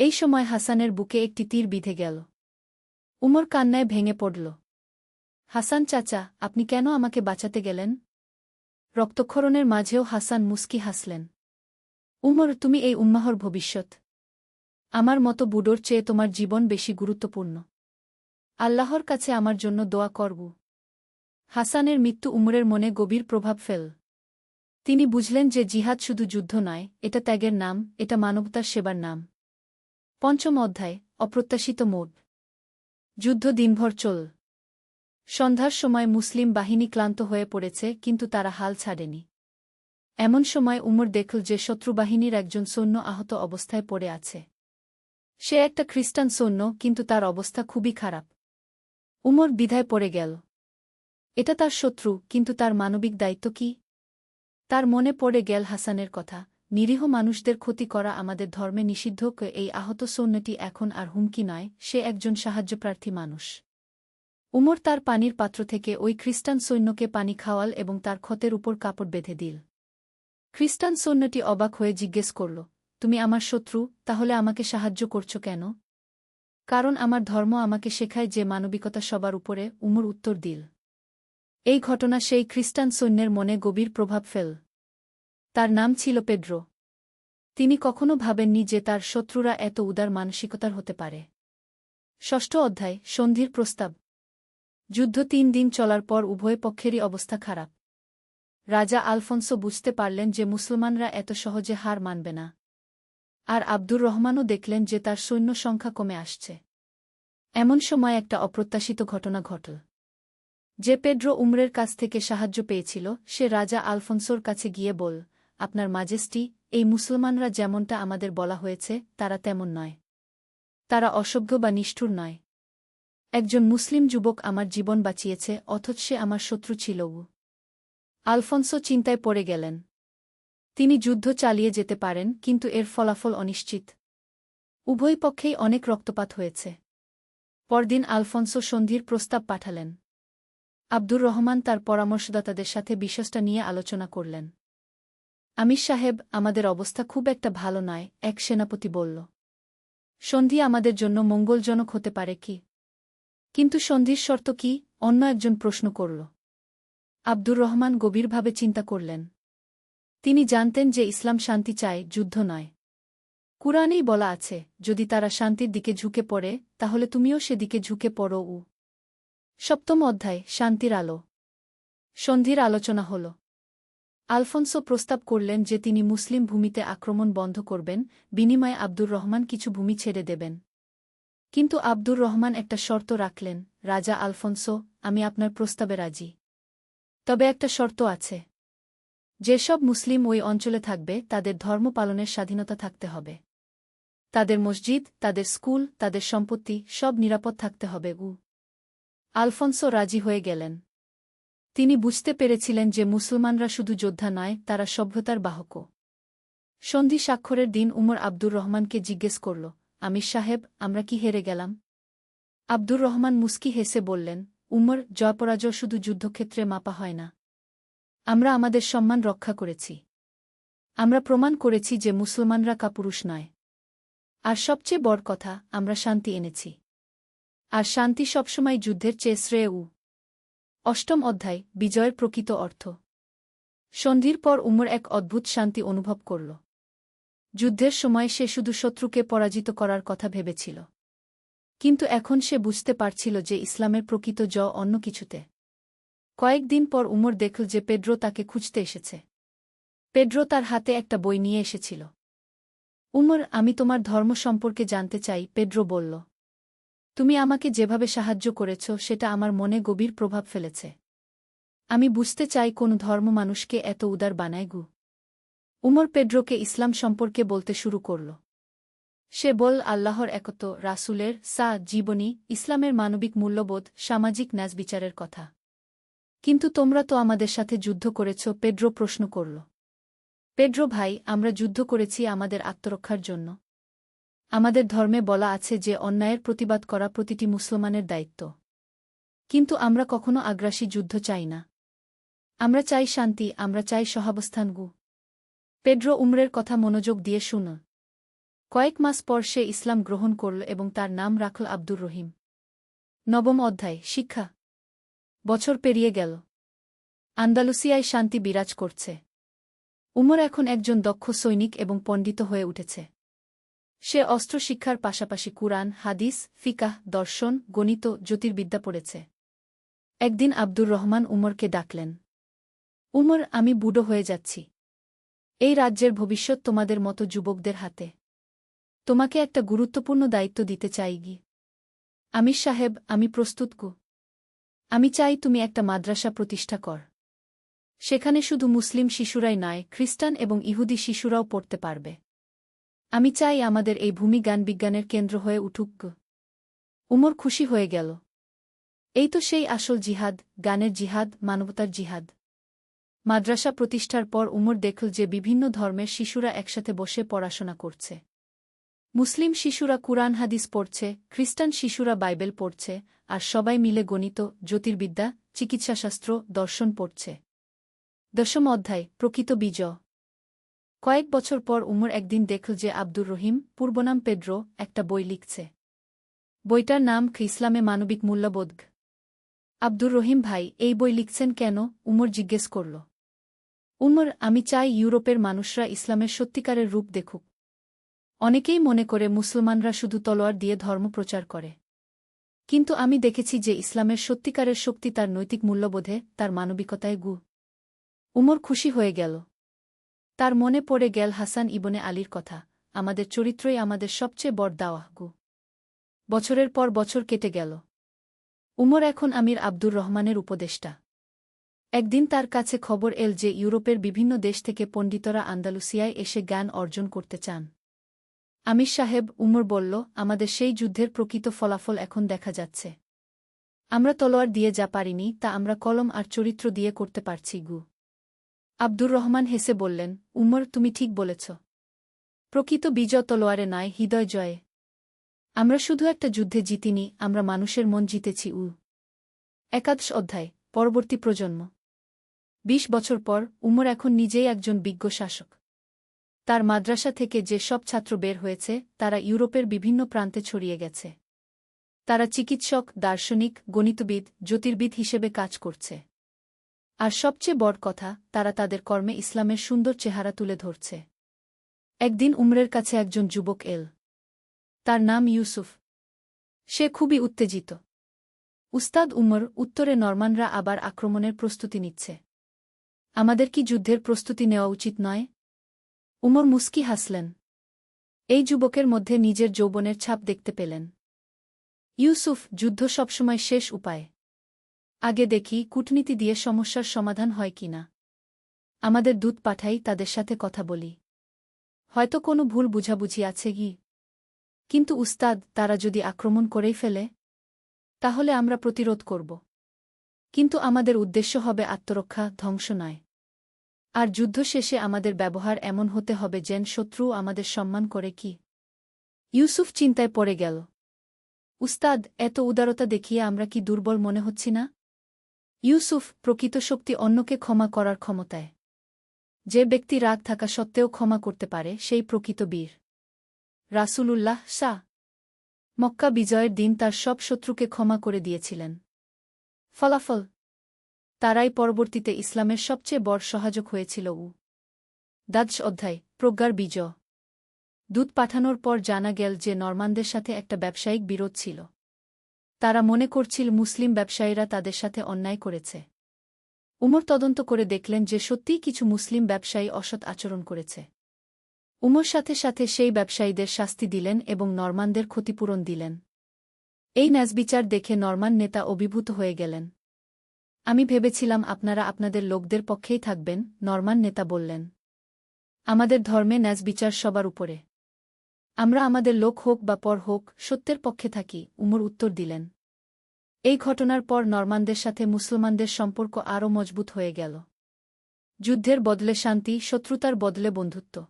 এই সময় হাসানের বুকে একটি তীর বিঁধে গেল। উমর কান্নায় ভেঙে পড়ল। হাসান চাচা, আপনি কেন আমাকে বাঁচাতে গেলেন? রক্তক্ষরণের মাঝেও হাসান মুস্কি হাসলেন। উমর, তুমি এই উম্মাহর ভবিষ্যৎ। আমার মতো বুড়োর চেয়ে তোমার জীবন বেশি গুরুত্বপূর্ণ। আল্লাহর কাছে আমার জন্য দোয়া করব। হাসানের মৃত্যু উমরের মনে গভীর প্রভাব ফেল। তিনি বুঝলেন যে জিহাদ শুধু যুদ্ধ নয়, এটা ত্যাগের নাম, এটা মানবতার সেবার নাম। পঞ্চম অধ্যায়, অপ্রত্যাশিত মোড়। যুদ্ধ দিনভর চল। সন্ধ্যার সময় মুসলিম বাহিনী ক্লান্ত হয়ে পড়েছে, কিন্তু তারা হাল ছাড়েনি। এমন সময় উমর দেখল যে শত্রুবাহিনীর একজন সৈন্য আহত অবস্থায় পড়ে আছে। সে একটা খ্রিস্টান সৈন্য, কিন্তু তার অবস্থা খুবই খারাপ। উমর দ্বিধায় পড়ে গেল। এটা তার শত্রু, কিন্তু তার মানবিক দায়িত্ব কি? তার মনে পড়ে গেল হাসানের কথা, নিরীহ মানুষদের ক্ষতি করা আমাদের ধর্মে নিষিদ্ধ। এই আহত সৈন্যটি এখন আর হুমকি নয়, সে একজন সাহায্যপ্রার্থী মানুষ। উমর তার পানির পাত্র থেকে ওই খ্রিস্টান সৈন্যকে পানি খাওয়াল এবং তার ক্ষতের উপর কাপড় বেঁধে দিল। খ্রিস্টান সৈন্যটি অবাক হয়ে জিজ্ঞেস করল, তুমি আমার শত্রু, তাহলে আমাকে সাহায্য করছ কেন? কারণ আমার ধর্ম আমাকে শেখায় যে মানবিকতা সবার উপরে, উমর উত্তর দিল। এই ঘটনা সেই খ্রিস্টান সৈন্যের মনে গভীর প্রভাব ফেল। তার নাম ছিল পেড্রো। তিনি কখনো ভাবেননি যে তার শত্রুরা এত উদার মানসিকতার হতে পারে। ষষ্ঠ অধ্যায়, সন্ধির প্রস্তাব। যুদ্ধ 3 দিন চলার পর উভয় পক্ষেরই অবস্থা খারাপ। রাজা আলফোন্সো বুঝতে পারলেন যে মুসলমানরা এত সহজে হার মানবে না। আর আব্দুর রহমানও দেখলেন যে তার সৈন্য সংখ্যা কমে আসছে। এমন সময় একটা অপ্রত্যাশিত ঘটনা ঘটল। যে পেড্রো উমরের কাছ থেকে সাহায্য পেয়েছিল সে রাজা আলফোন্সোর কাছে গিয়ে বল, আপনার মাজেস্টি, এই মুসলমানরা যেমনটা আমাদের বলা হয়েছে তারা তেমন নয়। তারা অসভ্য বা নিষ্ঠুর নয়। একজন মুসলিম যুবক আমার জীবন বাঁচিয়েছে, অথচ সে আমার শত্রু ছিল। আলফোন্সো চিন্তায় পড়ে গেলেন। তিনি যুদ্ধ চালিয়ে যেতে পারেন, কিন্তু এর ফলাফল অনিশ্চিত। উভয় পক্ষেই অনেক রক্তপাত হয়েছে। পরদিন আলফোন্সো সন্ধির প্রস্তাব পাঠালেন। আব্দুর রহমান তার পরামর্শদাতাদের সাথে বিষয়টা নিয়ে আলোচনা করলেন। আমির সাহেব, আমাদের অবস্থা খুব একটা ভালো নয়, এক সেনাপতি বলল। সন্ধি আমাদের জন্য মঙ্গলজনক হতে পারে কি? কিন্তু সন্ধির শর্ত কি? অন্য একজন প্রশ্ন করল। আব্দুর রহমান গভীরভাবে চিন্তা করলেন। তিনি জানতেন যে ইসলাম শান্তি চায়, যুদ্ধ নয়। কুরআনেই বলা আছে, যদি তারা শান্তির দিকে ঝুঁকে পড়ে তাহলে তুমিও সেদিকে ঝুঁকে পড়ো। সপ্তম অধ্যায়, শান্তির আলো। সন্ধির আলোচনা হল। আলফোন্সো প্রস্তাব করলেন যে তিনি মুসলিম ভূমিতে আক্রমণ বন্ধ করবেন, বিনিময়ে আব্দুর রহমান কিছু ভূমি ছেড়ে দেবেন। কিন্তু আব্দুর রহমান একটা শর্ত রাখলেন, রাজা আলফোন্সো, আমি আপনার প্রস্তাবে রাজি। তবে একটা শর্ত আছে। যেসব মুসলিম ওই অঞ্চলে থাকবে তাদের ধর্ম পালনের স্বাধীনতা থাকতে হবে। তাদের মসজিদ, তাদের স্কুল, তাদের সম্পত্তি সব নিরাপদ থাকতে হবে। আলফোন্সো রাজি হয়ে গেলেন। তিনি বুঝতে পেরেছিলেন যে মুসলমানরা শুধু যোদ্ধা নয়, তারা সভ্যতার বাহকও। সন্ধি স্বাক্ষরের দিন উমর আব্দুর রহমানকে জিজ্ঞেস করল, আমির সাহেব, আমরা কি হেরে গেলাম? আব্দুর রহমান মুস্কি হেসে বললেন, উমর, জয়পরাজয় শুধু যুদ্ধক্ষেত্রে মাপা হয় না। আমরা আমাদের সম্মান রক্ষা করেছি। আমরা প্রমাণ করেছি যে মুসলমানরা কাপুরুষ নয়। আর সবচেয়ে বড় কথা, আমরা শান্তি এনেছি। আর শান্তি সবসময় যুদ্ধের চেয়ে শ্রেয়। অষ্টম অধ্যায়, বিজয়ের প্রকৃত অর্থ। সন্ধির পর উমর এক অদ্ভুত শান্তি অনুভব করল। যুদ্ধের সময় সে শুধু শত্রুকে পরাজিত করার কথা ভেবেছিল। কিন্তু এখন সে বুঝতে পারছিল যে ইসলামের প্রকৃত জয় অন্য কিছুতে। কয়েকদিন পর উমর দেখল যে পেড্রো তাকে খুঁজতে এসেছে। পেড্রো তার হাতে একটা বই নিয়ে এসেছিল। উমর, আমি তোমার ধর্ম সম্পর্কে জানতে চাই, পেড্রো বলল। তুমি আমাকে যেভাবে সাহায্য করেছ সেটা আমার মনে গভীর প্রভাব ফেলেছে। আমি বুঝতে চাই কোন ধর্ম মানুষকে এত উদার বানায়। উমর পেড্রোকে ইসলাম সম্পর্কে বলতে শুরু করল। সে বল, আল্লাহর একত্ব, রাসূলের জীবনী, ইসলামের মানবিক মূল্যবোধ, সামাজিক ন্যায়বিচারের কথা। কিন্তু তোমরা তো আমাদের সাথে যুদ্ধ করেছ, পেড্রো প্রশ্ন করল। পেড্রো ভাই, আমরা যুদ্ধ করেছি আমাদের আত্মরক্ষার জন্য। আমাদের ধর্মে বলা আছে যে অন্যায়ের প্রতিবাদ করা প্রতিটি মুসলমানের দায়িত্ব। কিন্তু আমরা কখনো আগ্রাসী যুদ্ধ চাই না। আমরা চাই শান্তি, আমরা চাই সহাবস্থান। পেড্রো উমরের কথা মনোযোগ দিয়ে শুনল। কয়েক মাস পর সে ইসলাম গ্রহণ করল এবং তার নাম রাখল আব্দুর রহিম। নবম অধ্যায়, শিক্ষা। বছর পেরিয়ে গেল। আন্দালুসিয়ায় শান্তি বিরাজ করছে। উমর এখন একজন দক্ষ সৈনিক এবং পণ্ডিত হয়ে উঠেছে। সে অস্ত্র শিক্ষার পাশাপাশি কুরআন, হাদিস, ফিকাহ, দর্শন, গণিত, জ্যোতির্বিদ্যা পড়েছে। একদিন আব্দুর রহমান উমরকে ডাকলেন। উমর, আমি বুড়ো হয়ে যাচ্ছি। এই রাজ্যের ভবিষ্যৎ তোমাদের মতো যুবকদের হাতে। তোমাকে একটা গুরুত্বপূর্ণ দায়িত্ব দিতে চাই। আমির সাহেব, আমি প্রস্তুত। আমি চাই তুমি একটা মাদ্রাসা প্রতিষ্ঠা কর। সেখানে শুধু মুসলিম শিশুরাই নয়, খ্রিস্টান এবং ইহুদি শিশুরাও পড়তে পারবে। আমি চাই আমাদের এই ভূমি জ্ঞান বিজ্ঞানের কেন্দ্র হয়ে উঠুক। উমর খুশি হয়ে গেল। এই তো সেই আসল জিহাদ, জ্ঞানের জিহাদ, মানবতার জিহাদ। মাদ্রাসা প্রতিষ্ঠার পর উমর দেখল যে বিভিন্ন ধর্মের শিশুরা একসাথে বসে পড়াশোনা করছে। মুসলিম শিশুরা কুরআন হাদিস পড়ছে, খ্রিস্টান শিশুরা বাইবেল পড়ছে, আর সবাই মিলে গণিত, জ্যোতির্বিদ্যা, চিকিৎসাশাস্ত্র, দর্শন পড়ছে। দশম অধ্যায়, প্রকৃত বিজয়। কয়েক বছর পর উমর একদিন দেখল যে আব্দুর রহিম, পূর্বনাম পেড্রো, একটা বই লিখছে। বইটার নাম ইসলামে মানবিক মূল্যবোধ। আব্দুর রহিম ভাই, এই বই লিখছেন কেন? উমর জিজ্ঞেস করল। উমর, আমি চাই ইউরোপের মানুষরা ইসলামের সত্যিকারের রূপ দেখুক। অনেকেই মনে করে মুসলমানরা শুধু তলোয়ার দিয়ে ধর্ম প্রচার করে। কিন্তু আমি দেখেছি যে ইসলামের সত্যিকারের শক্তি তার নৈতিক মূল্যবোধে, তার মানবিকতায়। উমর খুশি হয়ে গেল। তার মনে পড়ে গেল হাসান ইবনে আলীর কথা, আমাদের চরিত্রই আমাদের সবচেয়ে বড় দাওয়াহ গু। বছরের পর বছর কেটে গেল। উমর এখন আমির আব্দুর রহমানের উপদেষ্টা। একদিন তার কাছে খবর এল যে ইউরোপের বিভিন্ন দেশ থেকে পণ্ডিতরা আন্দালুসিয়ায় এসে জ্ঞান অর্জন করতে চান। আমির সাহেব, উমর বলল, আমাদের সেই যুদ্ধের প্রকৃত ফলাফল এখন দেখা যাচ্ছে। আমরা তলোয়ার দিয়ে যা পারিনি তা আমরা কলম আর চরিত্র দিয়ে করতে পারছি গু। আব্দুর রহমান হেসে বললেন, উমর, তুমি ঠিক বলেছ। প্রকৃত বিজয় তলোয়ারে নয়, হৃদয় জয়ে। আমরা শুধু একটা যুদ্ধে জিতিনি, আমরা মানুষের মন জিতেছি। একাদশ অধ্যায়, পরবর্তী প্রজন্ম। ২০ বছর পর উমর এখন নিজেই একজন বিজ্ঞ শাসক। তার মাদ্রাসা থেকে যে সব ছাত্র বের হয়েছে তারা ইউরোপের বিভিন্ন প্রান্তে ছড়িয়ে গেছে। তারা চিকিৎসক, দার্শনিক, গণিতবিদ, জ্যোতির্বিদ হিসেবে কাজ করছে। আর সবচেয়ে বড় কথা, তারা তাদের কর্মে ইসলামের সুন্দর চেহারা তুলে ধরছে। একদিন উমরের কাছে একজন যুবক এল। তার নাম ইউসুফ। সে খুবই উত্তেজিত। উস্তাদ উমর, উত্তরে নরমানরা আবার আক্রমণের প্রস্তুতি নিচ্ছে। আমাদের কি যুদ্ধের প্রস্তুতি নেওয়া উচিত নয়? উমর মুস্কি হাসলেন। এই যুবকের মধ্যে নিজের যৌবনের ছাপ দেখতে পেলেন। ইউসুফ, যুদ্ধ সবসময় শেষ উপায়। আগে দেখি কূটনীতি দিয়ে সমস্যার সমাধান হয় কিনা। আমাদের দূত পাঠাই, তাদের সাথে কথা বলি। হয়তো কোনো ভুল বুঝাবুঝি আছে কি। কিন্তু উস্তাদ, তারা যদি আক্রমণ করেই ফেলে? তাহলে আমরা প্রতিরোধ করব। কিন্তু আমাদের উদ্দেশ্য হবে আত্মরক্ষা, ধ্বংস নয়। আর যুদ্ধ শেষে আমাদের ব্যবহার এমন হতে হবে যেন শত্রু আমাদের সম্মান করে কি। ইউসুফ চিন্তায় পড়ে গেল। উস্তাদ, এত উদারতা দেখিয়ে আমরা কি দুর্বল মনে হচ্ছি না? ইউসুফ, প্রকৃত শক্তি অন্যকে ক্ষমা করার ক্ষমতায়। যে ব্যক্তি রাগ থাকা সত্ত্বেও ক্ষমা করতে পারে সেই প্রকৃত বীর। রাসূলুল্লাহ মক্কা বিজয়ের দিন তার সব শত্রুকে ক্ষমা করে দিয়েছিলেন। ফলাফল, তারাই পরবর্তীতে ইসলামের সবচেয়ে বড় সহায়ক হয়েছিল। দ্বাদশ অধ্যায়, প্রজ্ঞার বিজয়। দূত পাঠানোর পর জানা গেল যে নরমানদের সাথে একটা ব্যবসায়িক বিরোধ ছিল। তারা মনে করছিল মুসলিম ব্যবসায়ীরা তাদের সাথে অন্যায় করেছে। উমর তদন্ত করে দেখলেন যে সত্যিই কিছু মুসলিম ব্যবসায়ী অসৎ আচরণ করেছে। উমর সাথে সাথে সেই ব্যবসায়ীদের শাস্তি দিলেন এবং নরমানদের ক্ষতিপূরণ দিলেন। এই ন্যায়বিচার দেখে নরমান নেতা অভিভূত হয়ে গেলেন। আমি ভেবেছিলাম আপনারা আপনাদের লোকদের পক্ষেই থাকবেন, নরমান নেতা বললেন। আমাদের ধর্মে ন্যায়বিচার সবার উপরে। আমরা আমাদের লোক হোক বা পর হোক, সত্যের পক্ষে থাকি, উমর উত্তর দিলেন। এই ঘটনার পর নরমানদের সাথে মুসলমানদের সম্পর্ক আরও মজবুত হয়ে গেল। যুদ্ধের বদলে শান্তি, শত্রুতার বদলে বন্ধুত্ব।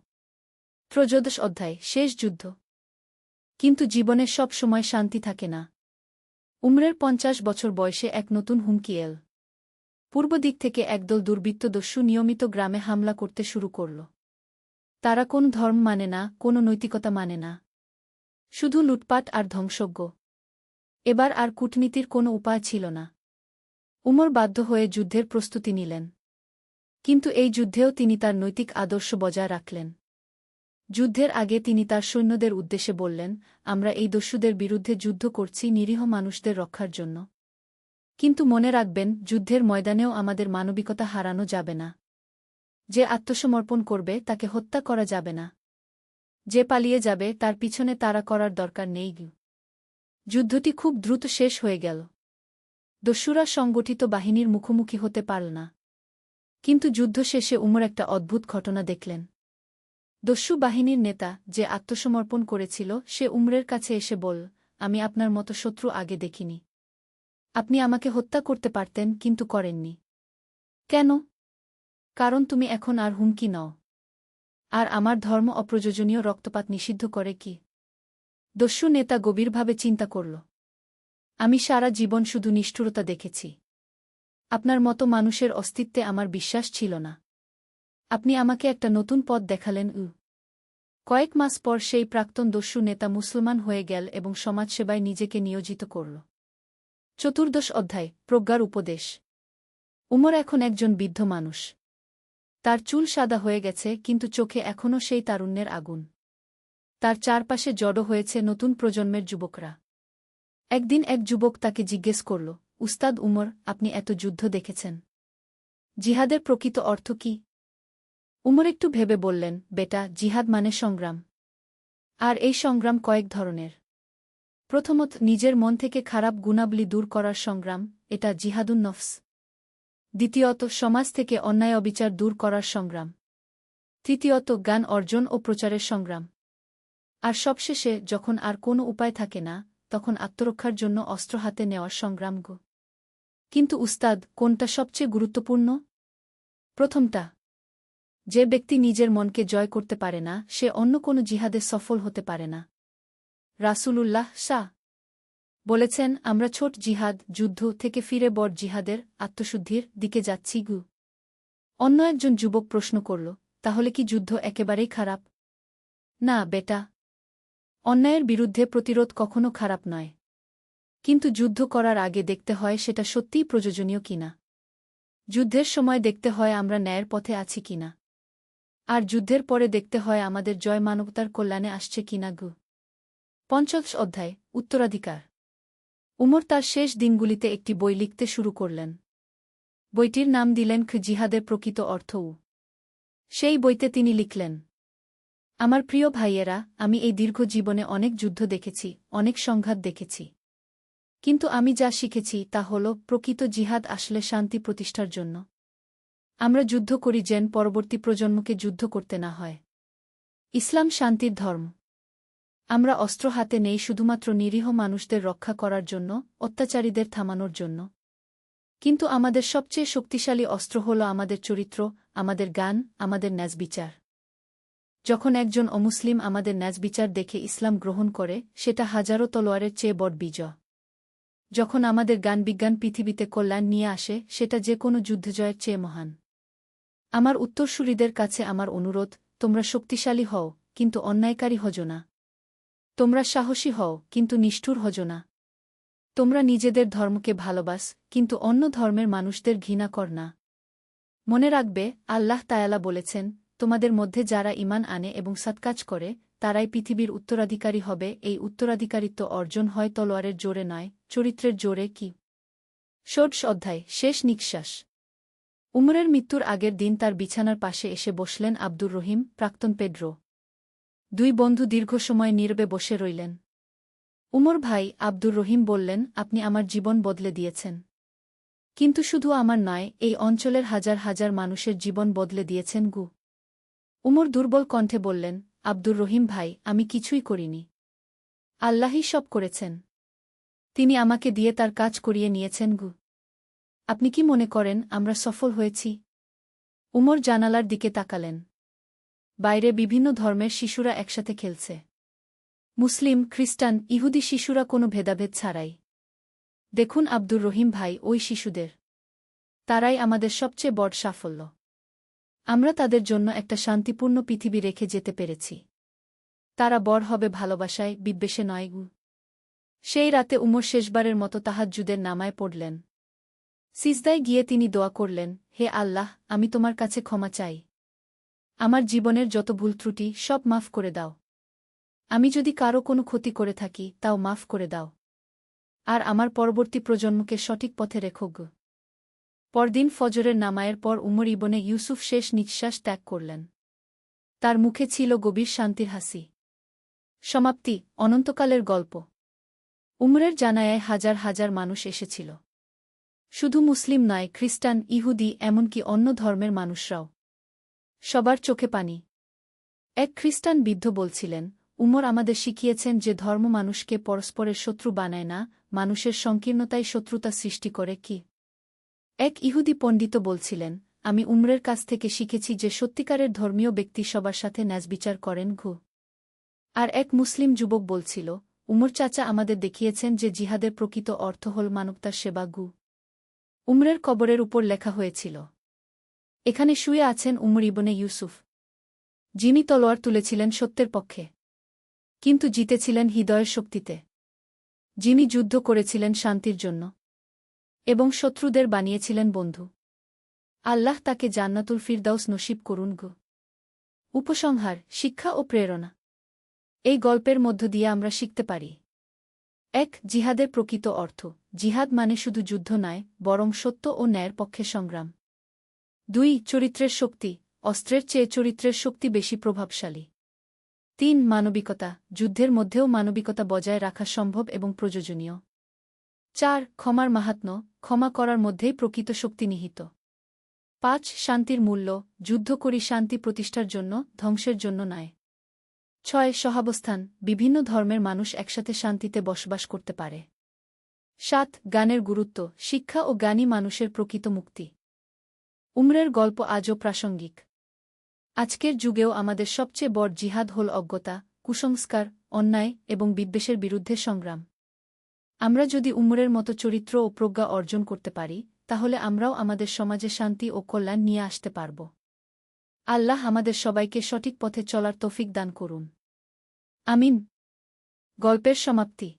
ত্রয়োদশ অধ্যায়, শেষ যুদ্ধ। কিন্তু জীবনে সব সময় শান্তি থাকে না। উমরের ৫০ বছর বয়সে এক নতুন হুমকি এল। পূর্ব দিক থেকে একদল দুর্বৃত্ত দস্যু নিয়মিত গ্রামে হামলা করতে শুরু করল। তারা কোন ধর্ম মানে না, কোনো নৈতিকতা মানে না। শুধু লুটপাট আর ধ্বংসজ্ঞ। এবার আর কূটনীতির কোনো উপায় ছিল না। উমর বাধ্য হয়ে যুদ্ধের প্রস্তুতি নিলেন। কিন্তু এই যুদ্ধেও তিনি তার নৈতিক আদর্শ বজায় রাখলেন। যুদ্ধের আগে তিনি তার সৈন্যদের উদ্দেশ্যে বললেন, আমরা এই দস্যুদের বিরুদ্ধে যুদ্ধ করছি নিরীহ মানুষদের রক্ষার জন্য। কিন্তু মনে রাখবেন, যুদ্ধের ময়দানেও আমাদের মানবিকতা হারানো যাবে না। যে আত্মসমর্পণ করবে তাকে হত্যা করা যাবে না। যে পালিয়ে যাবে তার পিছনে তাড়া করার দরকার নেই। যুদ্ধটি খুব দ্রুত শেষ হয়ে গেল। দস্যুরা সংগঠিত বাহিনীর মুখোমুখি হতে পারল না। কিন্তু যুদ্ধ শেষে উমর একটা অদ্ভুত ঘটনা দেখলেন। দস্যু বাহিনীর নেতা, যে আত্মসমর্পণ করেছিল, সে উমরের কাছে এসে বলল, আমি আপনার মতো শত্রু আগে দেখিনি। আপনি আমাকে হত্যা করতে পারতেন, কিন্তু করেননি। কেন? কারণ তুমি এখন আর হুমকি নও। আর আমার ধর্ম অপ্রয়োজনীয় রক্তপাত নিষিদ্ধ করে কি? দস্যু নেতা গভীরভাবে চিন্তা করল। আমি সারা জীবন শুধু নিষ্ঠুরতা দেখেছি। আপনার মতো মানুষের অস্তিত্বে আমার বিশ্বাস ছিল না। আপনি আমাকে একটা নতুন পথ দেখালেন। কয়েক মাস পর সেই প্রাক্তন দস্যু নেতা মুসলমান হয়ে গেল এবং সমাজসেবায় নিজেকে নিয়োজিত করল। চতুর্দশ অধ্যায়, প্রজ্ঞার উপদেশ। উমর এখন একজন বৃদ্ধ মানুষ। তার চুল সাদা হয়ে গেছে, কিন্তু চোখে এখনও সেই তারুণ্যের আগুন। তার চারপাশে জড়ো হয়েছে নতুন প্রজন্মের যুবকরা। একদিন এক যুবক তাকে জিজ্ঞেস করল, উস্তাদ উমর, আপনি এত যুদ্ধ দেখেছেন। জিহাদের প্রকৃত অর্থ কি? উমর একটু ভেবে বললেন, বেটা, জিহাদ মানে সংগ্রাম। আর এই সংগ্রাম কয়েক ধরনের। প্রথমত, নিজের মন থেকে খারাপ গুণাবলী দূর করার সংগ্রাম, এটা জিহাদুন নফস। দ্বিতীয়ত, সমাজ থেকে অন্যায় অবিচার দূর করার সংগ্রাম। তৃতীয়ত, জ্ঞান অর্জন ও প্রচারের সংগ্রাম। আর সবশেষে, যখন আর কোনো উপায় থাকে না, তখন আত্মরক্ষার জন্য অস্ত্র হাতে নেওয়ার সংগ্রাম। কিন্তু উস্তাদ, কোনটা সবচেয়ে গুরুত্বপূর্ণ? প্রথমটা। যে ব্যক্তি নিজের মনকে জয় করতে পারে না, সে অন্য কোনো জিহাদে সফল হতে পারে না। রাসূলুল্লাহ সাঃ বলেছেন, আমরা ছোট জিহাদ, যুদ্ধ থেকে ফিরে বড় জিহাদের, আত্মশুদ্ধির দিকে যাচ্ছি। অন্য একজন যুবক প্রশ্ন করল, তাহলে কি যুদ্ধ একেবারেই খারাপ? না বেটা। অন্যায়ের বিরুদ্ধে প্রতিরোধ কখনো খারাপ নয়। কিন্তু যুদ্ধ করার আগে দেখতে হয় সেটা সত্যিই প্রয়োজনীয় কিনা। যুদ্ধের সময় দেখতে হয় আমরা ন্যায়ের পথে আছি কিনা। আর যুদ্ধের পরে দেখতে হয় আমাদের জয় মানবতার কল্যাণে আসছে কিনা। ৫ম অধ্যায়, উত্তরাধিকার। উমর তার শেষ দিনগুলিতে একটি বই লিখতে শুরু করলেন। বইটির নাম দিলেন জিহাদের প্রকৃত অর্থ। সেই বইতে তিনি লিখলেন, আমার প্রিয় ভাইয়েরা, আমি এই দীর্ঘ জীবনে অনেক যুদ্ধ দেখেছি, অনেক সংঘাত দেখেছি। কিন্তু আমি যা শিখেছি তা হল, প্রকৃত জিহাদ আসলে শান্তি প্রতিষ্ঠার জন্য। আমরা যুদ্ধ করি যেন পরবর্তী প্রজন্মকে যুদ্ধ করতে না হয়। ইসলাম শান্তির ধর্ম। আমরা অস্ত্র হাতে নেই শুধুমাত্র নিরীহ মানুষদের রক্ষা করার জন্য, অত্যাচারীদের থামানোর জন্য। কিন্তু আমাদের সবচেয়ে শক্তিশালী অস্ত্র হল আমাদের চরিত্র, আমাদের জ্ঞান, আমাদের ন্যায়বিচার। যখন একজন অমুসলিম আমাদের ন্যায়বিচার দেখে ইসলাম গ্রহণ করে, সেটা হাজারো তলোয়ারের চেয়ে বড় বিজয়। যখন আমাদের জ্ঞান-বিজ্ঞান পৃথিবীতে কল্যাণ নিয়ে আসে, সেটা যে কোনো যুদ্ধজয়ের চেয়ে মহান। আমার উত্তরসূরিদের কাছে আমার অনুরোধ, তোমরা শক্তিশালী হও, কিন্তু অন্যায়কারী হজো না। তোমরা সাহসী হও, কিন্তু নিষ্ঠুর হজো না। তোমরা নিজেদের ধর্মকে ভালোবাস, কিন্তু অন্য ধর্মের মানুষদের ঘৃণা কর না। মনে রাখবে, আল্লাহ তায়ালা বলেছেন, তোমাদের মধ্যে যারা ঈমান আনে এবং সৎকাজ করে, তারাই পৃথিবীর উত্তরাধিকারী হবে। এই উত্তরাধিকারিত্ব অর্জন হয় তলোয়ারের জোরে নয়, চরিত্রের জোরে। কি? ষোড়শ অধ্যায়, শেষ নিঃশ্বাস। উমরের মৃত্যুর আগের দিন তার বিছানার পাশে এসে বসলেন আব্দুর রহিম, প্রাক্তন পেড্রো। দুই বন্ধু দীর্ঘ সময় নীরবে বসে রইলেন। উমর ভাই, আব্দুর রহিম বললেন, আপনি আমার জীবন বদলে দিয়েছেন। কিন্তু শুধু আমার নয়, এই অঞ্চলের হাজার হাজার মানুষের জীবন বদলে দিয়েছেন। উমর দুর্বল কণ্ঠে বললেন, আব্দুর রহিম ভাই, আমি কিছুই করিনি। আল্লাহই সব করেছেন। তিনি আমাকে দিয়ে তার কাজ করিয়ে নিয়েছেন। আপনি কি মনে করেন আমরা সফল হয়েছি? উমর জানালার দিকে তাকালেন। বাইরে বিভিন্ন ধর্মের শিশুরা একসাথে খেলছে। মুসলিম, খ্রিস্টান, ইহুদি শিশুরা কোনো ভেদাভেদ ছাড়াই। দেখুন আব্দুর রহিম ভাই, ওই শিশুদের। তারাই আমাদের সবচেয়ে বড় সাফল্য। আমরা তাদের জন্য একটা শান্তিপূর্ণ পৃথিবী রেখে যেতে পেরেছি। তারা বড় হবে ভালোবাসায়, বিদ্বেষে নয়। সেই রাতে উমর শেষবারের মতো তাহাজ্জুদের নামায় পড়লেন। সিজদায় গিয়ে তিনি দোয়া করলেন, হে আল্লাহ, আমি তোমার কাছে ক্ষমা চাই। আমার জীবনের যত ভুল ত্রুটি সব মাফ করে দাও। আমি যদি কারো কোনো ক্ষতি করে থাকি, তাও মাফ করে দাও। আর আমার পরবর্তী প্রজন্মকে সঠিক পথে রেখো। পরদিন ফজরের নামায়ের পর উমর ইবনে ইউসুফ শেষ নিঃশ্বাস ত্যাগ করলেন। তার মুখে ছিল গভীর শান্তির হাসি। সমাপ্তি, অনন্তকালের গল্প। উমরের জানায়ায় হাজার হাজার মানুষ এসেছিল। শুধু মুসলিম নয়, খ্রিস্টান, ইহুদি, এমনকি অন্য ধর্মের মানুষরাও। সবার চোখে পানি। এক খ্রিস্টান বৃদ্ধ বলছিলেন, উমর আমাদের শিখিয়েছেন যে ধর্ম মানুষকে পরস্পরের শত্রু বানায় না, মানুষের সংকীর্ণতায় শত্রুতা সৃষ্টি করে। কি? এক ইহুদি পণ্ডিত বলছিলেন, আমি উমরের কাছ থেকে শিখেছি যে সত্যিকারের ধর্মীয় ব্যক্তি সবার সাথে ন্যায়বিচার করেন। আর এক মুসলিম যুবক বলছিল, উমর চাচা আমাদের দেখিয়েছেন যে জিহাদের প্রকৃত অর্থ হল মানবতার সেবা। উমরের কবরের উপর লেখা হয়েছিল, এখানে শুয়ে আছেন উমর ইবনে ইউসুফ, যিনি তলোয়ার তুলেছিলেন সত্যের পক্ষে, কিন্তু জিতেছিলেন হৃদয়ের শক্তিতে। যিনি যুদ্ধ করেছিলেন শান্তির জন্য এবং শত্রুদের বানিয়েছিলেন বন্ধু। আল্লাহ তাকে জান্নাতুল ফিরদাউস নসিব করুন। উপসংহার, শিক্ষা ও প্রেরণা। এই গল্পের মধ্য দিয়ে আমরা শিখতে পারি। ১. জিহাদের প্রকৃত অর্থ। জিহাদ মানে শুধু যুদ্ধ নয়, বরং সত্য ও ন্যায়ের পক্ষে সংগ্রাম। 2 চরিত্রের শক্তি, অস্ত্রের চেয়ে চরিত্রের শক্তি বেশি প্রভাবশালী। 3 মানবিকতা, যুদ্ধের মধ্যেও মানবিকতা বজায় রাখা সম্ভব এবং প্রয়োজনীয়। 4 ক্ষমার মাহাত্ম্য, ক্ষমা করার মধ্যেই প্রকৃত শক্তি নিহিত। 5 শান্তির মূল্য, যুদ্ধ করি শান্তি প্রতিষ্ঠার জন্য, ধ্বংসের জন্য নয়। 6 সহাবস্থান, বিভিন্ন ধর্মের মানুষ একসাথে শান্তিতে বসবাস করতে পারে। 7 জ্ঞানের গুরুত্ব, শিক্ষা ও জ্ঞানী মানুষের প্রকৃত মুক্তি। উমরের গল্প আজও প্রাসঙ্গিক। আজকের যুগেও আমাদের সবচেয়ে বড় জিহাদ হল অজ্ঞতা, কুসংস্কার, অন্যায় এবং বিদ্বেষের বিরুদ্ধে সংগ্রাম। আমরা যদি উমরের মতো চরিত্র ও প্রজ্ঞা অর্জন করতে পারি, তাহলে আমরাও আমাদের সমাজে শান্তি ও কল্যাণ নিয়ে আসতে পারব। আল্লাহ আমাদের সবাইকে সঠিক পথে চলার তৌফিক দান করুন। আমিন। গল্পের সমাপ্তি।